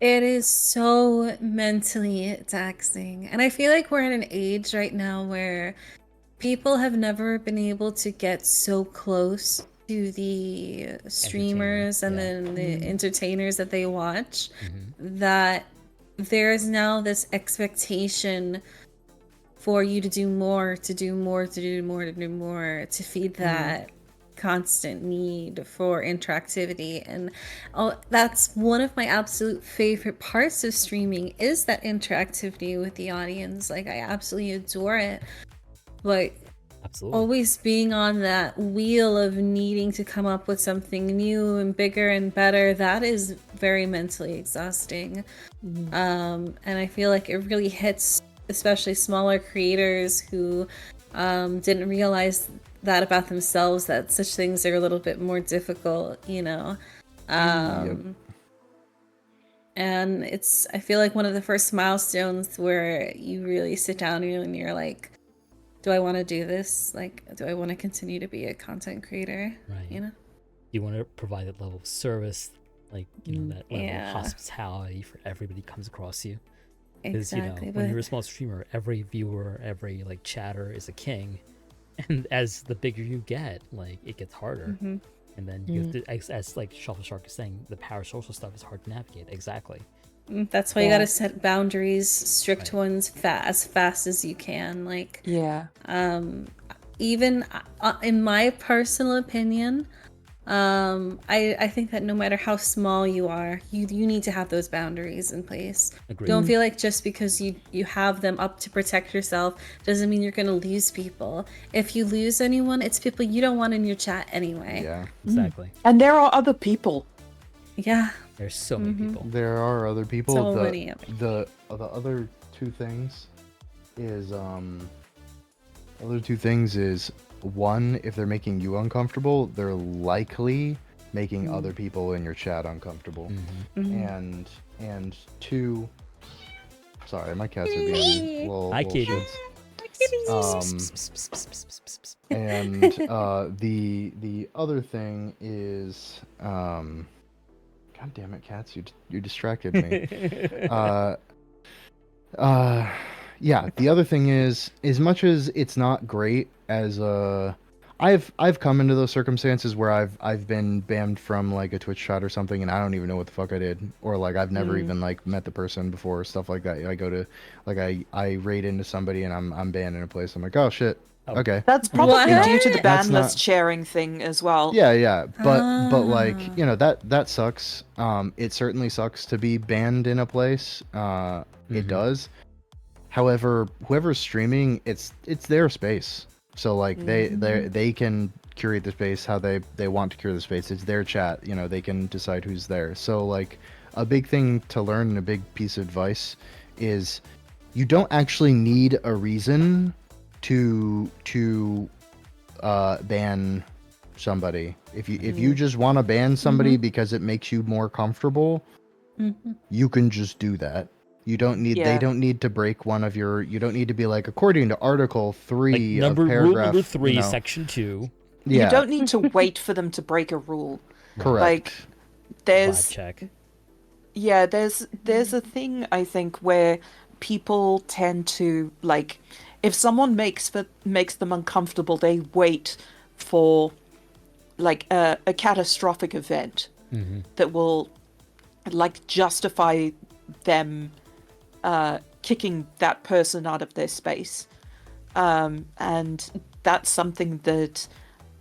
It is so mentally taxing. And I feel like we're at an age right now where people have never been able to get so close to the streamers and yeah. then the entertainers that they watch Mm-hmm. that there's now this expectation for you to do more, to do more, to do more, to do more, to feed that constant need for interactivity. And that's one of my absolute favorite parts of streaming is that interactivity with the audience. Like, I absolutely adore it. But Absolutely. always being on that wheel of needing to come up with something new and bigger and better, that is very mentally exhausting. And I feel like it really hits especially smaller creators who didn't realize that about themselves, that such things are a little bit more difficult, you know. And it's, I feel like one of the first milestones where you really sit down and you're like, do I want to do this? Like, do I want to continue to be a content creator? Right. You know? You want to provide that level of service, like, you know, that level Yeah. of hospitality for everybody who comes across you. Because, Exactly. you know, when you're a small streamer, every viewer, every, like, chatter is a king. And as the bigger you get, like, it gets harder. Mm-hmm. And then you have to, as like Shuffle Shark is saying, the parasocial stuff is hard to navigate. Exactly. That's why you Yeah. gotta set boundaries, strict Right. ones, as fast as you can. Like, Yeah. even in my personal opinion, I think that no matter how small you are, you need to have those boundaries in place. Agreed. Don't feel like just because you have them up to protect yourself doesn't mean you're gonna lose people. If you lose anyone, it's people you don't want in your chat anyway. Yeah. Exactly. And there are other people. Yeah. There's so many people. There are other people. So many of the other two things is one, if they're making you uncomfortable, they're likely making other people in your chat uncomfortable. Mm-hmm. And two, sorry, my cats are being little Hi, Katie. shits. And the other thing is God damn it, cats! You distracted me. Yeah. The other thing is, as much as it's not great as I've come into those circumstances where I've been banned from like a Twitch chat or something, and I don't even know what the fuck I did, or like I've never even like met the person before, stuff like that. I go to like I raid into somebody and I'm banned in a place. I'm like, oh shit. Oh. Okay. That's probably What? due to the ban That's list not- sharing thing as well. Yeah, but like, Ah. you know, that sucks. It certainly sucks to be banned in a place. It does. However, whoever's streaming, it's their space. So like they can curate the space how they want to curate the space. It's their chat, you know, they can decide who's there. So like a big thing to learn and a big piece of advice is you don't actually need a reason to ban somebody. If you just want to ban somebody because it makes you more comfortable, you can just do that. You don't need Yeah. they don't need to break one of your, you don't need to be like, according to article 3 Like of rule paragraph number 3, you know, section 2. yeah, You don't need to wait for them to break a rule. correct. Like Vibe there's check. yeah, there's a thing I think where people tend to like if someone makes them uncomfortable, they wait for like a catastrophic event that will like justify them kicking that person out of their space. And that's something that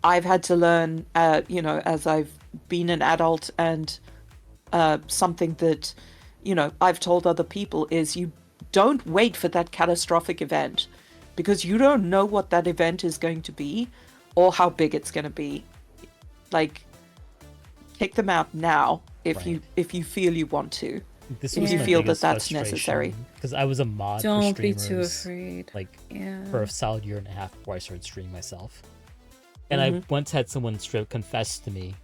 I've had to learn, you know, as I've been an adult, and something that, I've told other people is you don't wait for that catastrophic event, because you don't know what that event is going to be or how big it's going to be. Like, kick them out now if you feel you want to. This if was you my feel that biggest that's necessary. frustration, because I was a mod for Don't be streamers, too afraid. like Yeah. for a solid year and a half before I started streaming myself. And I once had someone straight confess to me,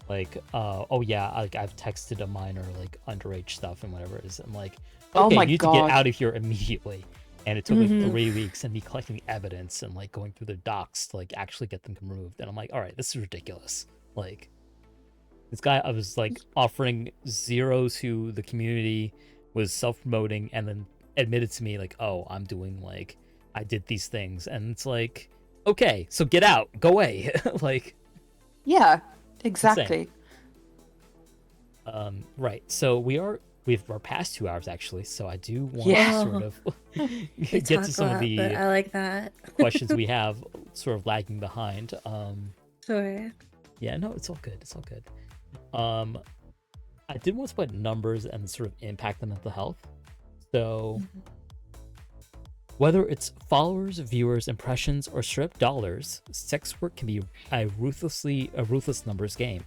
like, oh yeah, like I've texted a minor like underage stuff and whatever it is. I'm like, Oh okay, my you need to God. get out of here immediately. And it took like 3 weeks and me collecting evidence and like going through their docs to like actually get them removed. And I'm like, all right, this is ridiculous. Like, this guy, I was like offering zeros to the community, was self-promoting, and then admitted to me like, oh, I'm doing like, I did these things. And it's like, okay, so get out, go away. Like, Yeah, exactly. right. So we've past 2 hours actually. So I do want Yeah. to sort of get to some of the I like that. questions we have sort of lagging behind. Sure. Yeah, no, it's all good. It's all good. I did want to put numbers and sort of impact on mental health. So whether it's followers, viewers, impressions, or straight dollars, sex work can be a ruthless numbers game.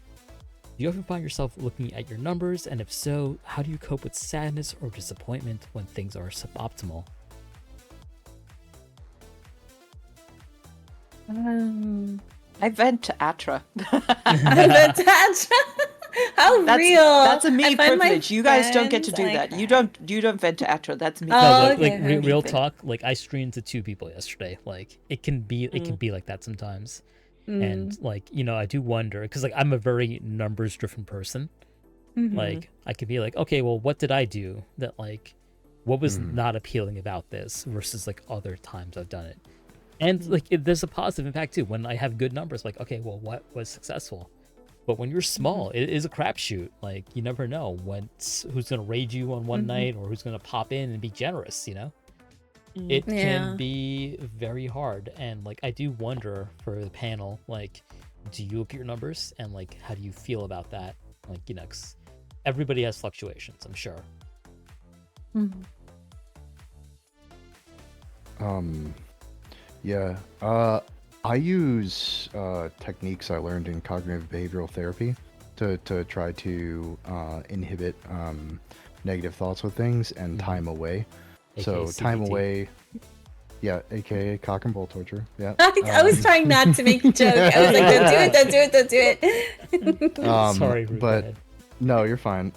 Do you ever find yourself looking at your numbers, and if so, how do you cope with sadness or disappointment when things are suboptimal? I vent to Atra. How That's, real. That's a me I find my privilege. You guys don't get to do friends that. like You don't vent to Atra. That's me. Oh, No, okay, like okay. real talk. Like I streamed to 2 people yesterday. Like it can be like that sometimes. And like, I do wonder, because like I'm a very numbers driven person. Like I could be like, okay, well, what did I do that like, what was not appealing about this versus like other times I've done it. And like there's a positive impact too when I have good numbers. Like, okay, well, what was successful? But when you're small, it is a crapshoot. Like you never know who's gonna raid you on one night or who's gonna pop in and be generous. It Yeah. can be very hard. And like I do wonder for the panel, like, do you look at your numbers and like how do you feel about that? Like, 'cause everybody has fluctuations, I'm sure. Yeah. I use techniques I learned in cognitive behavioral therapy to try to inhibit negative thoughts with things and time away. So AKA time CBT. away, yeah, aka cock and ball torture. Yeah. I was trying not to make a joke. I was like, don't do it. Sorry, Ruth, go but ahead. no, you're fine.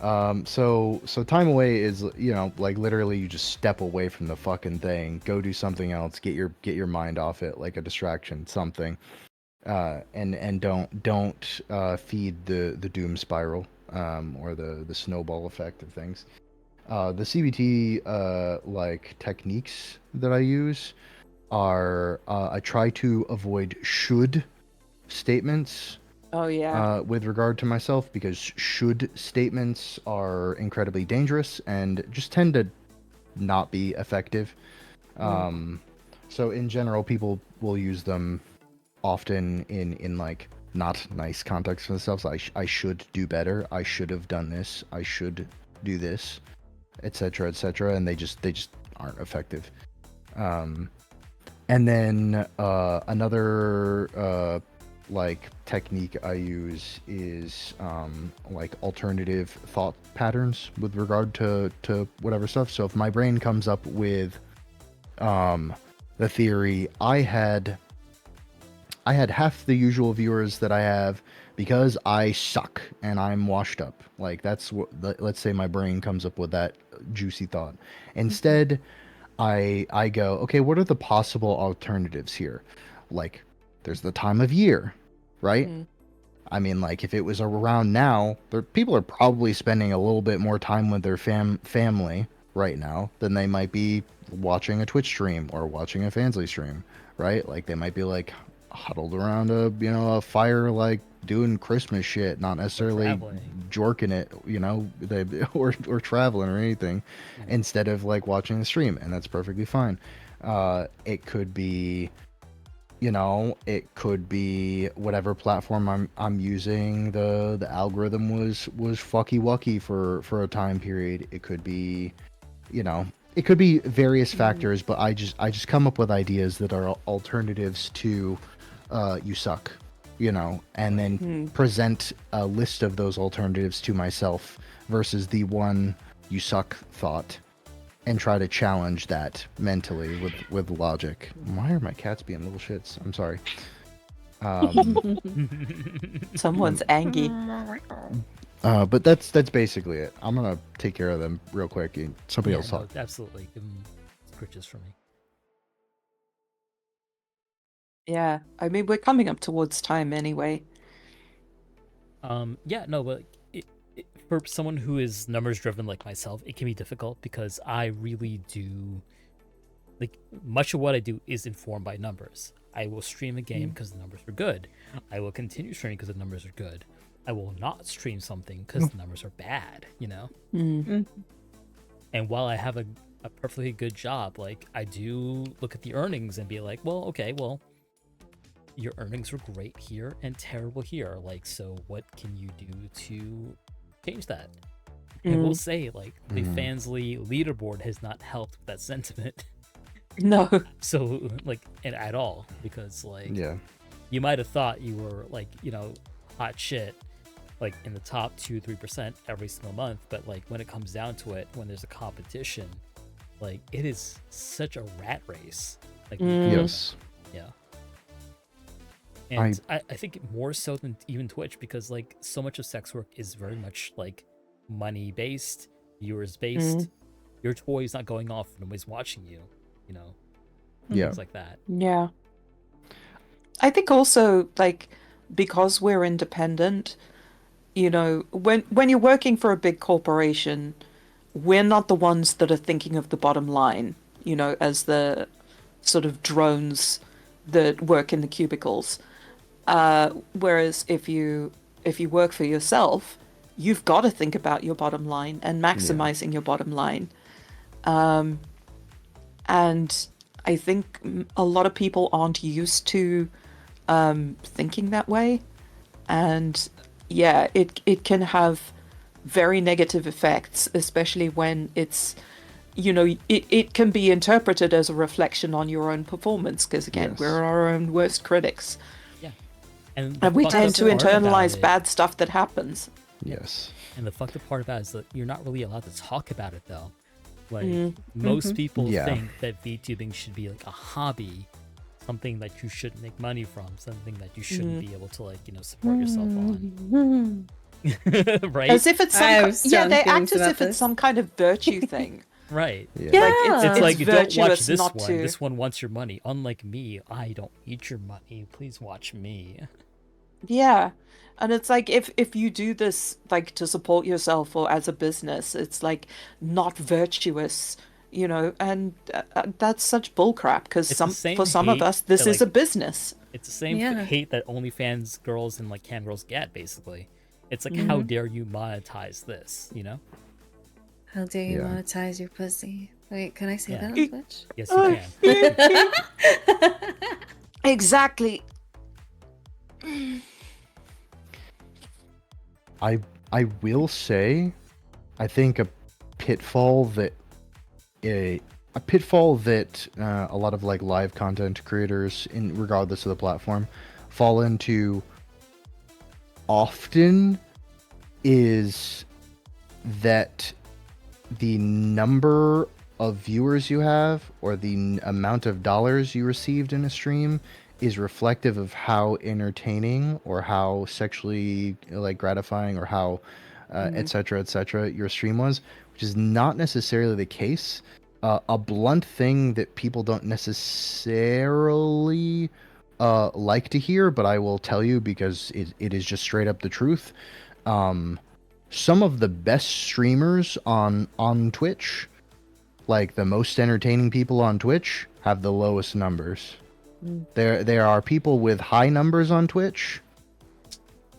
So time away is like literally you just step away from the fucking thing, go do something else, get your mind off it, like a distraction, something, and don't feed the doom spiral, or the snowball effect of things. The CBT like techniques that I use are I try to avoid should statements. Oh yeah. With regard to myself, because should statements are incredibly dangerous and just tend to not be effective. So in general, people will use them often in like not nice context for themselves. I should do better. I should have done this. I should do this, etc., and they just aren't effective. And then another like technique I use is like alternative thought patterns with regard to whatever stuff. So if my brain comes up with the theory, I had half the usual viewers that I have because I suck and I'm washed up. Like that's what let's say my brain comes up with that juicy thought. Instead, I go, okay, what are the possible alternatives here? Like there's the time of year, right? I mean, like if it was around now, people are probably spending a little bit more time with their family right now than they might be watching a Twitch stream or watching a Fansly stream, right? Like they might be like huddled around a fire, like doing Christmas shit, not necessarily jorking it, or traveling or anything, instead of like watching the stream, and that's perfectly fine. It could be you know, it could be whatever platform I'm using. The algorithm was fucky wucky for a time period. It could be, you know, it could be various factors. But I just come up with ideas that are alternatives to you suck, you know, and then present a list of those alternatives to myself versus the one you suck thought, and try to challenge that mentally with logic. Why are my cats being little shits? I'm sorry. Someone's angry. But that's basically it. I'm gonna take care of them real quick. And somebody else talk. Absolutely. Give them scritches for me. Yeah, I mean, we're coming up towards time anyway. Yeah, no, but for someone who is numbers driven like myself, it can be difficult because I really do, like, much of what I do is informed by numbers. I will stream a game because the numbers are good. I will continue streaming because the numbers are good. I will not stream something because the numbers are bad, you know? And while I have a perfectly good job, like, I do look at the earnings and be like, well, okay, well, your earnings are great here and terrible here. Like, so what can you do to change that? And we'll say, like, the Fansly leaderboard has not helped with that sentiment. No. So, like, and at all, because, like, Yeah. you might have thought you were, like, you know, hot shit, like, in the top 2-3% every single month, but, like, when it comes down to it, when there's a competition, like, it is such a rat race. Like, Yes. yeah. And I think more so than even Twitch, because, like, so much of sex work is very much, like, money based, viewers based. Your toy's not going off when nobody's watching you, you know? Yeah. Things like that. Yeah. I think also, like, because we're independent, you know, when you're working for a big corporation, we're not the ones that are thinking of the bottom line, you know, as the sort of drones that work in the cubicles. Whereas if you work for yourself, you've got to think about your bottom line and maximizing your bottom line. And I think a lot of people aren't used to thinking that way. And yeah, it can have very negative effects, especially when it's, you know, it can be interpreted as a reflection on your own performance, because again, we're our own worst critics. Yeah. And we tend to internalize it, bad stuff that happens. Yes. And the fucked up part about it is that you're not really allowed to talk about it, though. Like, most people think that VTubing should be like a hobby, something that you shouldn't make money from, something that you shouldn't be able to, like, you know, support yourself on. Right? As if it's some they act as if it's some kind of virtue thing. Right. Yeah. Like, It's like, don't watch this not one. to... This one wants your money. Unlike me, I don't eat your money. Please watch me. Yeah. And it's like, if you do this, like, to support yourself or as a business, it's, like, not virtuous, you know, and that's such bullcrap, because for some of us, this is a business. It's the same hate that OnlyFans girls and, like, cam girls get, basically. It's like, how dare you monetize this, you know? How dare you monetize your pussy? Wait, can I say that on Twitch? Yes, you can. Exactly. I will say, I think a pitfall that a lot of, like, live content creators, in regardless of the platform, fall into often is that the number of viewers you have or the amount of dollars you received in a stream is reflective of how entertaining or how sexually, like, gratifying or how etc your stream was, which is not necessarily the case. A blunt thing that people don't necessarily like to hear, but I will tell you because it is just straight up the truth. Some of the best streamers on Twitch, like the most entertaining people on Twitch, have the lowest numbers. There are people with high numbers on Twitch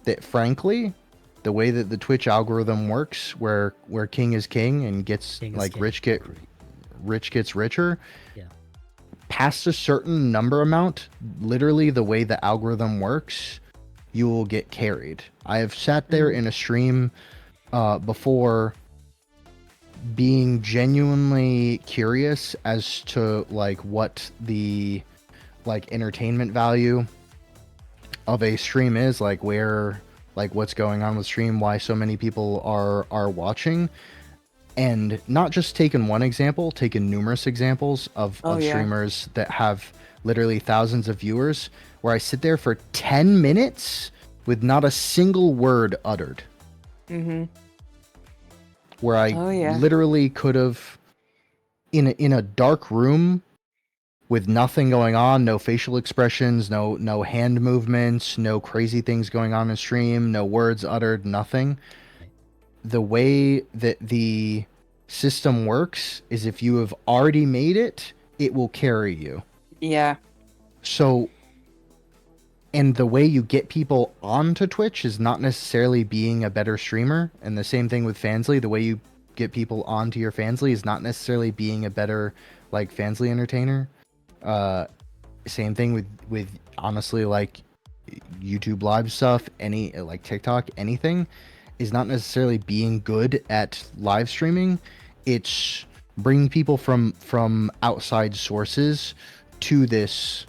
that, frankly, the way that the Twitch algorithm works, where king is king and gets rich gets richer, past a certain number amount, literally the way the algorithm works, you will get carried. I have sat there in a stream before, being genuinely curious as to like what the like entertainment value of a stream is, like where, like what's going on with stream, why so many people are watching, and not just taken one example, taken numerous examples of streamers that have literally thousands of viewers, where I sit there for 10 minutes with not a single word uttered. Where I literally could have, in a dark room with nothing going on, no facial expressions, no hand movements, no crazy things going on in stream, no words uttered, nothing. The way that the system works is if you have already made it, it will carry you. Yeah. So, and the way you get people onto Twitch is not necessarily being a better streamer. And the same thing with Fansly. The way you get people onto your Fansly is not necessarily being a better like Fansly entertainer. Same thing with honestly like YouTube live stuff, any like TikTok, anything is not necessarily being good at live streaming. It's bringing people from outside sources to this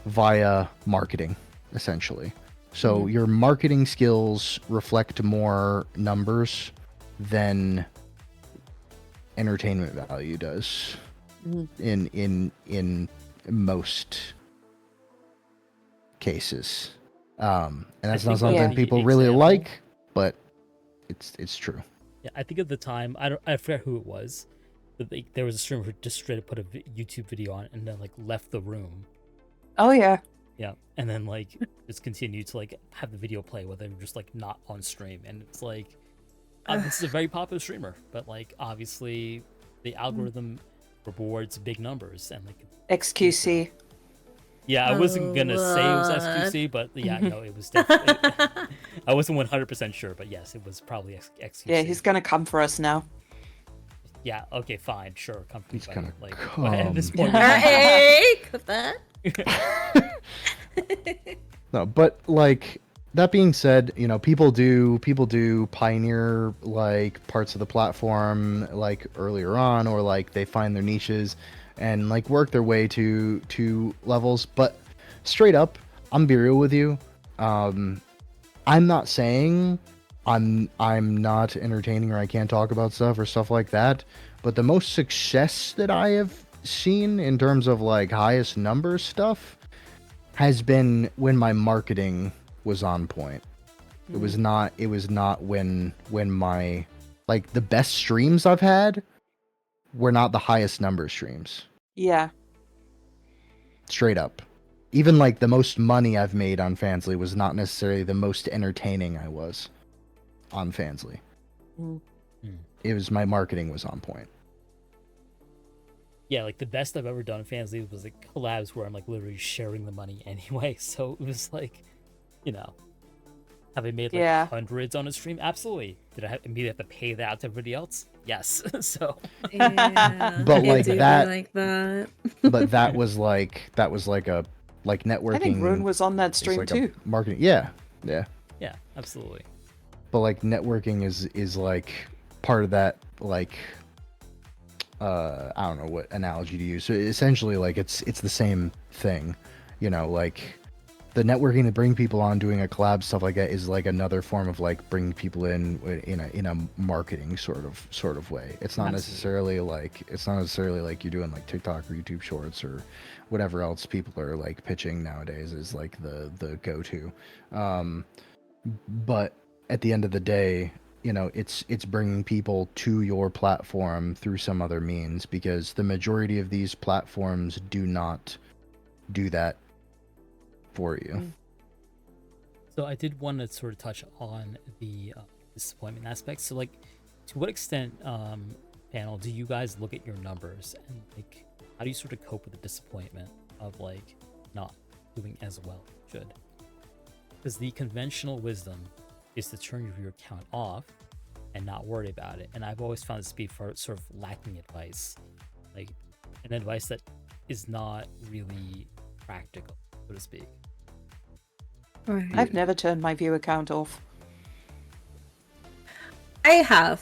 via marketing, essentially. So your marketing skills reflect more numbers than entertainment value does in most cases. And that's not something people really like, but it's true. Yeah, I think at the time, I forget who it was, but there was a streamer who just straight up put a YouTube video on and then like left the room. Oh yeah. Yeah, and then like just continued to like have the video play while they were just like not on stream, and it's like this is a very popular streamer, but like obviously the algorithm rewards big numbers and like XQC. Yeah, I wasn't gonna say it was XQC, but yeah, no, it was definitely. I wasn't 100% sure, but yes, it was probably XQC. Yeah, he's gonna come for us now. Yeah. Okay. Fine. Sure. Come for He's me, gonna like come. at this point. Hey, cut that. No, but like that being said, you know, people do pioneer like parts of the platform like earlier on, or like they find their niches and like work their way to levels. But straight up, I'm be real with you. I'm not saying I'm not entertaining or I can't talk about stuff or stuff like that. But the most success that I have seen in terms of like highest numbers stuff has been when my marketing was on point. It was not when my like the best streams I've had were not the highest number streams. Yeah. Straight up. Even like the most money I've made on Fansly was not necessarily the most entertaining I was on Fansly. It was my marketing was on point. Yeah, like the best I've ever done in Fansly was like collabs where I'm like literally sharing the money anyway. So it was like, you know, have I made like hundreds on a stream? Absolutely. Did I immediately have to pay that out to everybody else? Yes. So. Yeah, but like that, like that. but that was like a like networking. I think Rune was on that stream like too. Marketing, yeah. Yeah, absolutely. But like networking is like part of that like I don't know what analogy to use. So essentially like it's the same thing, you know, like the networking to bring people on, doing a collab, stuff like that is like another form of like bringing people in a marketing sort of way. It's not necessarily like you're doing like TikTok or YouTube Shorts or whatever else people are like pitching nowadays is like the go-to. But at the end of the day, you know, it's bringing people to your platform through some other means, because the majority of these platforms do not do that for you. So I did want to sort of touch on the disappointment aspect. So like, to what extent, panel, do you guys look at your numbers and like, how do you sort of cope with the disappointment of like not doing as well as you should? Because the conventional wisdom is to turn your account off and not worry about it. And I've always found this to be for sort of lacking advice, like an advice that is not really practical, so to speak. Right. I've never turned my viewer count off. I have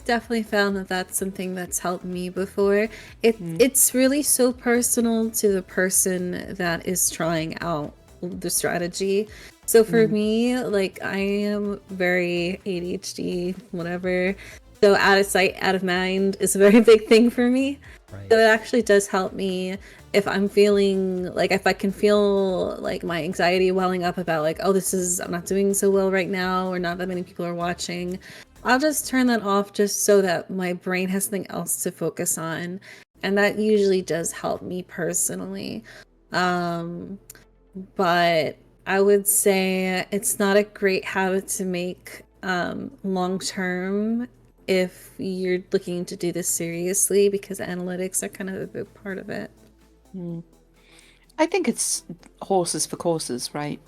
definitely found that that's something that's helped me before. It's really so personal to the person that is trying out the strategy. So for me, like, I am very ADHD, whatever. So out of sight, out of mind is a very big thing for me. Right. So it actually does help me if I'm feeling like, if I can feel like my anxiety welling up about like, oh, I'm not doing so well right now, or not that many people are watching. I'll just turn that off just so that my brain has something else to focus on. And that usually does help me personally. But I would say it's not a great habit to make long term if you're looking to do this seriously, because analytics are kind of a big part of it. I think it's horses for courses, right?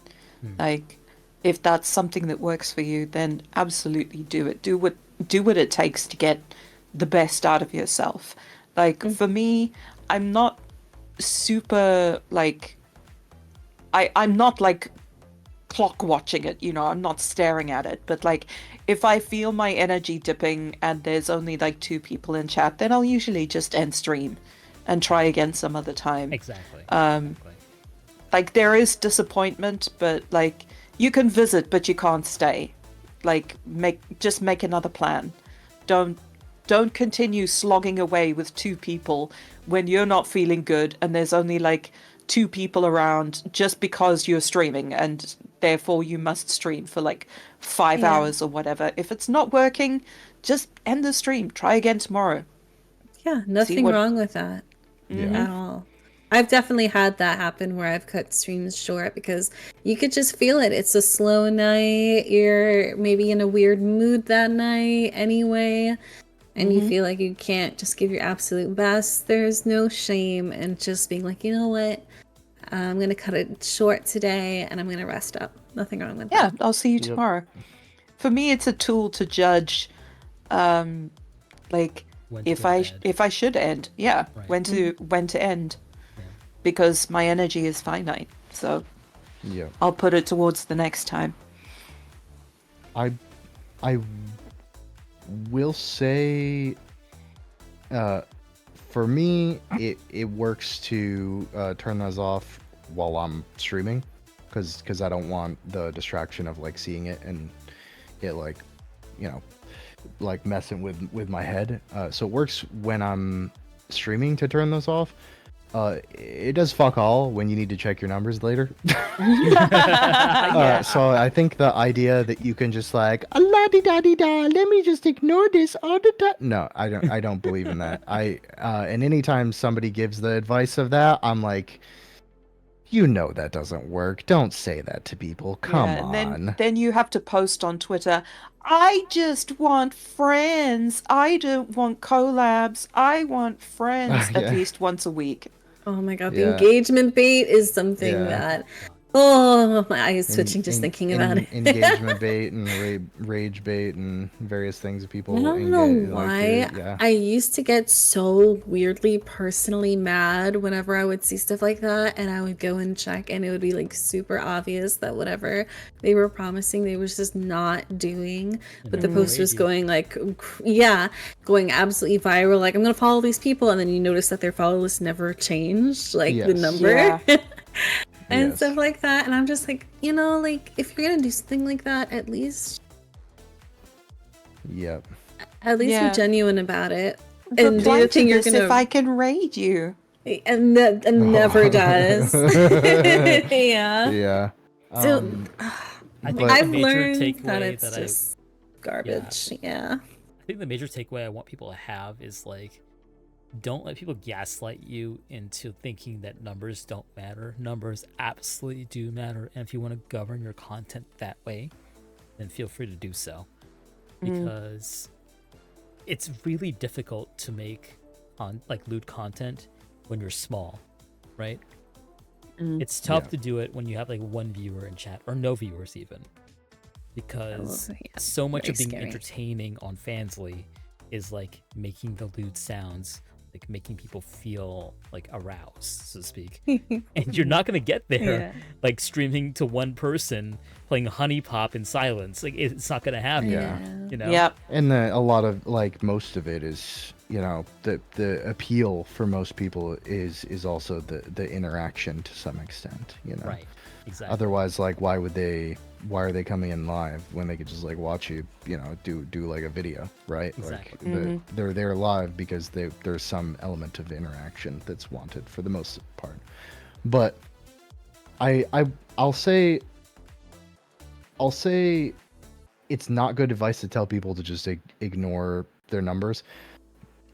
Like, if that's something that works for you, then absolutely do it. Do what it takes to get the best out of yourself. Like, for me, I'm not super like I'm not like clock watching it, you know, I'm not staring at it, but like if I feel my energy dipping and there's only like 2 people in chat, then I'll usually just end stream and try again some other time. Exactly. Like, there is disappointment, but like you can visit but you can't stay. Like, just make another plan. Don't continue slogging away with 2 people when you're not feeling good and there's only like 2 people around just because you're streaming, and therefore you must stream for like 5 hours or whatever. If it's not working, just end the stream. Try again tomorrow. Yeah, nothing wrong with that at all. I've definitely had that happen where I've cut streams short because you could just feel it. It's a slow night. You're maybe in a weird mood that night anyway, and you feel like you can't just give your absolute best. There's no shame in just being like, you know what? I'm going to cut it short today and I'm going to rest up. Nothing wrong with that. Yeah, I'll see you tomorrow. For me, it's a tool to judge, like, When to if go I to bed. if I should end. Yeah, Right. when to end, because my energy is finite. So Yeah. I'll put it towards the next time. I will say, for me, it works to turn those off while I'm streaming, because I don't want the distraction of like seeing it and it like, you know, like messing with my head. So it works when I'm streaming to turn those off. It does fuck all when you need to check your numbers later. So I think the idea that you can just like la-di-da-di-da, let me just ignore this all the time. No, I don't believe in that. And anytime somebody gives the advice of that, I'm like, you know that doesn't work. Don't say that to people. Come Yeah, and on. then you have to post on Twitter, I just want friends. I don't want collabs. I want friends Yeah. at least once a week. Oh my god, the Yeah. engagement bait is something Yeah. that, oh, my eye is twitching just thinking about it. Engagement bait and rage bait and various things that people I don't know engage, why. like, yeah. I used to get so weirdly personally mad whenever I would see stuff like that, and I would go and check, and it would be like super obvious that whatever they were promising, they was just not doing. But the post was going like, going absolutely viral. Like, I'm gonna follow these people, and then you notice that their follow list never changed, like the Yes. number. Yeah. And Yes. stuff like that, and I'm just like, you know, like, if you're gonna do something like that, at least Yep. Yeah. be genuine about it and do Reply the to thing you're this gonna if I can raid you. and never does. Yeah. Yeah. So I think I've the major learned takeaway that it's that just garbage. Yeah. I think the major takeaway I want people to have is like, don't let people gaslight you into thinking that numbers don't matter. Numbers absolutely do matter, and if you want to govern your content that way, then feel free to do so. Because it's really difficult to make like lewd content when you're small, right? It's tough to do it when you have like 1 viewer in chat or no viewers even, because so much very of being scary. entertaining on Fansly is like making the lewd sounds like making people feel like aroused, so to speak. And you're not gonna get there like streaming to one person playing Honey Pop in silence. Like it's not gonna happen. Yeah. You know? Yep. And a lot of like most of it is, you know, the appeal for most people is also the interaction to some extent, you know. Right. Exactly. Otherwise, like, why are they coming in live when they could just like watch you, you know, do like a video, right? Exactly. Like they're there live because there's some element of interaction that's wanted for the most part. But I'll say it's not good advice to tell people to just ignore their numbers.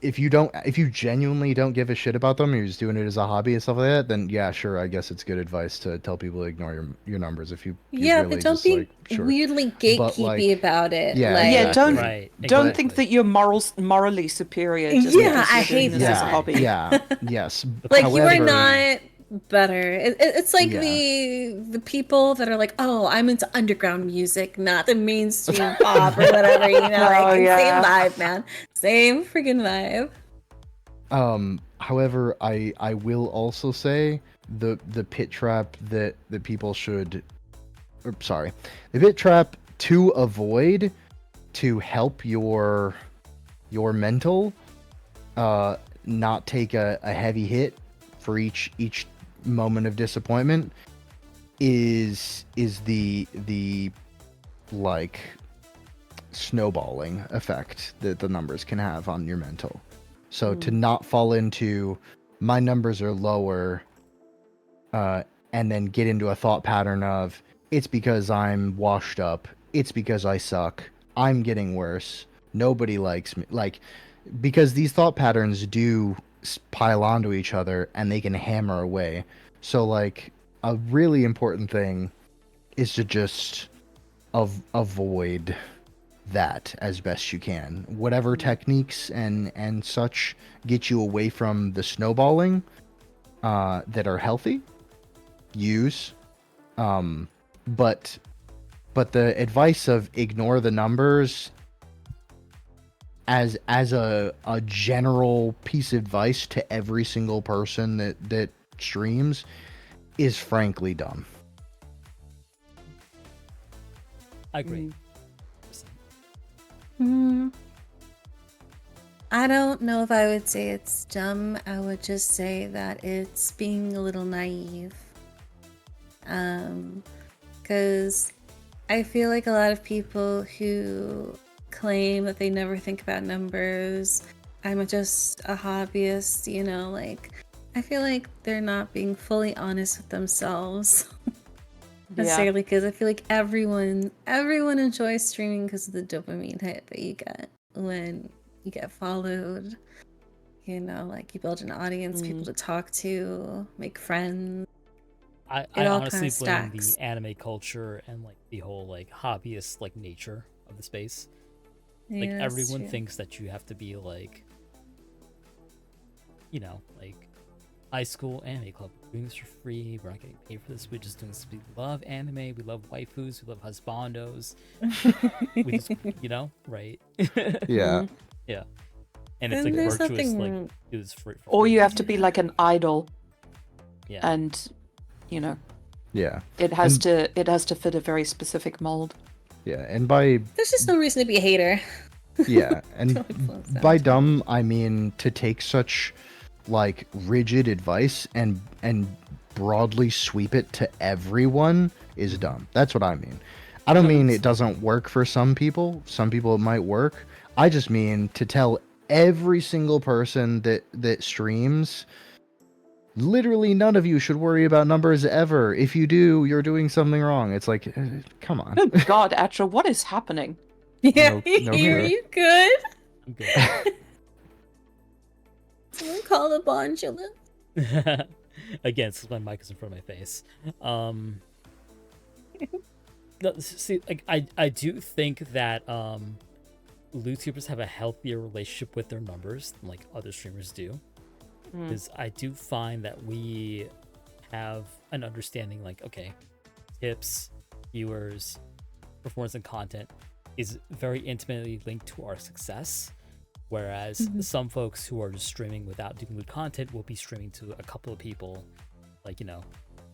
If you genuinely don't give a shit about them, you're just doing it as a hobby and stuff like that, then yeah, sure, I guess it's good advice to tell people to ignore your numbers. If you really but don't just, be like, sure. weirdly But, gatekeepy like, about it. yeah, like, Yeah, don't Right. don't exactly. think that you're morally superior. Just Yeah, because I you're doing hate this as a that. hobby. Yeah, yes. like you are However, not better. It's like Yeah. the people that are like, oh, I'm into underground music, not the mainstream pop or whatever. You know, Oh, like yeah. same vibe, man. Same freaking vibe. However, I will also say the pit trap that people should, the pit trap to avoid to help your mental not take a heavy hit for each moment of disappointment is the like snowballing effect that the numbers can have on your mental. So to not fall into my numbers are lower and then get into a thought pattern of it's because I'm washed up, it's because I suck, I'm getting worse, nobody likes me, like, because these thought patterns do pile onto each other and they can hammer away. So like a really important thing is to just avoid that as best you can. Whatever techniques and such get you away from the snowballing that are healthy, use. But the advice of ignore the numbers as a general piece of advice to every single person that streams is frankly dumb. I agree. I don't know if I would say it's dumb. I would just say that it's being a little naive. Because I feel like a lot of people who claim that they never think about numbers, I'm just a hobbyist, you know, like, I feel like they're not being fully honest with themselves. Necessarily, because I feel like everyone enjoys streaming because of the dopamine hit that you get when you get followed. You know, like you build an audience, people to talk to, make friends. I all honestly kinda blame stacks. the anime culture and like the whole like hobbyist like nature of the space. Like Yeah, that's everyone true. thinks that you have to be like, you know, like high school anime club. We're doing this for free. We're not getting paid for this. We're just doing this. We love anime. We love waifus. We love husbandos. We just, you know, right? Yeah. Yeah. And it's And like there's virtuous, nothing like wrong- do this for Or free. you have to be like an idol, Yeah. and you know Yeah. it has to fit a very specific mold. Yeah. And by There's just no reason to be a hater. yeah, and Don't influence them. by dumb I mean to take such like rigid advice and broadly sweep it to everyone is dumb. That's what I mean. I don't mean it doesn't work for some people. Some people it might work. I just mean to tell every single person that streams, literally none of you should worry about numbers ever. If you do, you're doing something wrong. It's like, come on. Good God, Atra, what is happening? Yeah, No are good. you good? I'm good. Someone call the bondulance. Again, since my mic is in front of my face. No, see, like I do think that lewdtubers have a healthier relationship with their numbers than like other streamers do, because I do find that we have an understanding like, okay, tips, viewers, performance, and content is very intimately linked to our success. Whereas some folks who are just streaming without doing lewd content will be streaming to a couple of people, like,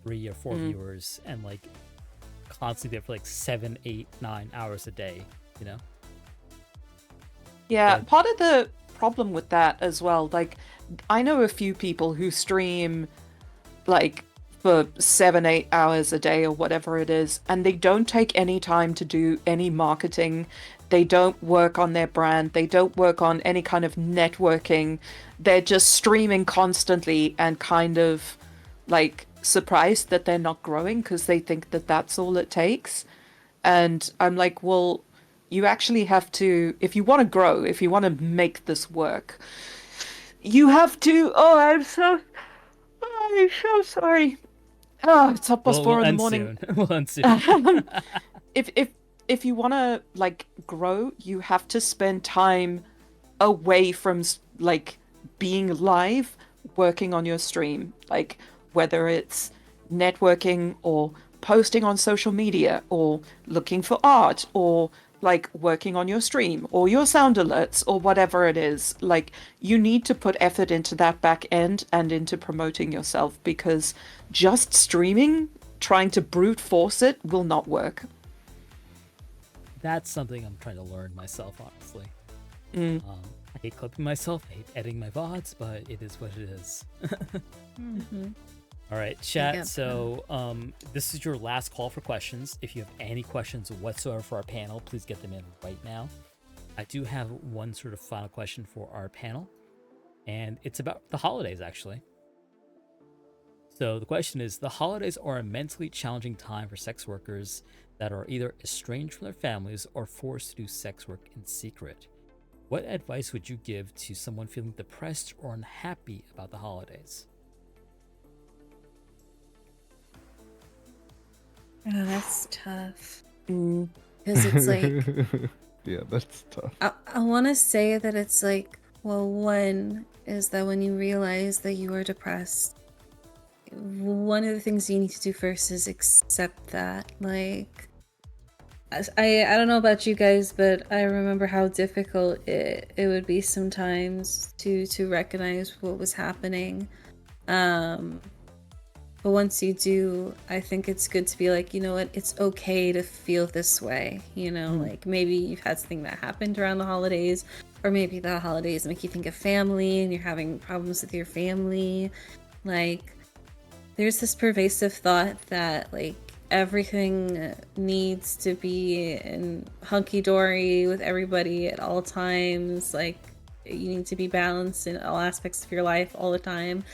3 or 4 viewers, and like constantly there for like 7, 8, 9 hours a day, Yeah, But- part of the problem with that as well, like, I know a few people who stream like for 7, 8 hours a day or whatever it is, and they don't take any time to do any marketing. They don't work on their brand. They don't work on any kind of networking. They're just streaming constantly and kind of like surprised that they're not growing because they think that that's all it takes. And I'm like, well, you actually have to, if you want to grow, if you want to make this work, you have to. Oh, I'm so sorry. Oh, it's up past 4 in the morning. We'll end soon. If you want to like grow, you have to spend time away from like being live, working on your stream, like whether it's networking or posting on social media or looking for art or like working on your stream or your sound alerts or whatever it is. Like, you need to put effort into that back end and into promoting yourself, because just streaming, trying to brute force it, will not work. That's something I'm trying to learn myself, honestly. Mm. I hate clipping myself, I hate editing my VODs, but it is what it is. All right, chat. Yep. So this is your last call for questions. If you have any questions whatsoever for our panel, please get them in right now. I do have one sort of final question for our panel, and it's about the holidays, actually. So the question is, the holidays are a mentally challenging time for sex workers that are either estranged from their families or forced to do sex work in secret. What advice would you give to someone feeling depressed or unhappy about the holidays? Oh, that's tough. Mm. Because it's like, Yeah, that's tough. I want to say that it's like, well, one is that when you realize that you are depressed, one of the things you need to do first is accept that. Like, I don't know about you guys, but I remember how difficult it would be sometimes to recognize what was happening. But once you do, I think it's good to be like, you know what, it's okay to feel this way. Like maybe you've had something that happened around the holidays, or maybe the holidays make you think of family and you're having problems with your family. Like, there's this pervasive thought that like everything needs to be in hunky-dory with everybody at all times. Like, you need to be balanced in all aspects of your life all the time.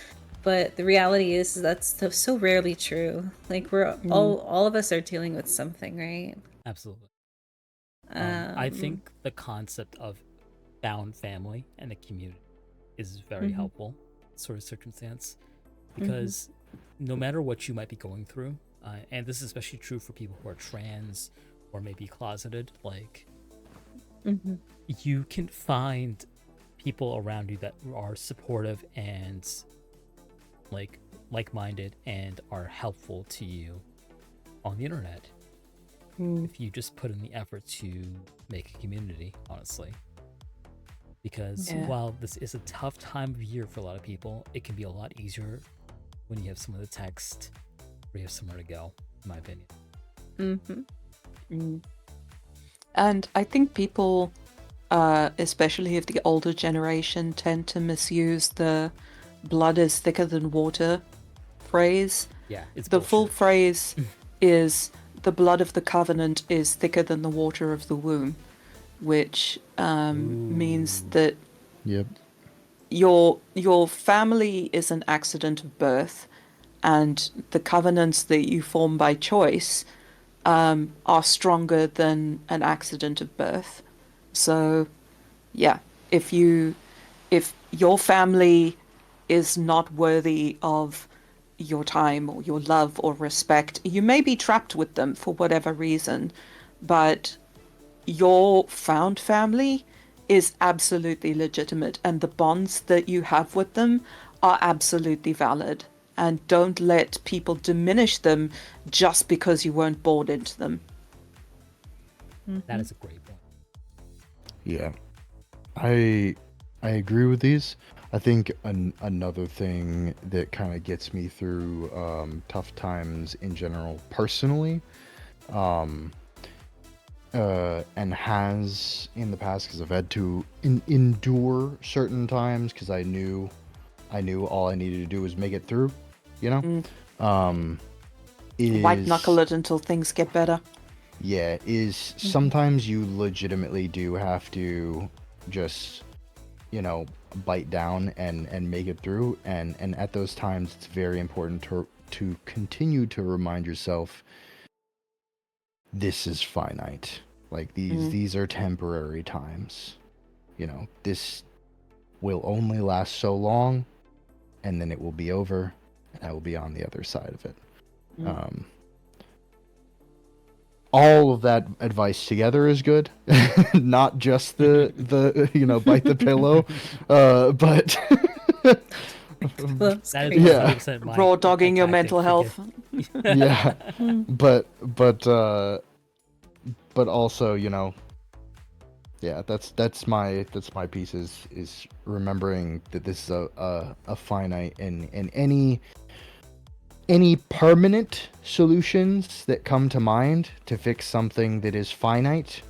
But the reality is that's so rarely true. Like, we're all of us are dealing with something, right? Absolutely. I think the concept of found family and a community is very helpful sort of circumstance, because no matter what you might be going through, and this is especially true for people who are trans or maybe closeted, like you can find people around you that are supportive and like-minded and are helpful to you on the internet. If you just put in the effort to make a community, honestly. Because while this is a tough time of year for a lot of people, it can be a lot easier when you have someone to text or you have somewhere to go, in my opinion. And I think people, especially of the older generation, tend to misuse the blood is thicker than water phrase. Yeah, it's the bullshit. full phrase is the blood of the covenant is thicker than the water of the womb, which means that Yep. your family is an accident of birth, and the covenants that you form by choice are stronger than an accident of birth. So yeah, if your family is not worthy of your time or your love or respect, you may be trapped with them for whatever reason, but your found family is absolutely legitimate, and the bonds that you have with them are absolutely valid, and don't let people diminish them just because you weren't born into them. That is a great point. Yeah. I agree with these. I think another thing that kind of gets me through tough times in general, personally, and has in the past, because I've had to endure certain times, because I knew all I needed to do was make it through, you know. White Is knuckle it until things get better. Yeah, is sometimes you legitimately do have to just, bite down and make it through, and at those times it's very important to continue to remind yourself this is finite. Like these are temporary times. This will only last so long, and then it will be over, and I will be on the other side of it. All of that advice together is good, not just the bite the pillow, but That is Yeah. 100% my Raw dogging your tactic mental for health. yeah, but also, yeah, that's my piece is remembering that this is a finite, and any permanent solutions that come to mind to fix something that is finite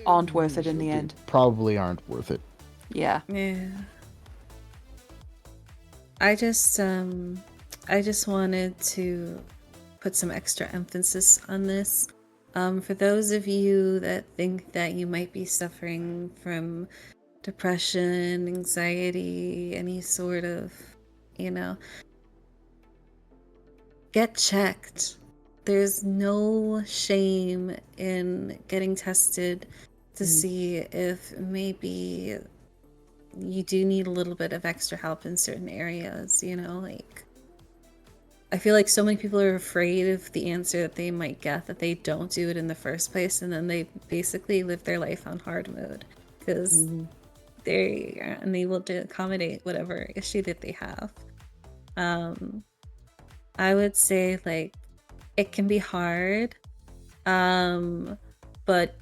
Aren't worth it in the end. probably aren't worth it. Yeah. Yeah. I just wanted to put some extra emphasis on this. For those of you that think that you might be suffering from depression, anxiety, any sort of, get checked. There's no shame in getting tested to see if maybe you do need a little bit of extra help in certain areas, I feel like so many people are afraid of the answer that they might get, that they don't do it in the first place, and then they basically live their life on hard mode because they're unable to accommodate whatever issue that they have. I would say it can be hard, but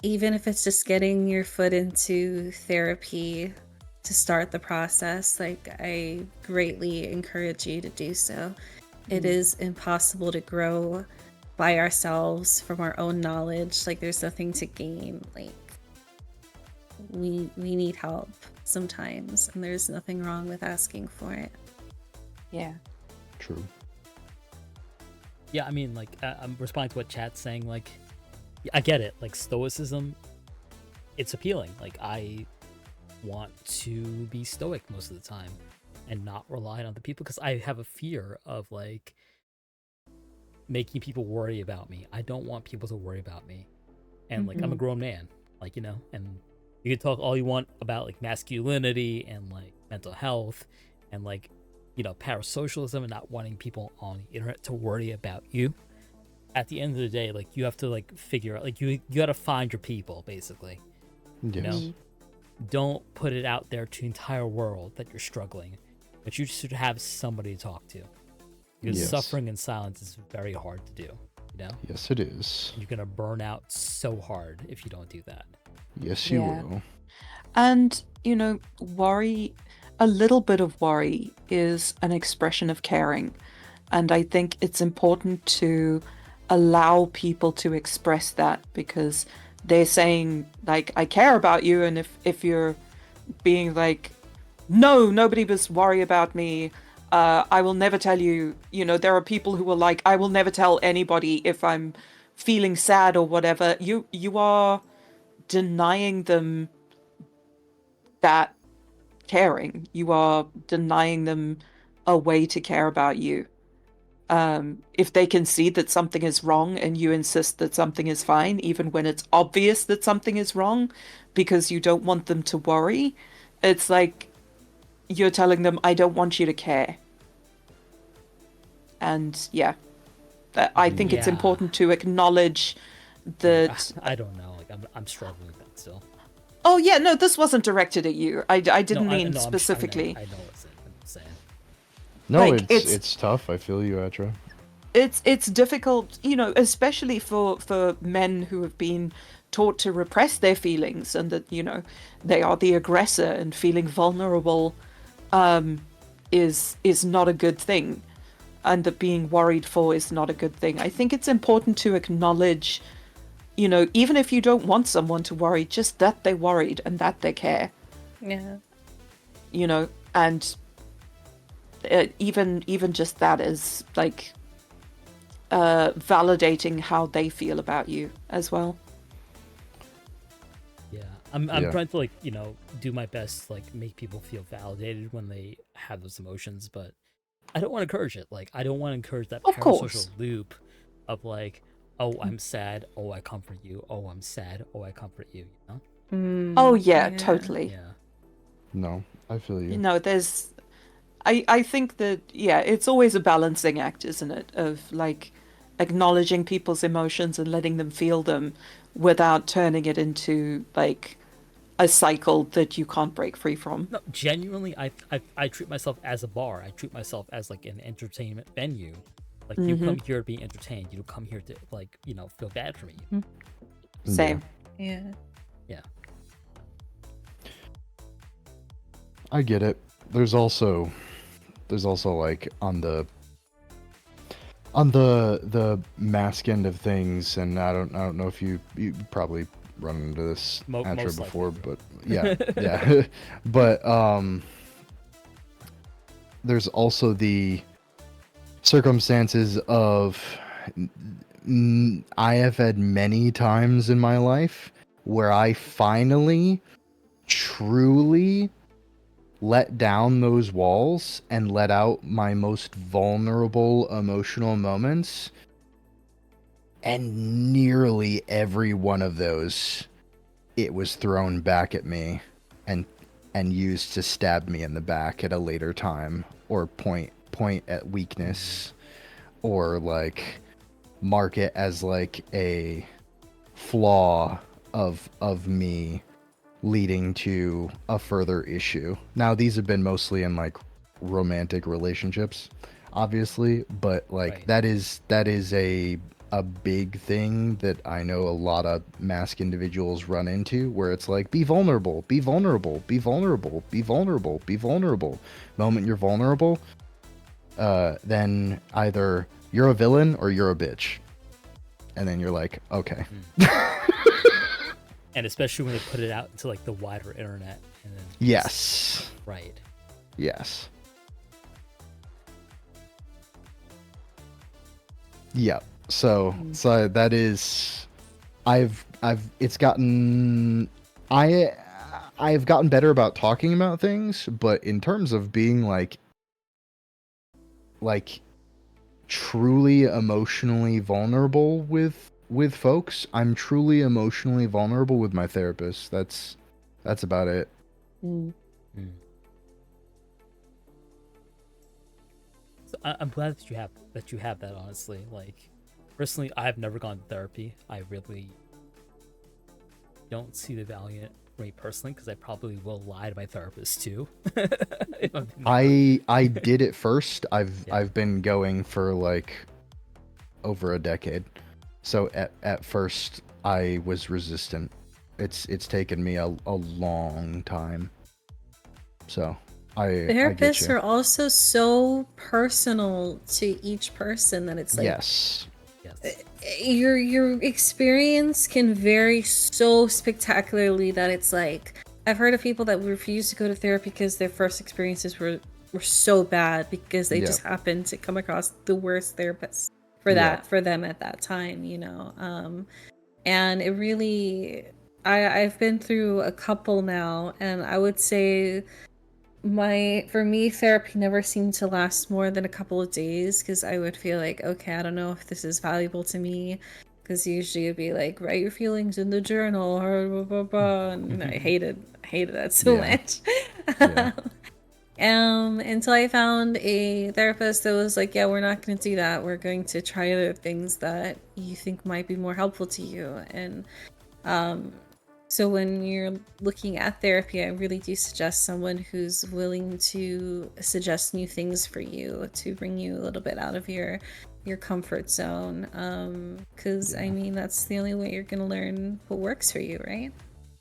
even if it's just getting your foot into therapy to start the process, I greatly encourage you to do so. It is impossible to grow by ourselves from our own knowledge. There's nothing to gain. We need help sometimes, and there's nothing wrong with asking for it. Yeah. True. Yeah, I mean, I'm responding to what chat's saying. I get it. Stoicism, it's appealing. I want to be stoic most of the time and not rely on other people, because I have a fear of making people worry about me. I don't want people to worry about me, and I'm a grown man, and you can talk all you want about masculinity and mental health and parasocialism and not wanting people on the internet to worry about you. At the end of the day, you have to figure out, you gotta find your people, basically. Yes. Don't put it out there to the entire world that you're struggling, but you should have somebody to talk to, because Yes. suffering in silence is very hard to do. Yes, it is. You're gonna burn out so hard if you don't do that. Yes, you Yeah. will. And, worry, a little bit of worry is an expression of caring. And I think it's important to allow people to express that, because they're saying, I care about you. And if you're being no, nobody must worry about me. I will never tell you, there are people who are I will never tell anybody if I'm feeling sad or whatever. You are denying them that caring. You are denying them a way to care about you. If they can see that something is wrong and you insist that something is fine, even when it's obvious that something is wrong, because you don't want them to worry, it's you're telling them, I don't want you to care. And yeah, I think it's Yeah. important to acknowledge that. I don't know. I'm struggling with that still. Oh yeah, no, this wasn't directed at you. I didn't mean no, specifically. I know what I'm saying. No, it's it's tough. I feel you, Atra. it's difficult, especially for men who have been taught to repress their feelings, and that, you know, they are the aggressor, and feeling vulnerable is not a good thing, and that being worried for is not a good thing. I think it's important to acknowledge, you know, even if you don't want someone to worry, just that they're worried and that they care. Yeah. You know, and even just that is like validating how they feel about you as well. Yeah, I'm Yeah. trying to, like, you know, do my best to, like, make people feel validated when they have those emotions, but I don't want to encourage it. Like, I don't want to encourage that Of parasocial course. loop of like, oh, I'm sad, oh, I comfort you, oh, I'm sad, oh, I comfort you, you know? Oh yeah, totally. Yeah. No, I feel you. You know, there's I think that, yeah, it's always a balancing act, isn't it? Of like acknowledging people's emotions and letting them feel them without turning it into like a cycle that you can't break free from. No, genuinely, I treat myself as a bar. I treat myself as like an entertainment venue. Like, you come here to be entertained. You don't come here to, like, you know, feel bad for me. Same. Yeah. Yeah. I get it. There's also like on the mask end of things, and I don't know if you probably run into this Atra Most before, likely, but yeah, yeah. But there's also the circumstances of I have had many times in my life where I finally truly let down those walls and let out my most vulnerable emotional moments, and nearly every one of those, it was thrown back at me and used to stab me in the back at a later time, or point at weakness, or like mark it as like a flaw of me, leading to a further issue. Now, these have been mostly in like romantic relationships, obviously, but like Right. that is a big thing that I know a lot of mask individuals run into, where it's like, be vulnerable, be vulnerable, be vulnerable, be vulnerable, be vulnerable. The moment you're vulnerable, then either you're a villain or you're a bitch. And then you're like, okay. And especially when they put it out into like the wider internet, and then Yes. right. Yes. Yeah. So that is, I've it's gotten, I've gotten better about talking about things, but in terms of being like truly emotionally vulnerable with folks, I'm truly emotionally vulnerable with my therapist. That's about it. So I'm glad that you have that, honestly. Like, personally, I've never gone to therapy. I really don't see the value in it for me personally, because I probably will lie to my therapist too. If I'm being I did it first. Yeah. I've been going for like over a decade. So at first I was resistant. It's taken me a long time. So I get Therapists you. are also so personal to each person that it's like, Yes. Yes. your experience can vary so spectacularly that it's like, I've heard of people that refuse to go to therapy because their first experiences were so bad because they just happened to come across the worst therapist for them at that time, you know. And it really, I've been through a couple now, and I would say for me, therapy never seemed to last more than a couple of days, because I would feel like, okay, I don't know if this is valuable to me, because usually it'd be like, write your feelings in the journal, or blah, blah, blah. And I hated that so much. Until I found a therapist that was like, yeah, we're not going to do that. We're going to try other things that you think might be more helpful to you. And So when you're looking at therapy, I really do suggest someone who's willing to suggest new things for you to bring you a little bit out of your comfort zone. Because I mean, that's the only way you're gonna learn what works for you, right?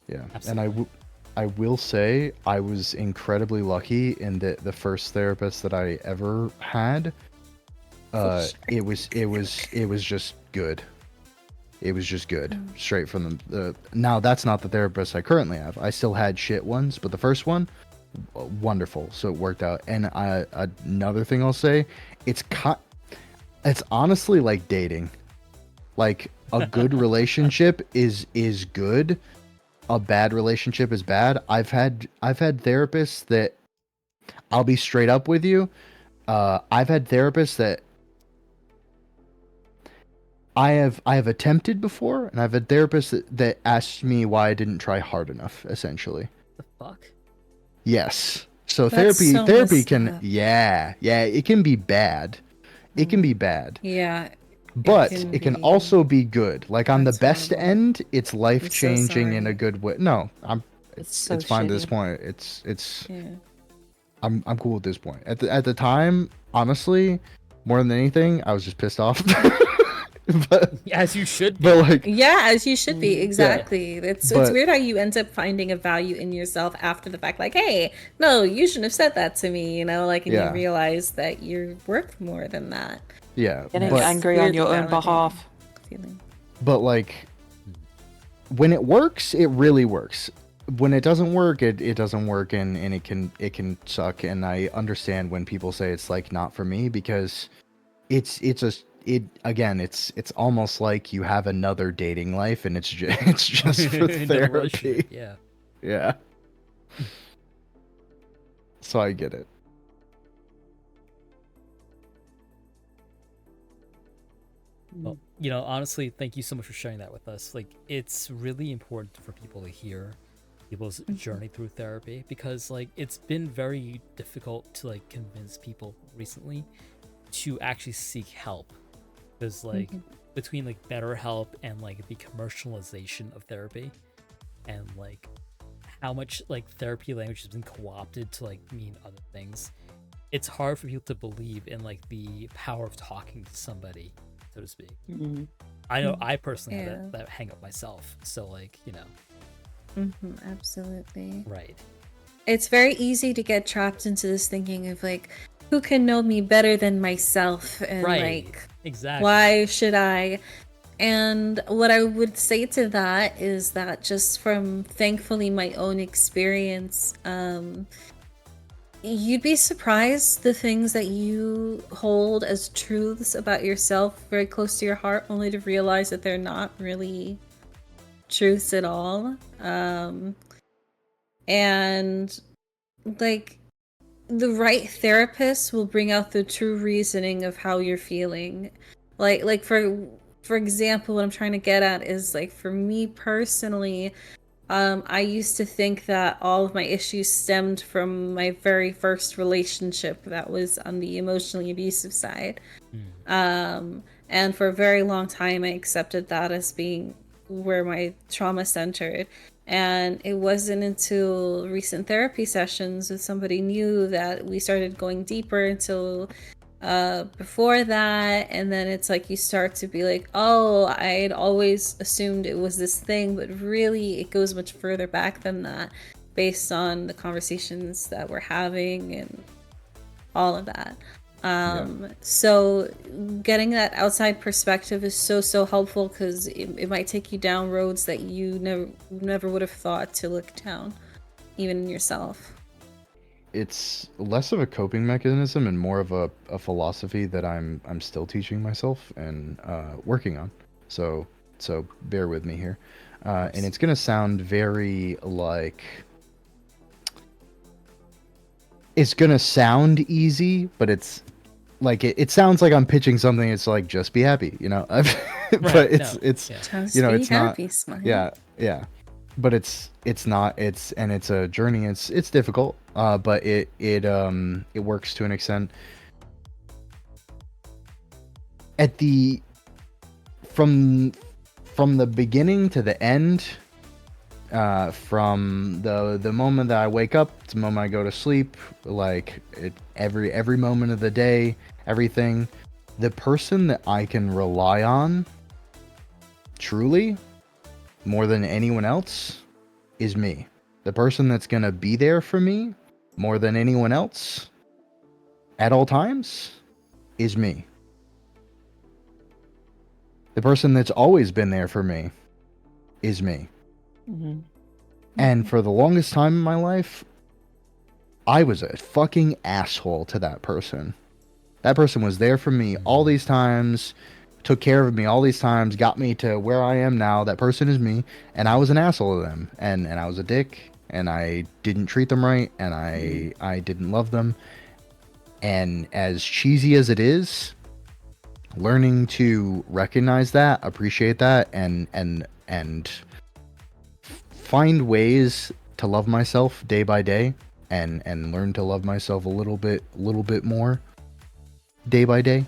Yeah, Absolutely. and I will say I was incredibly lucky in that the first therapist that I ever had, it was just good. It was just good, straight from the. Now that's not the therapist I currently have. I still had shit ones, but the first one, wonderful. So it worked out. And another thing I'll say, it's honestly like dating. Like a good relationship is good. A bad relationship is bad. I've had therapists that, I'll be straight up with you. I've had therapists that I have attempted before, and I've had therapists that asked me why I didn't try hard enough, essentially. The fuck? Yes. So That's so therapy messed can up. yeah, it can be bad. It can be bad. Yeah. But can it can be. also be good. Like on the That's best horrible. end, it's life changing in a sorry. good way. No, It's so it's fine at this shitty. point. It's Yeah. I'm cool at this point. At the time, honestly, more than anything, I was just pissed off. but As you should be. but like Yeah, as you should be. Mm, Exactly. It's But- weird how you end up finding a value in yourself after the fact. Like, hey, no, you shouldn't have said that to me. You know, like, and Yeah. you realize that you're worth more than that. yeah, Getting but angry on your weirdly own validating behalf. feeling. but like when it works, it really works. When it doesn't work, it doesn't work, and it can suck. And I understand when people say it's like not for me, because it's almost like you have another dating life, and it's just for Another therapy. relationship, yeah. Yeah. So I get it. Well, honestly, thank you so much for sharing that with us. Like, it's really important for people to hear people's journey through therapy, because like it's been very difficult to like convince people recently to actually seek help, because like between like BetterHelp and like the commercialization of therapy, and like how much like therapy language has been co-opted to like mean other things, it's hard for people to believe in like the power of talking to somebody, so to speak. I know I personally Yeah. have that hang up myself, so like Absolutely. right. It's very easy to get trapped into this thinking of like, who can know me better than myself? And Right. like, Exactly. why should I? And what I would say to that is that just from thankfully my own experience, you'd be surprised the things that you hold as truths about yourself very close to your heart, only to realize that they're not really truths at all. And like the right therapist will bring out the true reasoning of how you're feeling. Like for example, what I'm trying to get at is like for me personally, I used to think that all of my issues stemmed from my very first relationship that was on the emotionally abusive side. And for a very long time, I accepted that as being where my trauma centered. And it wasn't until recent therapy sessions with somebody new that we started going deeper until before that. And then it's like you start to be like, oh, I'd always assumed it was this thing, but really it goes much further back than that based on the conversations that we're having and all of that. So getting that outside perspective is so helpful, because it might take you down roads that you never would have thought to look down, even in yourself. It's less of a coping mechanism and more of a philosophy that I'm still teaching myself and working on. So bear with me here. And it's gonna sound very like, it's gonna sound easy, but it's like it sounds like I'm pitching something. It's like, just be happy, but it's yeah. Just You know, be it's not- happy, smile. yeah, but it's not, it's a journey. It's difficult, but it works to an extent. At the from the beginning to the end, from the moment that I wake up to the moment I go to sleep, like every moment of the day, everything. The person that I can rely on, truly, more than anyone else, is me. The person that's gonna be there for me more than anyone else at all times is me. The person that's always been there for me is me. Mm-hmm. And for the longest time in my life, I was a fucking asshole to that person. That person was there for me all these times, took care of me all these times, got me to where I am now. That person is me, and I was an asshole to them, and I was a dick, and I didn't treat them right, and I didn't love them. And as cheesy as it is, learning to recognize that, appreciate that, and find ways to love myself day by day, and learn to love myself a little bit more day by day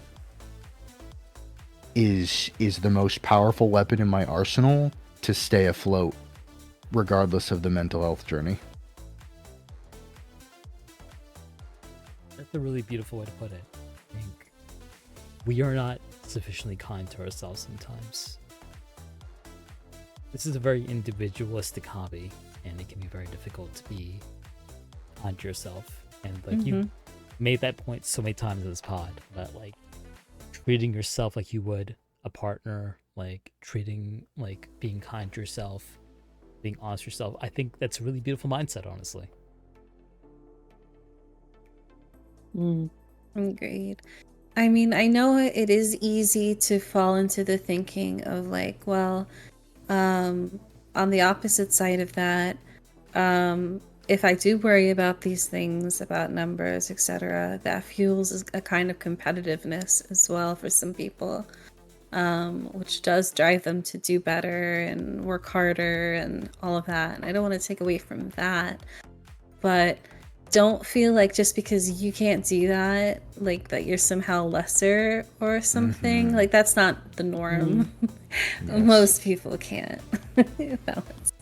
is the most powerful weapon in my arsenal to stay afloat regardless of the mental health journey. That's a really beautiful way to put it. I think we are not sufficiently kind to ourselves sometimes. This is a very individualistic hobby, and it can be very difficult to be kind to yourself. And like you made that point so many times in this pod, that like treating yourself like you would a partner, like being kind to yourself, being honest with yourself. I think that's a really beautiful mindset, honestly. Agreed. I mean, I know it is easy to fall into the thinking of like, well, on the opposite side of that, if I do worry about these things, about numbers, etc., that fuels a kind of competitiveness as well for some people, which does drive them to do better and work harder and all of that. And I don't want to take away from that, but don't feel like just because you can't do that, like that you're somehow lesser or something. Like that's not the norm. Yes. Most people can't balance.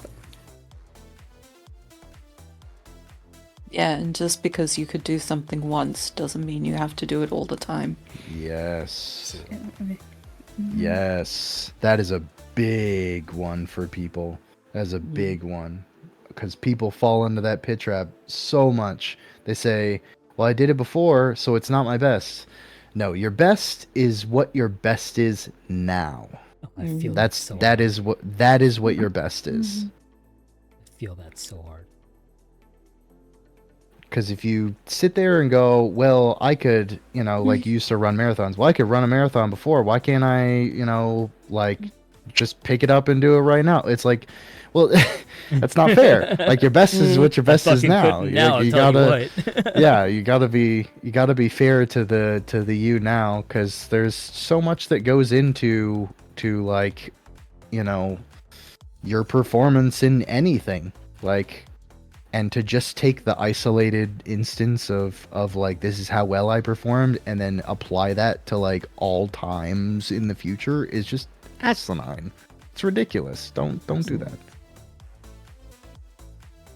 Yeah, and just because you could do something once doesn't mean you have to do it all the time. Yes. Yes. That is a big one for people. That is a big one. Because people fall into that pit trap so much. They say, well, I did it before, so it's not my best. No, your best is what your best is now. Oh, I feel That hard. is what your best is. I feel that so hard. Because if you sit there and go, well, I could, like you used to run marathons. Well, I could run a marathon before. Why can't I, like just pick it up and do it right now? It's like, well, that's not fair. Like your best is what your best is now. You gotta, yeah, you gotta be fair to the you now, because there's so much that goes into like, your performance in anything, like. And to just take the isolated instance of like, this is how well I performed, and then apply that to like all times in the future is just asinine. It's ridiculous. Don't do that.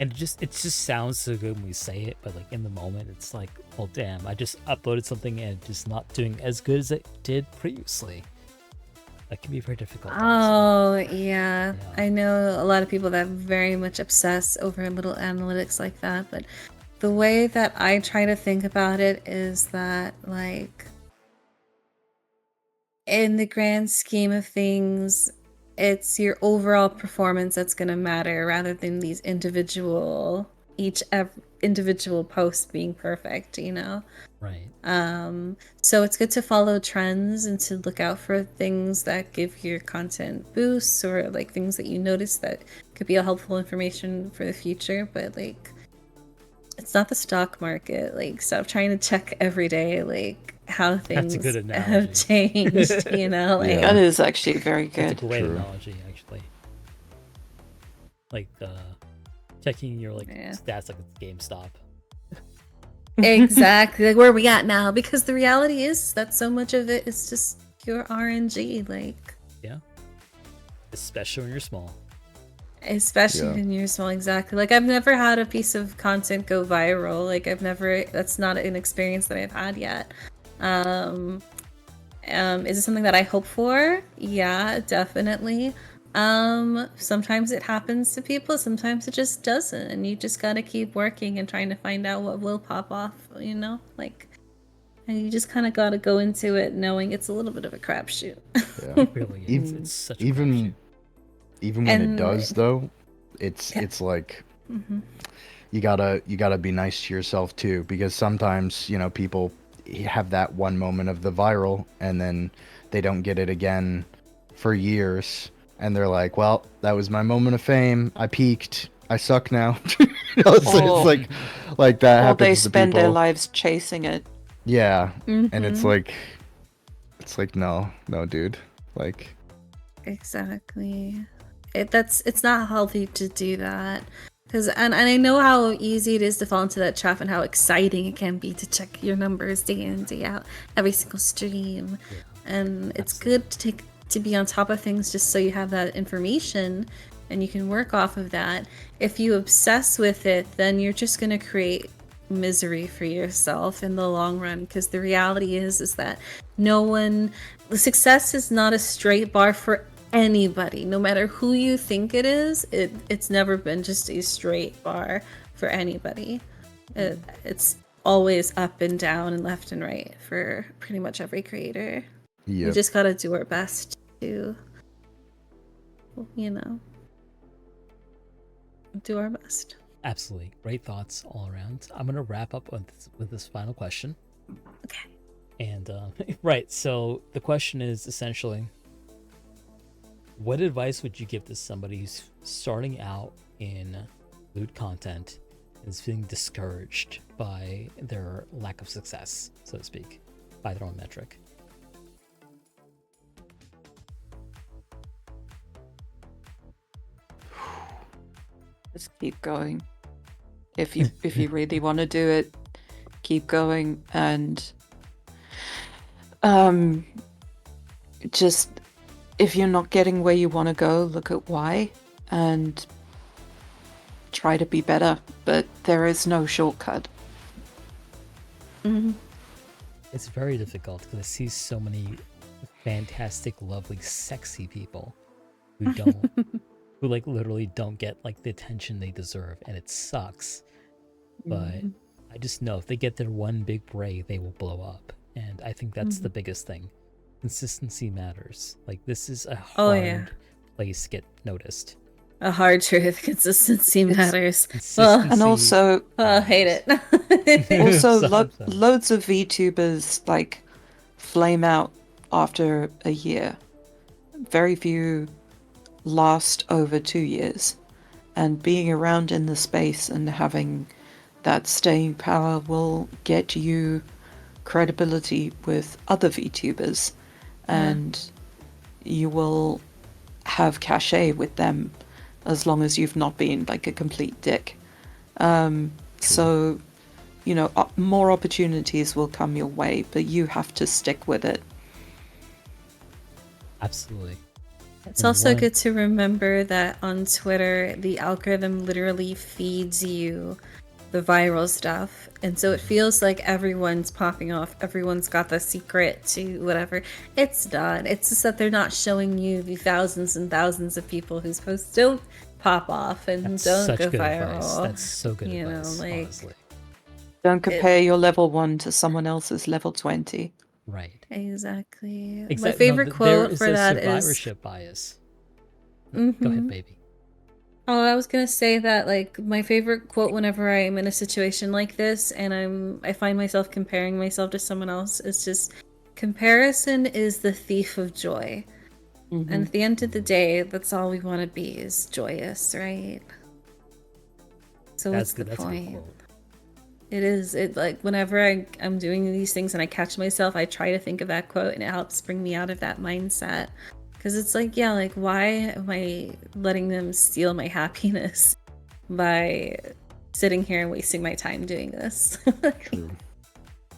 And it just sounds so good when we say it, but like in the moment, it's like, well, damn, I just uploaded something and it's just not doing as good as it did previously. That can be very difficult. Oh, yeah. I know a lot of people that very much obsess over little analytics like that, but the way that I try to think about it is that, like, in the grand scheme of things, it's your overall performance that's going to matter rather than these individual post being perfect, Right. So it's good to follow trends and to look out for things that give your content boosts, or like things that you notice that could be a helpful information for the future. But like, it's not the stock market. Like, stop trying to check every day like how things That's a good analogy. have changed. Like, Yeah. That is actually very That's a good. great True. analogy, actually. Like checking your Yeah. stats like it's GameStop. Exactly. Like, where are we at now? Because the reality is that so much of it is just pure RNG. Like, Yeah. Especially when you're small. Especially Yeah. when you're small, exactly. Like I've never had a piece of content go viral. Like that's not an experience that I've had yet. Is it something that I hope for? Yeah, definitely. Sometimes it happens to people, sometimes it just doesn't, and you just gotta keep working and trying to find out what will pop off, like, and you just kind of gotta go into it knowing it's a little bit of a crapshoot. Yeah. It really is. It's such a crapshoot. Even when it And- does though, Yeah. it's like Mhm. you gotta be nice to yourself too, because sometimes people have that one moment of the viral and then they don't get it again for years, and they're like, well, that was my moment of fame, I peaked, I suck now. It's Or- like that Or they happens to spend their people. lives chasing it. Yeah, and it's Mhm. like no dude, like Exactly. It's not healthy to do that. And I know how easy it is to fall into that trap and how exciting it can be to check your numbers day in, day out, every single stream. Yeah, And it's good to be on top of things just so you have that information and you can work off of that. If you obsess with it, then you're just going to create misery for yourself in the long run, because the reality is that the success is not a straight bar for anybody. No matter who you think it is, it's never been just a straight bar for anybody. It's always up and down and left and right for pretty much every creator. We yeah. just gotta do our best to, do our best. Absolutely. Great thoughts all around. I'm going to wrap up with this final question. Okay. And, right, so the question is essentially, what advice would you give to somebody who's starting out in lewd content and is feeling discouraged by their lack of success, so to speak, by their own metric? Just keep going. If you really want to do it, keep going, and just if you're not getting where you want to go, look at why and try to be better. But there is no shortcut. Mm-hmm. It's very difficult because I see so many fantastic, lovely, sexy people who don't, who like literally don't get like the attention they deserve, and it sucks. But I just know if they get their one big break, they will blow up, and I think that's the biggest thing. Consistency matters. Like this is a hard place to get noticed. A hard truth. Consistency matters. Consistency And also, I hate it. also Sometimes. loads of VTubers like flame out after a year. Very few last over 2 years. And being around in the space and having that staying power will get you credibility with other VTubers, and you will have cachet with them as long as you've not been like a complete dick. So, more opportunities will come your way, but you have to stick with it. Absolutely. It's also good to remember that on Twitter, the algorithm literally feeds you the viral stuff. And so it feels like everyone's popping off. Everyone's got the secret to whatever. It's not. It's just that they're not showing you the thousands and thousands of people whose posts don't pop off and That's don't such go good viral. advice. That's so good You know, advice, like- honestly. Don't compare your level 1 to someone else's level 20. Right. Exactly. Exactly. My favorite quote for that there is... is a survivorship bias. Mhm. Go ahead, baby. Oh, I was gonna say that like my favorite quote whenever I'm in a situation like this and I find myself comparing myself to someone else is just, comparison is the thief of joy. And at the end of the day, that's all we want to be, is joyous, right? So what's the That's a good point? quote. It is. It like whenever I'm doing these things and I catch myself, I try to think of that quote and it helps bring me out of that mindset. Because it's like, yeah, like why am I letting them steal my happiness by sitting here and wasting my time doing this? True.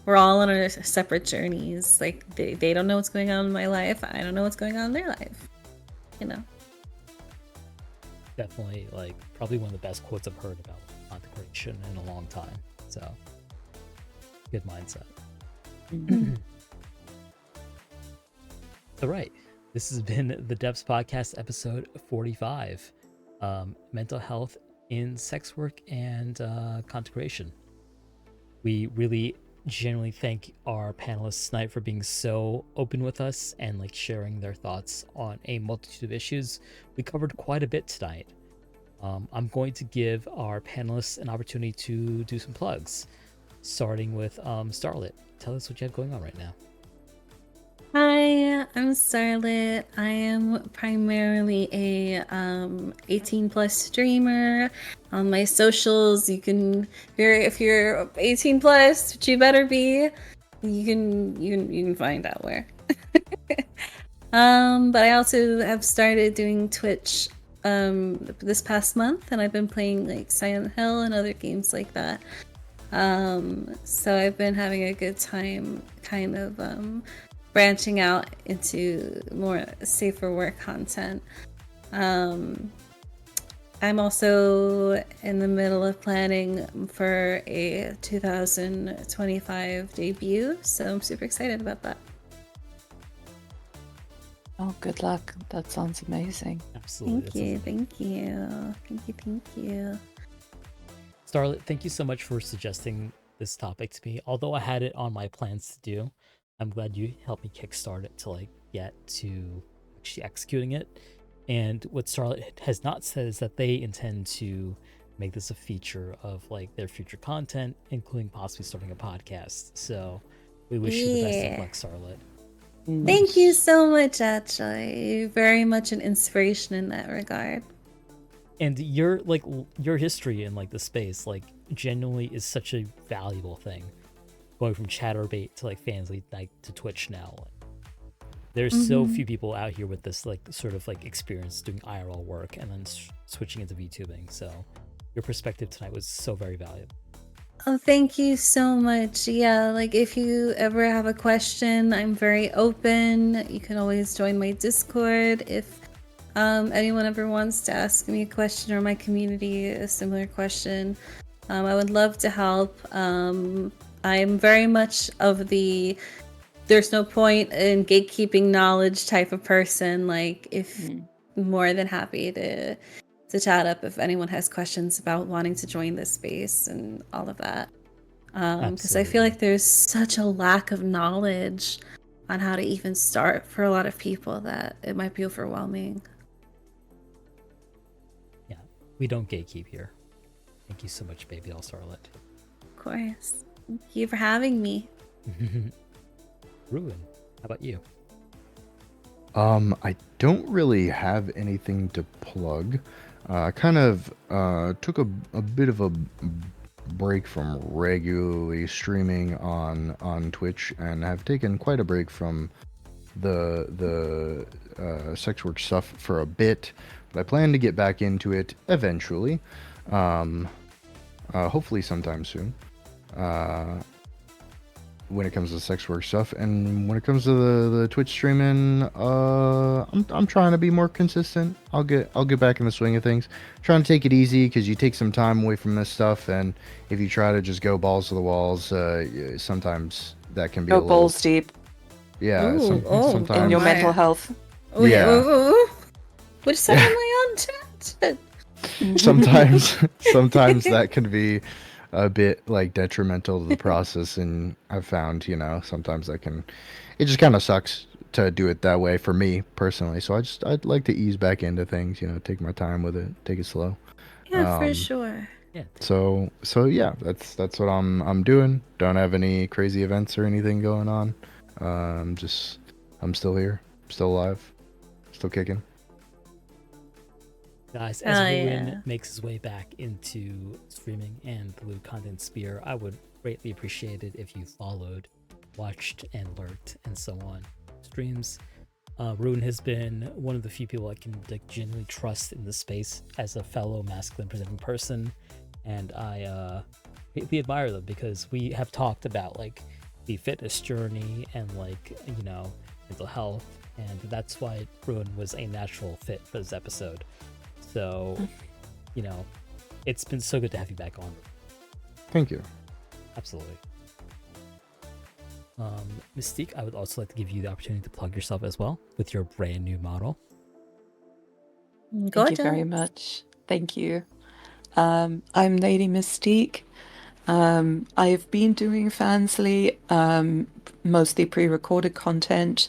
We're all on our separate journeys. Like they don't know what's going on in my life. I don't know what's going on in their life. You know. definitely like probably one of the best quotes I've heard about content creation in a long time. So good mindset. All right, this has been the Depths Podcast, episode 45, mental health in sex work and content creation. We really genuinely thank our panelists tonight for being so open with us and like sharing their thoughts on a multitude of issues. We covered quite a bit tonight. I'm going to give our panelists an opportunity to do some plugs, starting with Starlit. Tell us what you have going on right now. Hi, I'm Starlit. I am primarily a 18 plus streamer. On my socials, you can if you're 18 plus, which you better be, you can find out where. But I also have started doing Twitch this past month, and I've been playing like Silent Hill and other games like that. So I've been having a good time kind of branching out into more safer work content. I'm also in the middle of planning for a 2025 debut, so I'm super excited about that. Oh, good luck. That sounds amazing. Absolutely. Thank you. Starlit, thank you so much for suggesting this topic to me. Although I had it on my plans to do, I'm glad you helped me kickstart it to like get to actually executing it. And what Starlit has not said is that they intend to make this a feature of like their future content, including possibly starting a podcast. So we wish you the best of luck, Starlit. Thank you so much, actually. You're very much an inspiration in that regard. And your like your history in like the space like genuinely is such a valuable thing. Going from Chatterbait to like fans like to Twitch now. There's so few people out here with this like sort of like experience doing IRL work and then switching into VTubing. So your perspective tonight was so very valuable. Oh, thank you so much. Yeah, like if you ever have a question, I'm very open. You can always join my Discord if anyone ever wants to ask me a question or my community a similar question. I would love to help. I'm very much of the there's no point in gatekeeping knowledge type of person. Like if more than happy to chat up if anyone has questions about wanting to join this space and all of that. Because I feel like there's such a lack of knowledge on how to even start for a lot of people that it might be overwhelming. Yeah, we don't gatekeep here. Thank you so much, Babydoll Starlit. Of course. Thank you for having me. Ruin, how about you? I don't really have anything to plug. I kind of took a bit of a break from regularly streaming on Twitch, and have taken quite a break from the sex work stuff for a bit. But I plan to get back into it eventually. Hopefully sometime soon. When it comes to sex work stuff, and when it comes to the Twitch streaming, I'm trying to be more consistent. I'll get back in the swing of things. Trying to take it easy because you take some time away from this stuff, and if you try to just go balls to the walls, sometimes that can be Go balls deep Yeah, Ooh, sometimes in your mental health. Yeah. Which side am I on, chat? sometimes that can be a bit like detrimental to the process, and I've found, sometimes it just kind of sucks to do it that way for me personally. So I'd like to ease back into things, take my time with it, take it slow. Yeah, for sure. Yeah. So yeah, that's what I'm doing. Don't have any crazy events or anything going on. I'm still here, still alive, still kicking. Guys, as Ruin makes his way back into streaming and the lewd content sphere, I would greatly appreciate it if you followed, watched, and lurked, and so on streams. Ruin has been one of the few people I can genuinely trust in this space as a fellow masculine presenting person, and I greatly admire them because we have talked about like the fitness journey and like mental health, and that's why Ruin was a natural fit for this episode. So, you know, it's been so good to have you back on. Thank you. Absolutely. Mystique, I would also like to give you the opportunity to plug yourself as well with your brand new model. Thank you very much. Thank you. I'm Lady Mystique. I've been doing Fansly, mostly pre-recorded content.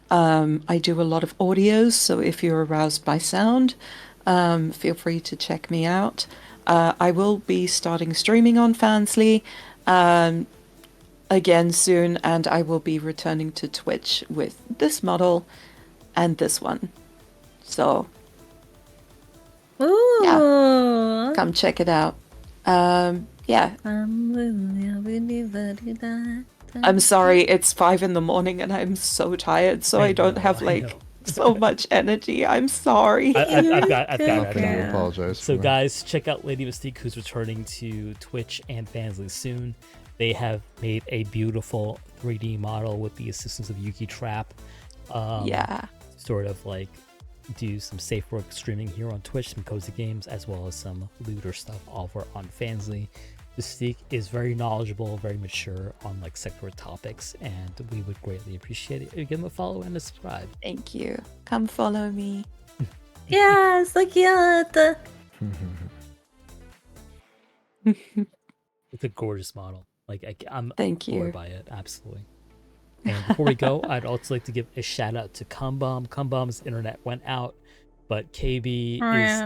I do a lot of audios, so if you're aroused by sound, feel free to check me out. I will be starting streaming on Fansly again soon, and I will be returning to Twitch with this model and this one. So, Ooh. come check it out. Yeah. I'm sorry, it's 5 in the morning and I'm so tired, so I don't have so much energy. I'm sorry. I've got Nothing it. to apologize So for. guys, check out Lady Mystique, who's returning to Twitch and Fansly soon. They have made a beautiful 3D model with the assistance of Yuki Trap. Yeah. Sort of like do some safe work streaming here on Twitch, some cozy games, as well as some looter stuff over on Fansly. Mystique is very knowledgeable, very mature on like sector topics, and we would greatly appreciate it if you give them a follow and a subscribe. Thank you. Come follow me. Yes, so cute. It's a gorgeous model. Like I'm Thank bored you. by it, absolutely. And before we go, I'd also like to give a shout out to KumBomb. KumBomb's internet went out, but KB is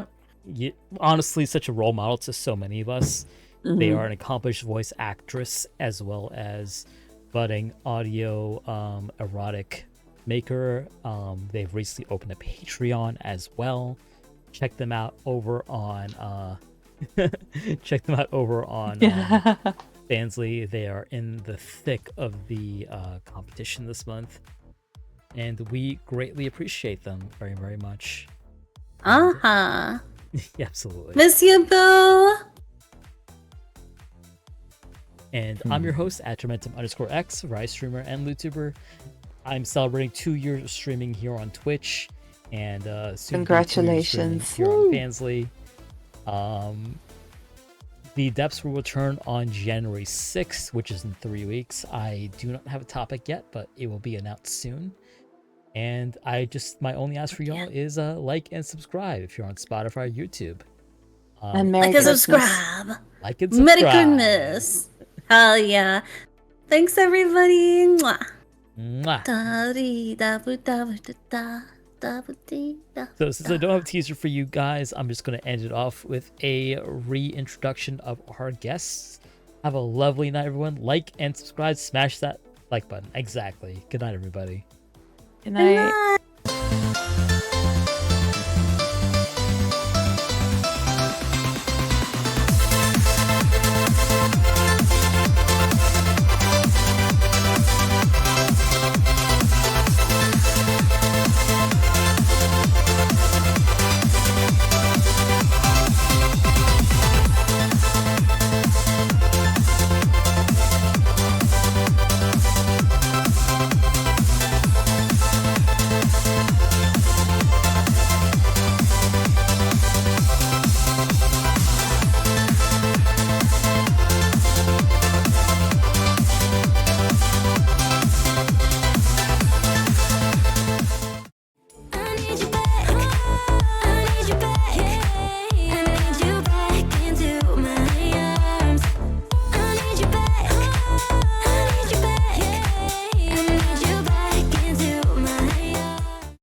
honestly such a role model to so many of us. They are an accomplished voice actress as well as budding audio erotic maker. They've recently opened a Patreon as well. Check them out over on Fansly. They are in the thick of the competition this month, and we greatly appreciate them very, very much. Yeah, Absolutely. miss you, boo. And I'm your host, Atramentum_X, Rise streamer and lewdtuber. I'm celebrating 2 years of streaming here on Twitch, and soon to be 2 years streaming Congratulations. here on Fansly. The Depths will return on January 6th, which is in 3 weeks. I do not have a topic yet, but it will be announced soon. And my only ask for y'all is like and subscribe if you're on Spotify or YouTube. And Merry Like and Christmas. subscribe. Like and subscribe. Merry Christmas. Hell yeah. Thanks, everybody. Mwah. Mwah. Da-dee-da-boo-da-boo-da-da. So since I don't have a teaser for you guys, I'm just going to end it off with a reintroduction of our guests. Have a lovely night, everyone. Like and subscribe. Smash that like button. Exactly. Good night, everybody. Good night. Good night.